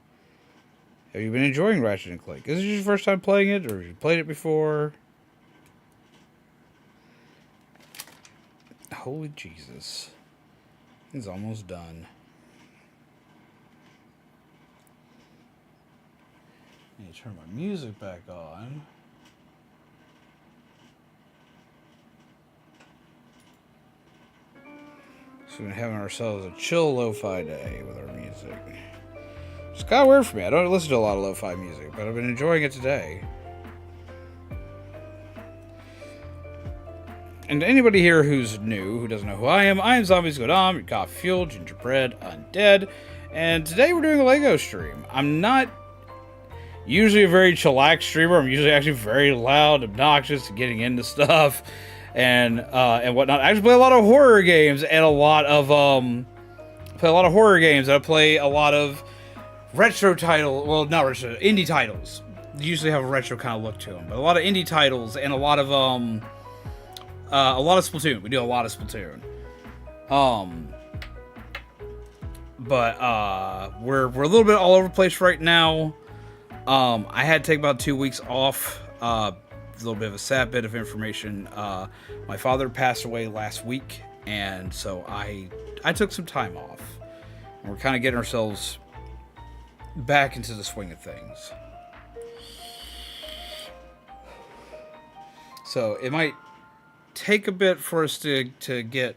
[SPEAKER 1] Have you been enjoying Ratchet and Clank? Is this your first time playing it, or have you played it before? Holy Jesus. It's almost done. I need to turn my music back on. So we've been having ourselves a chill lo-fi day with our music. It's kind of weird for me. I don't listen to a lot of lo-fi music, but I've been enjoying it today. And to anybody here who's new, who doesn't know who I am Zombies Go Dom, your coffee fuel, gingerbread, undead. And today we're doing a Lego stream. I'm not usually a very chillax streamer. I'm usually actually very loud, obnoxious, getting into stuff and whatnot. I actually play a lot of horror games and a lot of horror games. I play a lot of retro title, well, not retro, indie titles. They usually have a retro kind of look to them, but a lot of indie titles and a lot of Splatoon. We do a lot of Splatoon. But we're a little bit all over the place right now. I had to take about 2 weeks off. A little bit of a sad bit of information. My father passed away last week, and so I took some time off. And we're kind of getting ourselves back into the swing of things. So it might take a bit for us to get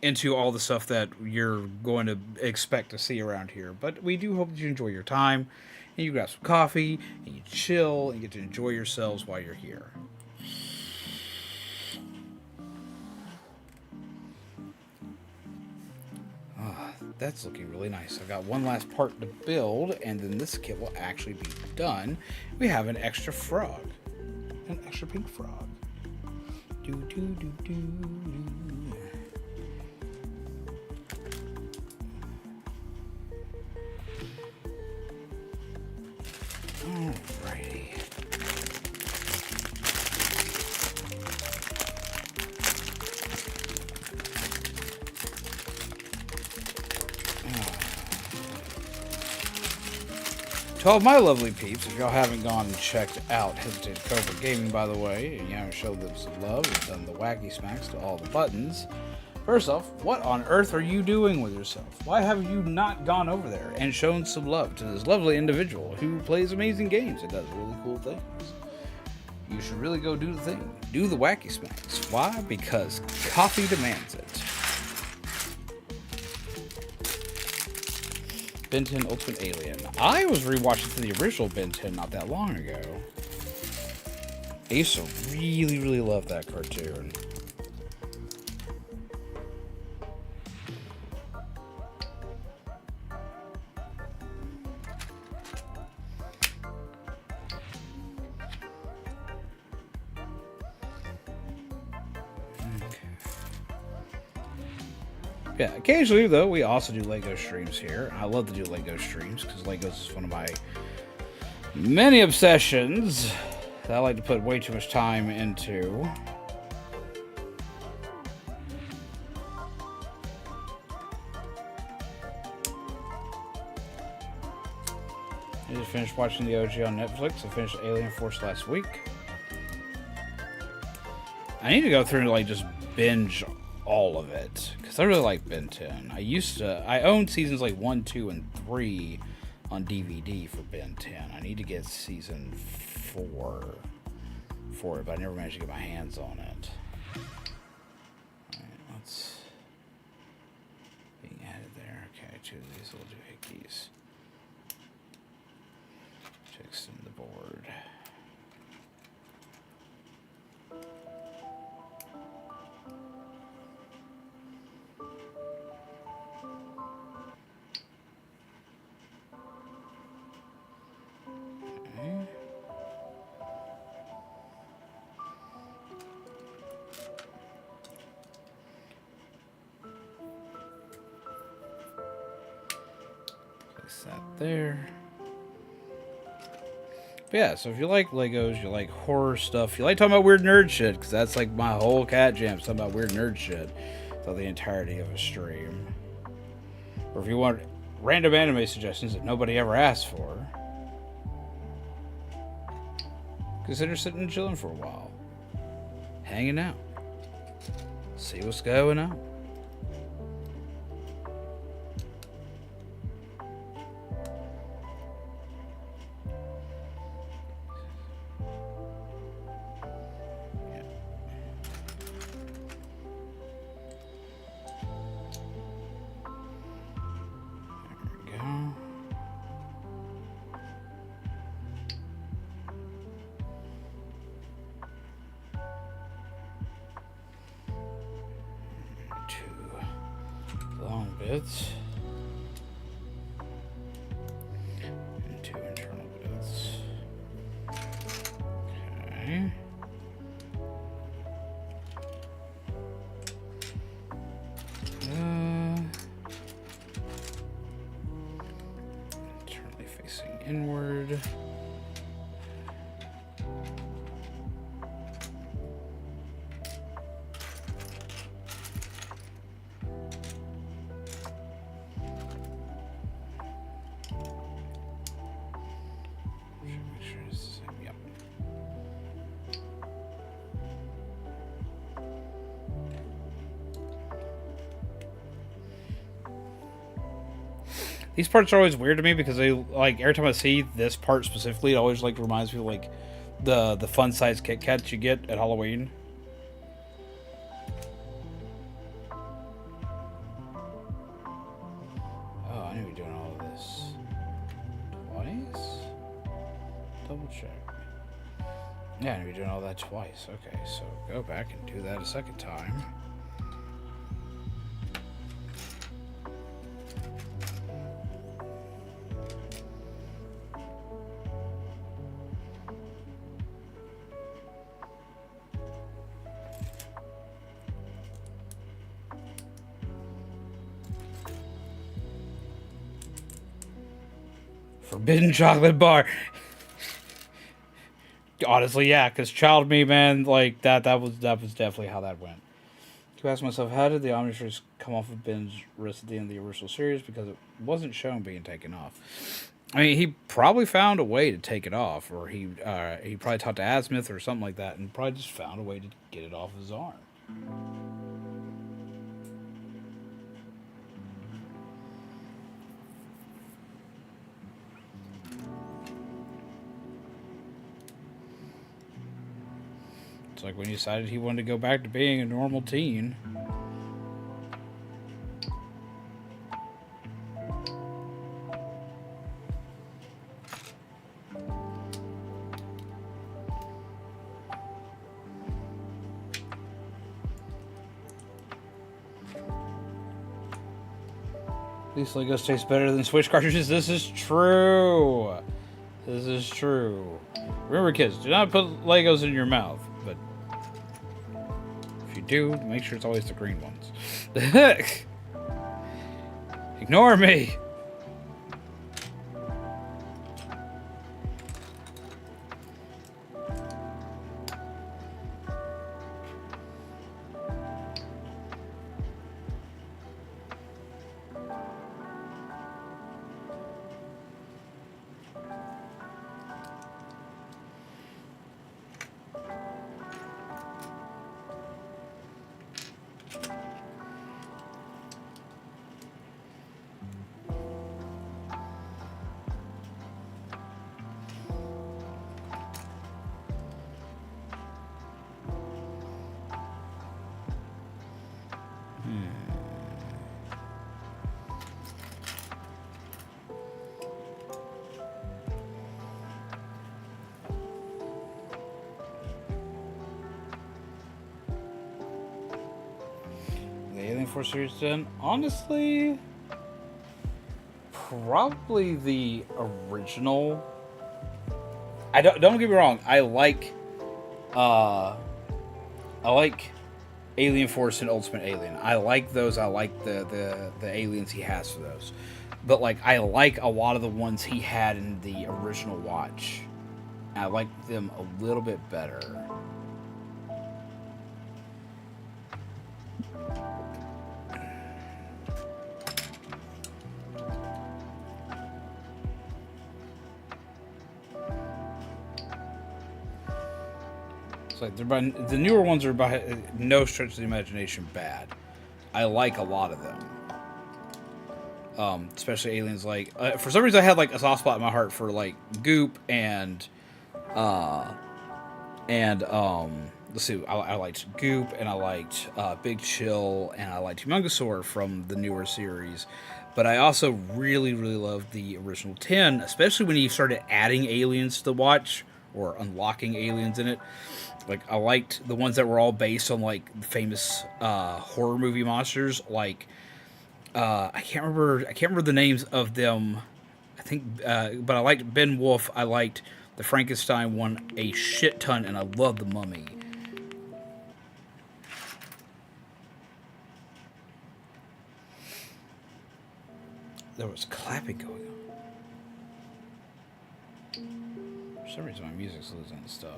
[SPEAKER 1] into all the stuff that you're going to expect to see around here. But we do hope that you enjoy your time, and you grab some coffee, and you chill, and you get to enjoy yourselves while you're here. That's looking really nice. I've got one last part to build, and then this kit will actually be done. We have an extra frog. An extra pink frog. Do, do, do, do, do. Alrighty. To all my lovely peeps, if y'all haven't gone and checked out Hesitant Cobra Gaming, by the way, and you haven't showed them some love and done the wacky smacks to all the buttons, first off, what on earth are you doing with yourself? Why have you not gone over there and shown some love to this lovely individual who plays amazing games and does really cool things? You should really go do the thing. Do the wacky smacks. Why? Because coffee demands it. Ben 10 Ultimate Alien. I was rewatching the original Ben 10 not that long ago. I used to really, really love that cartoon. Yeah, occasionally, though, we also do Lego streams here. I love to do Lego streams because Legos is one of my many obsessions that I like to put way too much time into. I just finished watching the OG on Netflix. I finished Alien Force last week. I need to go through and like just binge all of it because I really like Ben 10. I owned seasons like 1, 2, and 3 on DVD for Ben 10. I need to get season 4 for it, but I never managed to get my hands on it. Alright, let's being added there. Okay, 2 of these little doohickeys to extend the board. Place that there. But yeah, so if you like Legos, you like horror stuff, you like talking about weird nerd shit, because that's like my whole cat jam, talking about weird nerd shit throughout the entirety of a stream. Or if you want random anime suggestions that nobody ever asked for, consider sitting and chilling for a while. Hanging out. See what's going on. Bits and 2 internal bits. Okay. Internally facing inward. These parts are always weird to me because they like every time I see this part specifically, it always like reminds me of like the fun size Kit Kats you get at Halloween. Oh, I need to be doing all of this twice. Double check. Yeah, I need to be doing all that twice. Okay, so go back and do that a second time. Forbidden chocolate bar. Honestly, yeah, because child me, man, like that was definitely how that went. To ask myself, how did the Omnitrix come off of Ben's wrist at the end of the original series? Because it wasn't shown being taken off. I mean, he probably found a way to take it off, or he probably talked to Azimuth or something like that, and probably just found a way to get it off his arm. Like when he decided he wanted to go back to being a normal teen. These Legos taste better than Switch cartridges. This is true. This is true. Remember, kids, do not put Legos in your mouth. But if you do, make sure it's always the green ones. Ignore me. Alien Force Series 10? Honestly, probably the original. Don't get me wrong. I like Alien Force and Ultimate Alien. I like those. I like the aliens he has for those. But like I like a lot of the ones he had in the original watch. I like them a little bit better. It's like they're by, the newer ones are by no stretch of the imagination bad. I like a lot of them. Especially aliens. Like for some reason, I had like a soft spot in my heart for like Goop and let's see, I liked Goop and I liked Big Chill and I liked Humongosaur from the newer series. But I also really, really loved the original 10, especially when you started adding aliens to the watch or unlocking aliens in it. Like I liked the ones that were all based on like famous horror movie monsters. Like I can't remember the names of them. I think, but I liked Ben Wolf. I liked the Frankenstein one a shit ton, and I love the Mummy. There was clapping going on. For some reason, my music's losing stuff.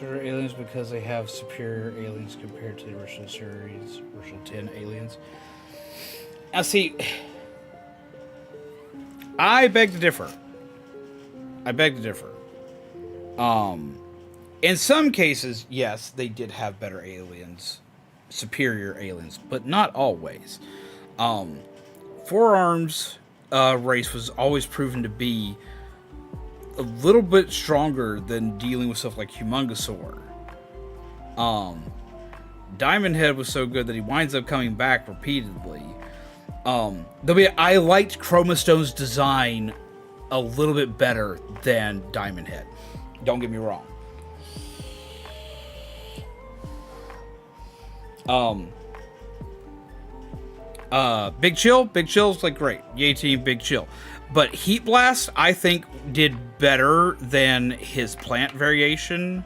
[SPEAKER 1] Aliens because they have superior aliens compared to the original series, original 10 aliens. Now, see, I beg to differ. In some cases, yes, they did have better aliens, superior aliens, but not always. Four Arms race was always proven to be a little bit stronger than dealing with stuff like Humongosaur. Diamond Head was so good that he winds up coming back repeatedly. I liked Chromastone's design a little bit better than Diamond Head. Don't get me wrong. Big Chill's like great. Yay team, Big Chill. But Heat Blast, I think, did better than his plant variation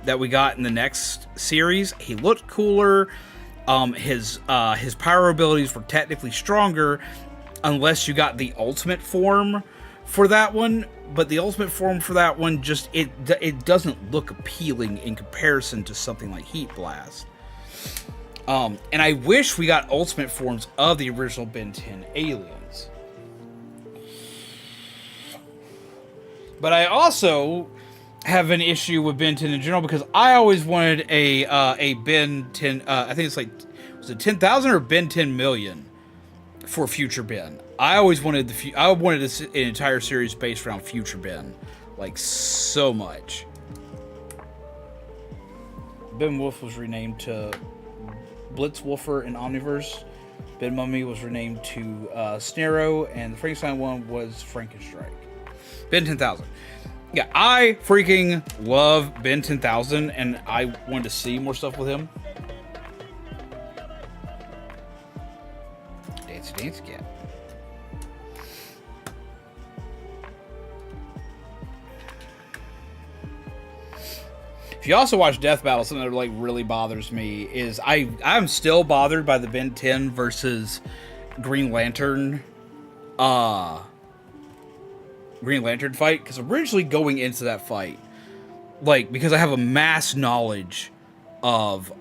[SPEAKER 1] that we got in the next series. He looked cooler. His power abilities were technically stronger, unless you got the ultimate form for that one. But the ultimate form for that one just it doesn't look appealing in comparison to something like Heat Blast. And I wish we got ultimate forms of the original Ben 10 aliens. But I also have an issue with Ben 10 in general because I always wanted a Ben 10. I think it's like, was it 10,000 or Ben 10 million for Future Ben? I always wanted I wanted an entire series based around Future Ben, like so much. Ben Wolf was renamed to Blitzwolfer in Omniverse. Ben Mummy was renamed to Snarrow, and the Frankenstein one was Frankenstrike. Ben 10,000. Yeah, I freaking love Ben 10,000, and I wanted to see more stuff with him. Dance Cat. If you also watch Death Battle, something that like really bothers me is I'm still bothered by the Ben 10 versus Green Lantern fight, because originally going into that fight, like, because I have a mass knowledge of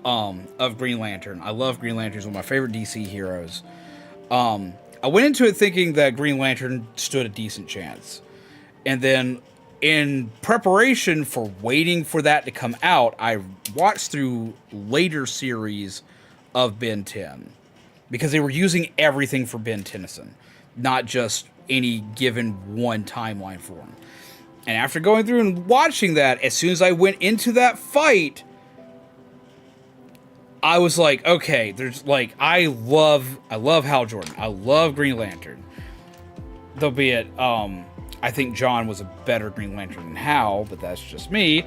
[SPEAKER 1] Green Lantern. I love Green Lantern. He's one of my favorite DC heroes. I went into it thinking that Green Lantern stood a decent chance. And then in preparation for waiting for that to come out, I watched through later series of Ben 10 because they were using everything for Ben Tennyson, not just any given one timeline for him. And after going through and watching that, as soon as I went into that fight, I was like, okay, there's like, I love Hal Jordan. I love Green Lantern. Though be it, I think John was a better Green Lantern than Hal, but that's just me.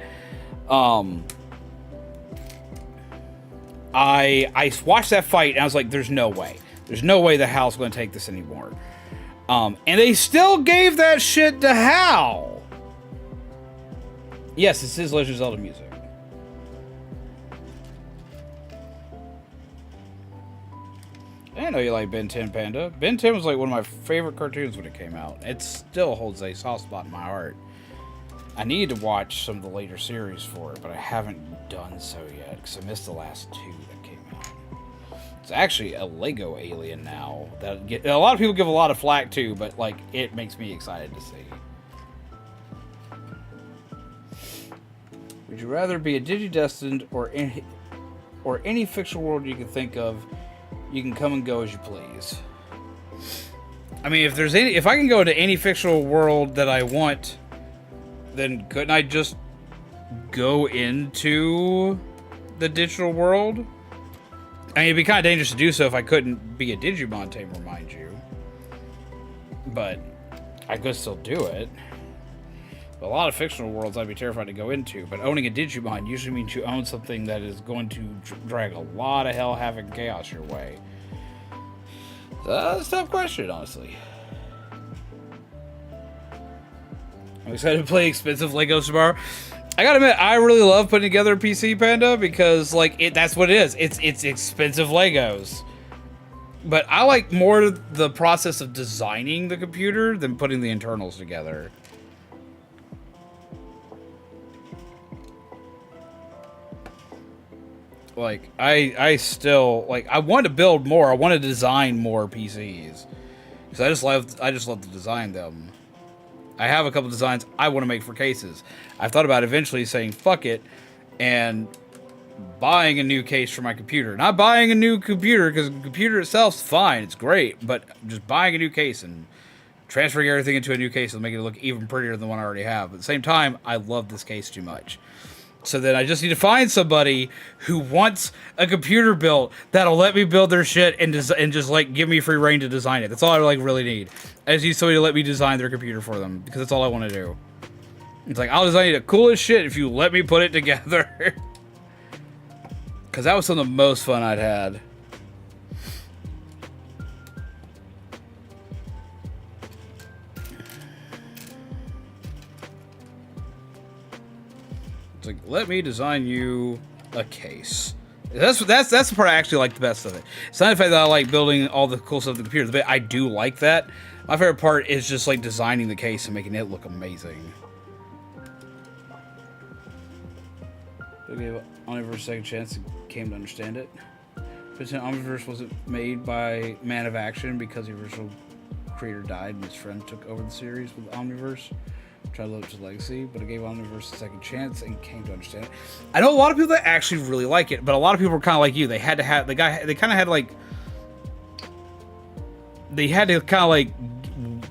[SPEAKER 1] I watched that fight and I was like, there's no way. There's no way that Hal's going to take this anymore. And they still gave that shit to Hal. Yes, it's his Legend of Zelda music. I know you like Ben 10, Panda. Ben 10 was like one of my favorite cartoons when it came out. It still holds a soft spot in my heart. I need to watch some of the later series for it, but I haven't done so yet because I missed the last two that came out. It's actually a Lego Alien now that a lot of people give a lot of flack to, but like it makes me excited to see. Would you rather be a Digidestined or any fictional world you can think of? You can come and go as you please. I mean, if I can go into any fictional world that I want, then couldn't I just go into the digital world? I mean, it'd be kind of dangerous to do so if I couldn't be a Digimon tamer, mind you. But I could still do it. But a lot of fictional worlds I'd be terrified to go into. But owning a Digimon usually means you own something that is going to drag a lot of hell, havoc, and chaos your way. So that's a tough question, honestly. I'm excited to play expensive Legos tomorrow. I gotta admit, I really love putting together a PC, Panda, because like that's what it is. It's expensive Legos. But I like more the process of designing the computer than putting the internals together. Like I still like I want to build more. I want to design more PCs because I just love to design them. I have a couple designs I want to make for cases. I've thought about eventually saying fuck it and buying a new case for my computer. Not buying a new computer because the computer itself's fine, it's great, but just buying a new case and transferring everything into a new case and making it look even prettier than the one I already have. But at the same time, I love this case too much. So then I just need to find somebody who wants a computer built that'll let me build their shit and just like give me free reign to design it. That's all I like really need. I just need somebody to let me design their computer for them because that's all I want to do. It's like I'll design the coolest shit if you let me put it together. Because that was some of the most fun I'd had. It's like, let me design you a case. That's the part I actually like the best of it. It's not the fact that I like building all the cool stuff in the computer. But I do like that. My favorite part is just like designing the case and making it look amazing. I gave Omniverse a second chance and came to understand it. Omniverse wasn't made by Man of Action because the original creator died and his friend took over the series with Omniverse. Tried to live up to legacy, but I gave Omniverse a second chance and came to understand it. I know a lot of people that actually really like it, but a lot of people were kind of like you. They had to have they kind of had to kind of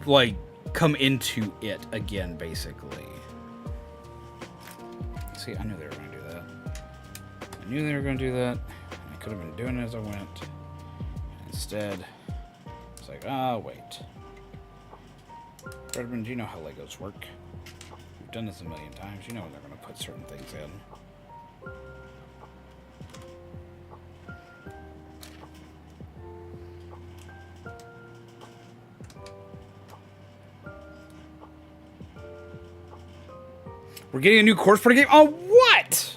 [SPEAKER 1] like come into it again, basically. See, I knew they were going to do that. I knew they were going to do that. I could have been doing it as I went. Instead, it's like, wait. Redmond, you know how Legos work. You've done this a million times. You know when they're going to put certain things in. We're getting a new course party game? Oh, what?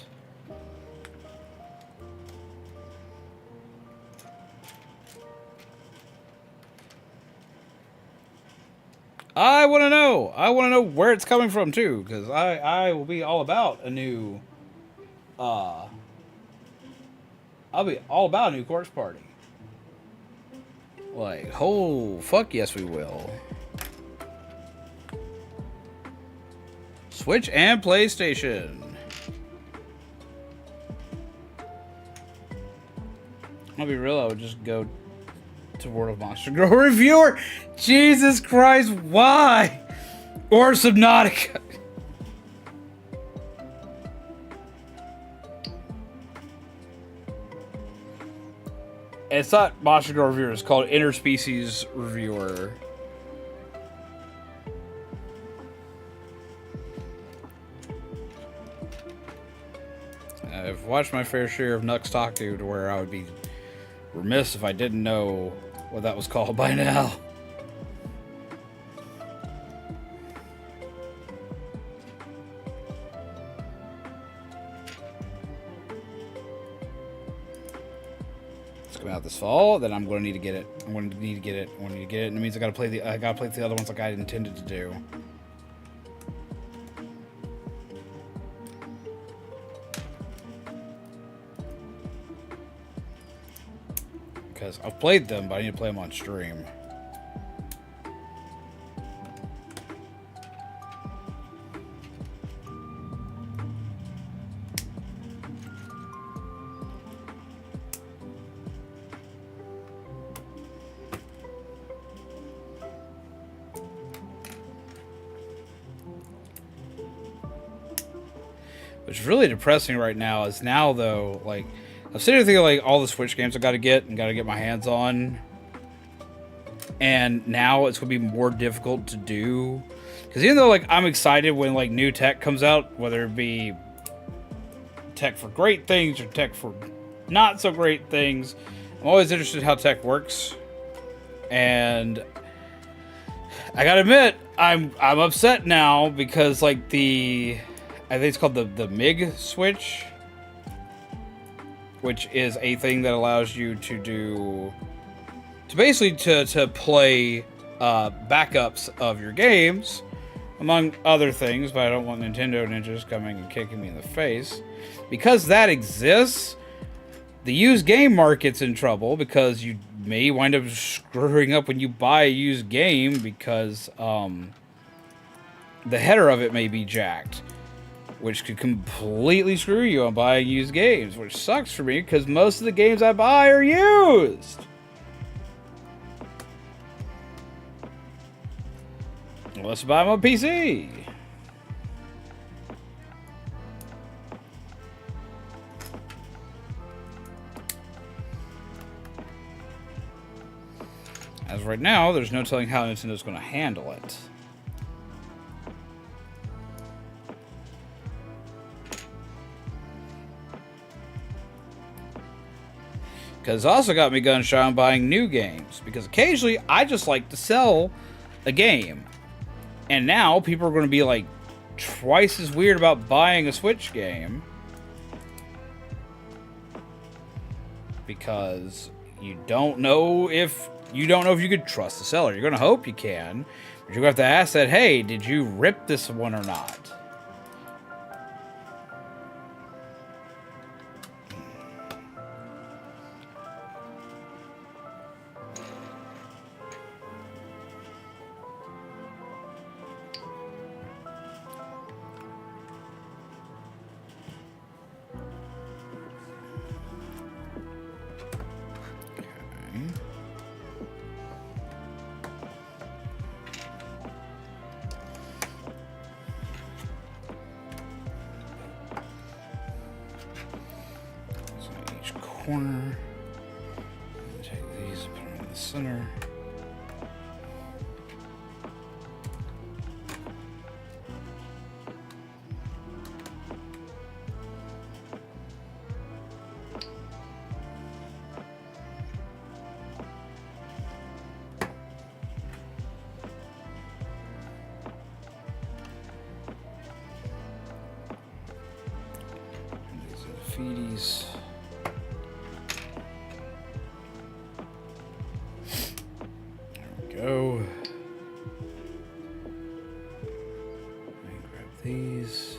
[SPEAKER 1] I want to know. I want to know where it's coming from, too, because I will be all about a new... I'll be all about a new course party. Like, oh, fuck yes, we will. Switch and PlayStation. I'll be real, I would just go to World of Monster Grow reviewer. Jesus Christ, why? Or Subnautica. It's not Monster Girl Reviewer. It's called Interspecies Reviewer. I've watched my fair share of Nux Taku to where I would be remiss if I didn't know what that was called by now. It's coming out this fall. Then I'm going to need to get it. I'm going to need to get it. And it means I got to play the other ones like I intended to do. Because I've played them, but I need to play them on stream. What's really depressing right now is now, though, like, I'm sitting here thinking, like, all the Switch games I got to get my hands on. And now it's going to be more difficult to do. Because even though, like, I'm excited when, like, new tech comes out, whether it be tech for great things or tech for not so great things, I'm always interested in how tech works. And I got to admit, I'm upset now because, like, I think it's called the MIG switch, which is a thing that allows you to basically play backups of your games, among other things, but I don't want Nintendo ninjas coming and kicking me in the face. Because that exists, the used game market's in trouble because you may wind up screwing up when you buy a used game because the header of it may be jacked, which could completely screw you on buying used games, which sucks for me because most of the games I buy are used. Unless I buy them on PC. As of right now, there's no telling how Nintendo's going to handle it. Because it's also got me gun shy on buying new games. Because occasionally, I just like to sell a game. And now, people are going to be like twice as weird about buying a Switch game. Because you don't know if you could trust the seller. You're going to hope you can. But you're going to have to ask that, hey, did you rip this one or not? Corner. Take these, put them in the center. And these are the feedies. Go. And grab these.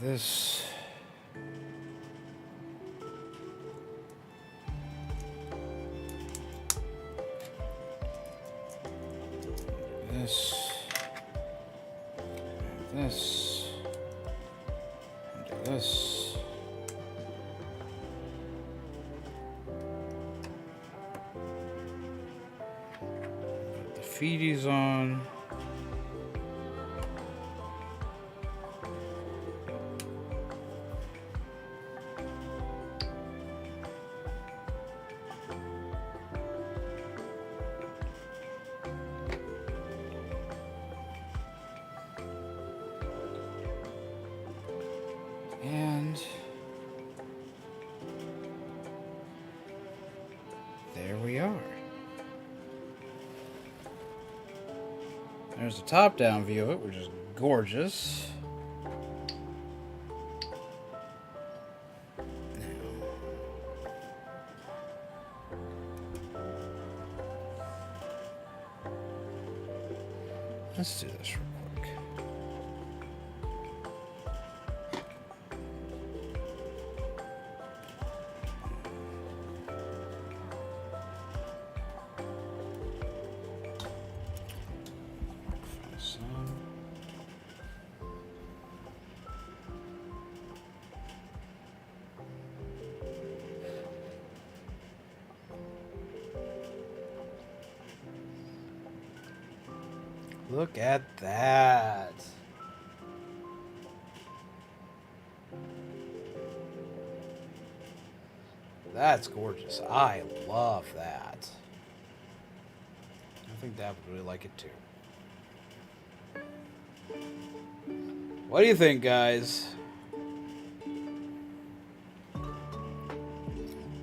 [SPEAKER 1] this. This. This. And do this. Put the feeties on. And there we are. There's a top-down view of it, which is gorgeous. Let's do this real quick. Look at that. That's gorgeous. I love that. I think Dad would really like it too. What do you think, guys?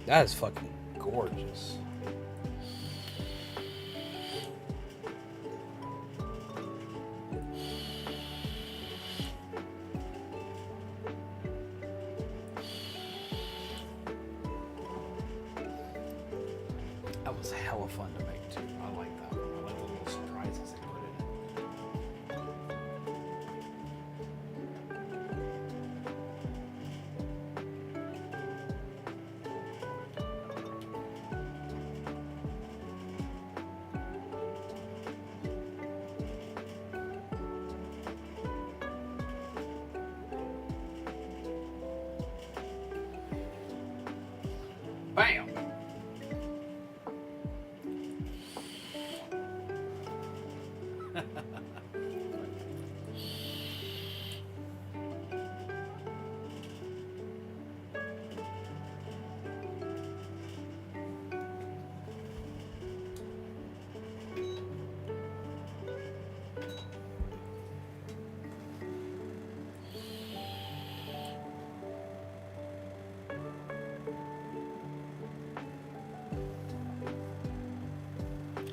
[SPEAKER 1] That is fucking gorgeous. That was hella fun to make too. I like that one. I like the little surprises they put in it. Bam!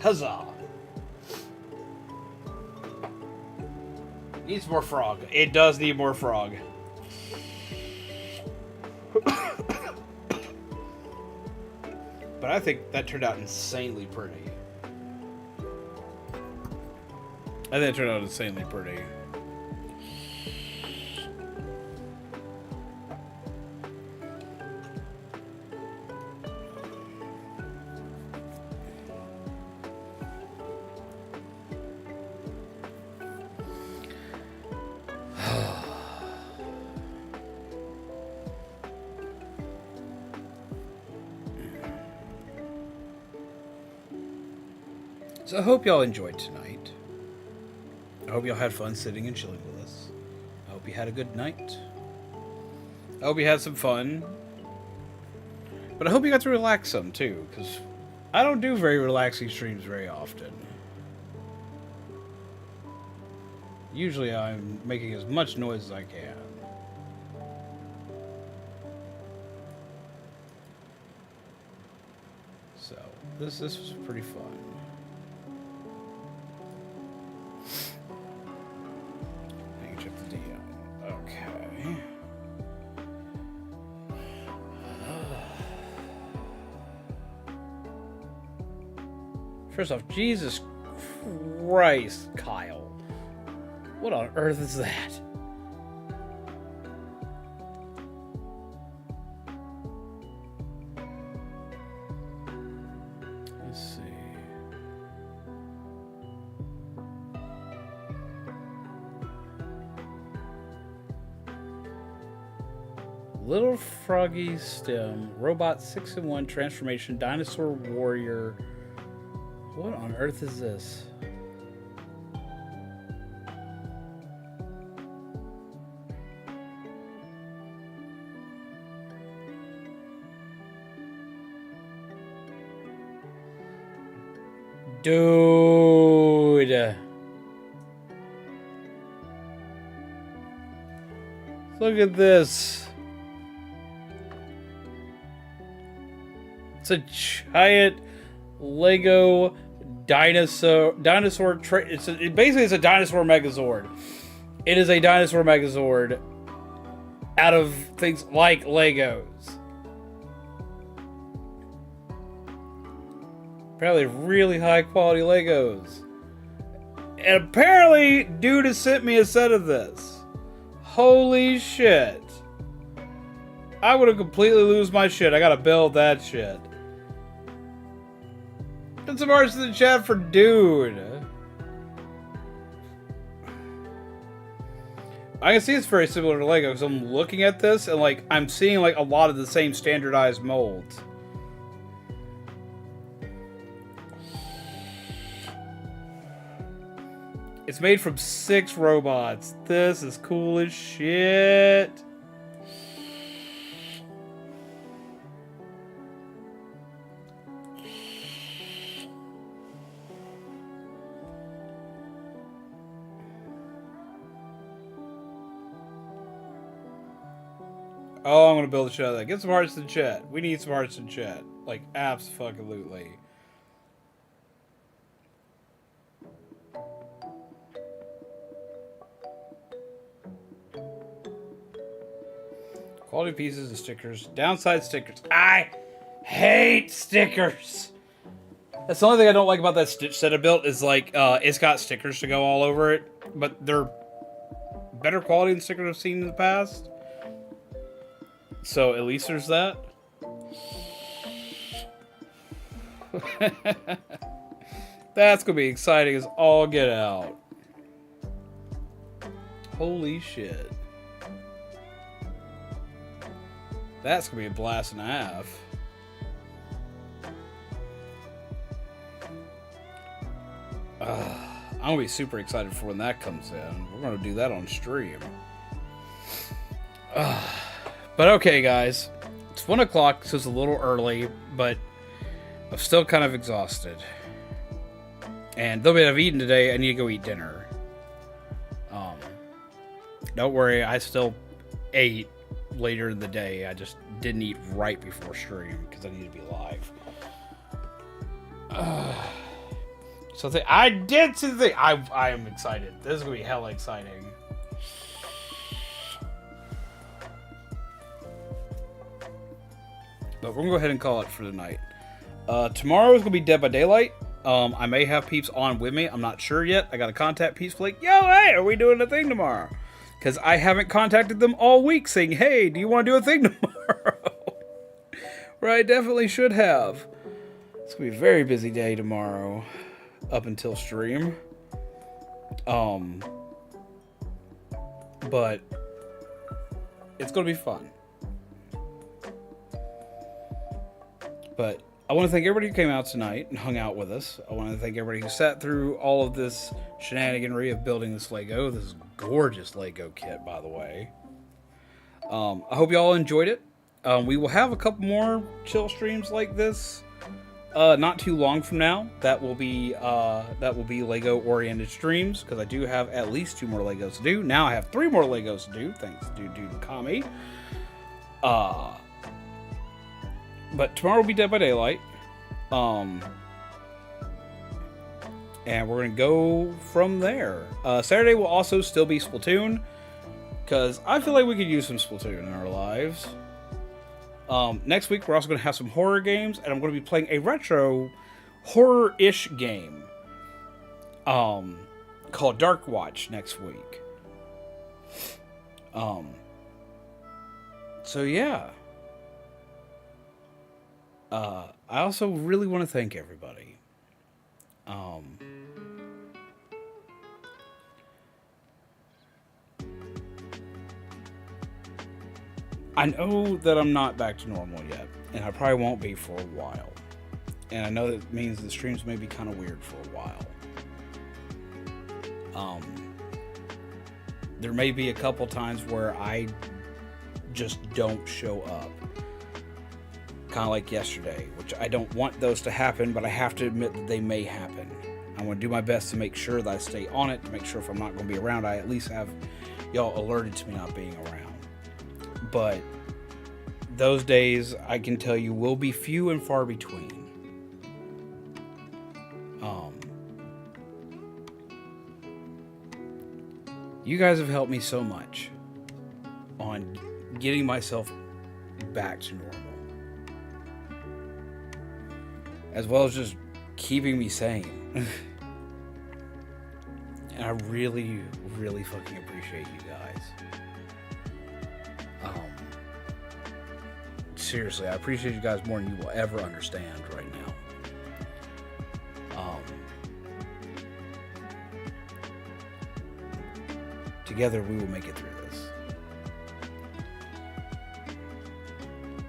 [SPEAKER 1] Huzzah! Needs more frog. It does need more frog. But I think that turned out insanely pretty. I think it turned out insanely pretty. So I hope y'all enjoyed tonight. I hope y'all had fun sitting and chilling with us. I hope you had a good night. I hope you had some fun. But I hope you got to relax some too, because I don't do very relaxing streams very often. Usually I'm making as much noise as I can. So, this was pretty fun. First off, Jesus Christ, Kyle. What on earth is that? Little Froggy Stem, Robot 6-in-1 Transformation, Dinosaur Warrior. What on earth is this? Dude. Look at this. It's a giant Lego dinosaur. Basically it's a dinosaur Megazord. It is a dinosaur Megazord out of things like Legos. Apparently really high quality Legos. And apparently dude has sent me a set of this. Holy shit. I would have completely lose my shit. I gotta build that shit. Put some hearts in the chat for dude. I can see it's very similar to Lego because I'm looking at this and like I'm seeing like a lot of the same standardized molds. It's made from 6 robots. This is cool as shit. Oh, I'm gonna build a shot of that. Get some hearts in chat. We need some hearts in chat. Like, abso-fucking-lutely. Quality pieces and stickers. Downside stickers. I hate stickers. That's the only thing I don't like about that Stitch set I built is like, it's got stickers to go all over it. But they're better quality than stickers I've seen in the past. So at least there's that. That's gonna be exciting as all get out. Holy shit. That's gonna be a blast and a half. I'm gonna be super excited for when that comes in. We're gonna do that on stream. But okay, guys. It's 1 o'clock, so it's a little early, but I'm still kind of exhausted. And though I've eaten today, I need to go eat dinner. Don't worry, I still ate later in the day. I just didn't eat right before stream because I need to be live. So I did see the thing. I am excited. This is gonna be hella exciting. But we're gonna go ahead and call it for the night. Tomorrow is gonna be Dead by Daylight. I may have peeps on with me. I'm not sure yet. I gotta contact peeps like, yo, hey, are we doing a thing tomorrow? Because I haven't contacted them all week saying, hey, do you want to do a thing tomorrow? Where I definitely should have. It's going to be a very busy day tomorrow. Up until stream. But it's going to be fun. But I want to thank everybody who came out tonight and hung out with us. I want to thank everybody who sat through all of this shenaniganry of building this Lego. This gorgeous Lego kit, by the way. I hope you all enjoyed it. We will have a couple more chill streams like this. Not too long from now. That will be Lego-oriented streams, because I do have at least 2 more Legos to do. Now I have 3 more Legos to do, thanks to Dude Kami. But tomorrow will be Dead by Daylight. And we're going to go from there. Saturday will also still be Splatoon, because I feel like we could use some Splatoon in our lives. Next week, we're also going to have some horror games, and I'm going to be playing a retro horror-ish game called Dark Watch next week. So yeah. I also really want to thank everybody. I know that I'm not back to normal yet, and I probably won't be for a while. And I know that means the streams may be kind of weird for a while. There may be a couple times where I just don't show up. Kind of like yesterday, which I don't want those to happen, but I have to admit that they may happen. I'm going to do my best to make sure that I stay on it, to make sure if I'm not going to be around, I at least have y'all alerted to me not being around. But those days, I can tell you, will be few and far between. You guys have helped me so much on getting myself back to normal, as well as just keeping me sane. And I really, really fucking appreciate you guys. Seriously, I appreciate you guys more than you will ever understand right now. Together, we will make it through this.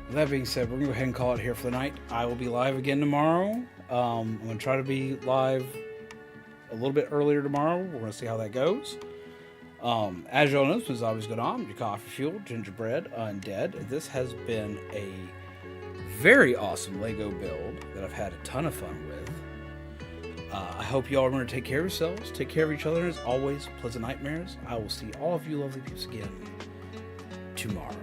[SPEAKER 1] With that being said, we're going to go ahead and call it here for the night. I will be live again tomorrow. I'm going to try to be live a little bit earlier tomorrow. We're going to see how that goes. As y'all know, this is always good on your coffee fuel, gingerbread, undead. This has been a very awesome Lego build that I've had a ton of fun with. I hope you all remember to take care of yourselves, take care of each other, and as always, pleasant nightmares. I will see all of you lovely peeps again tomorrow.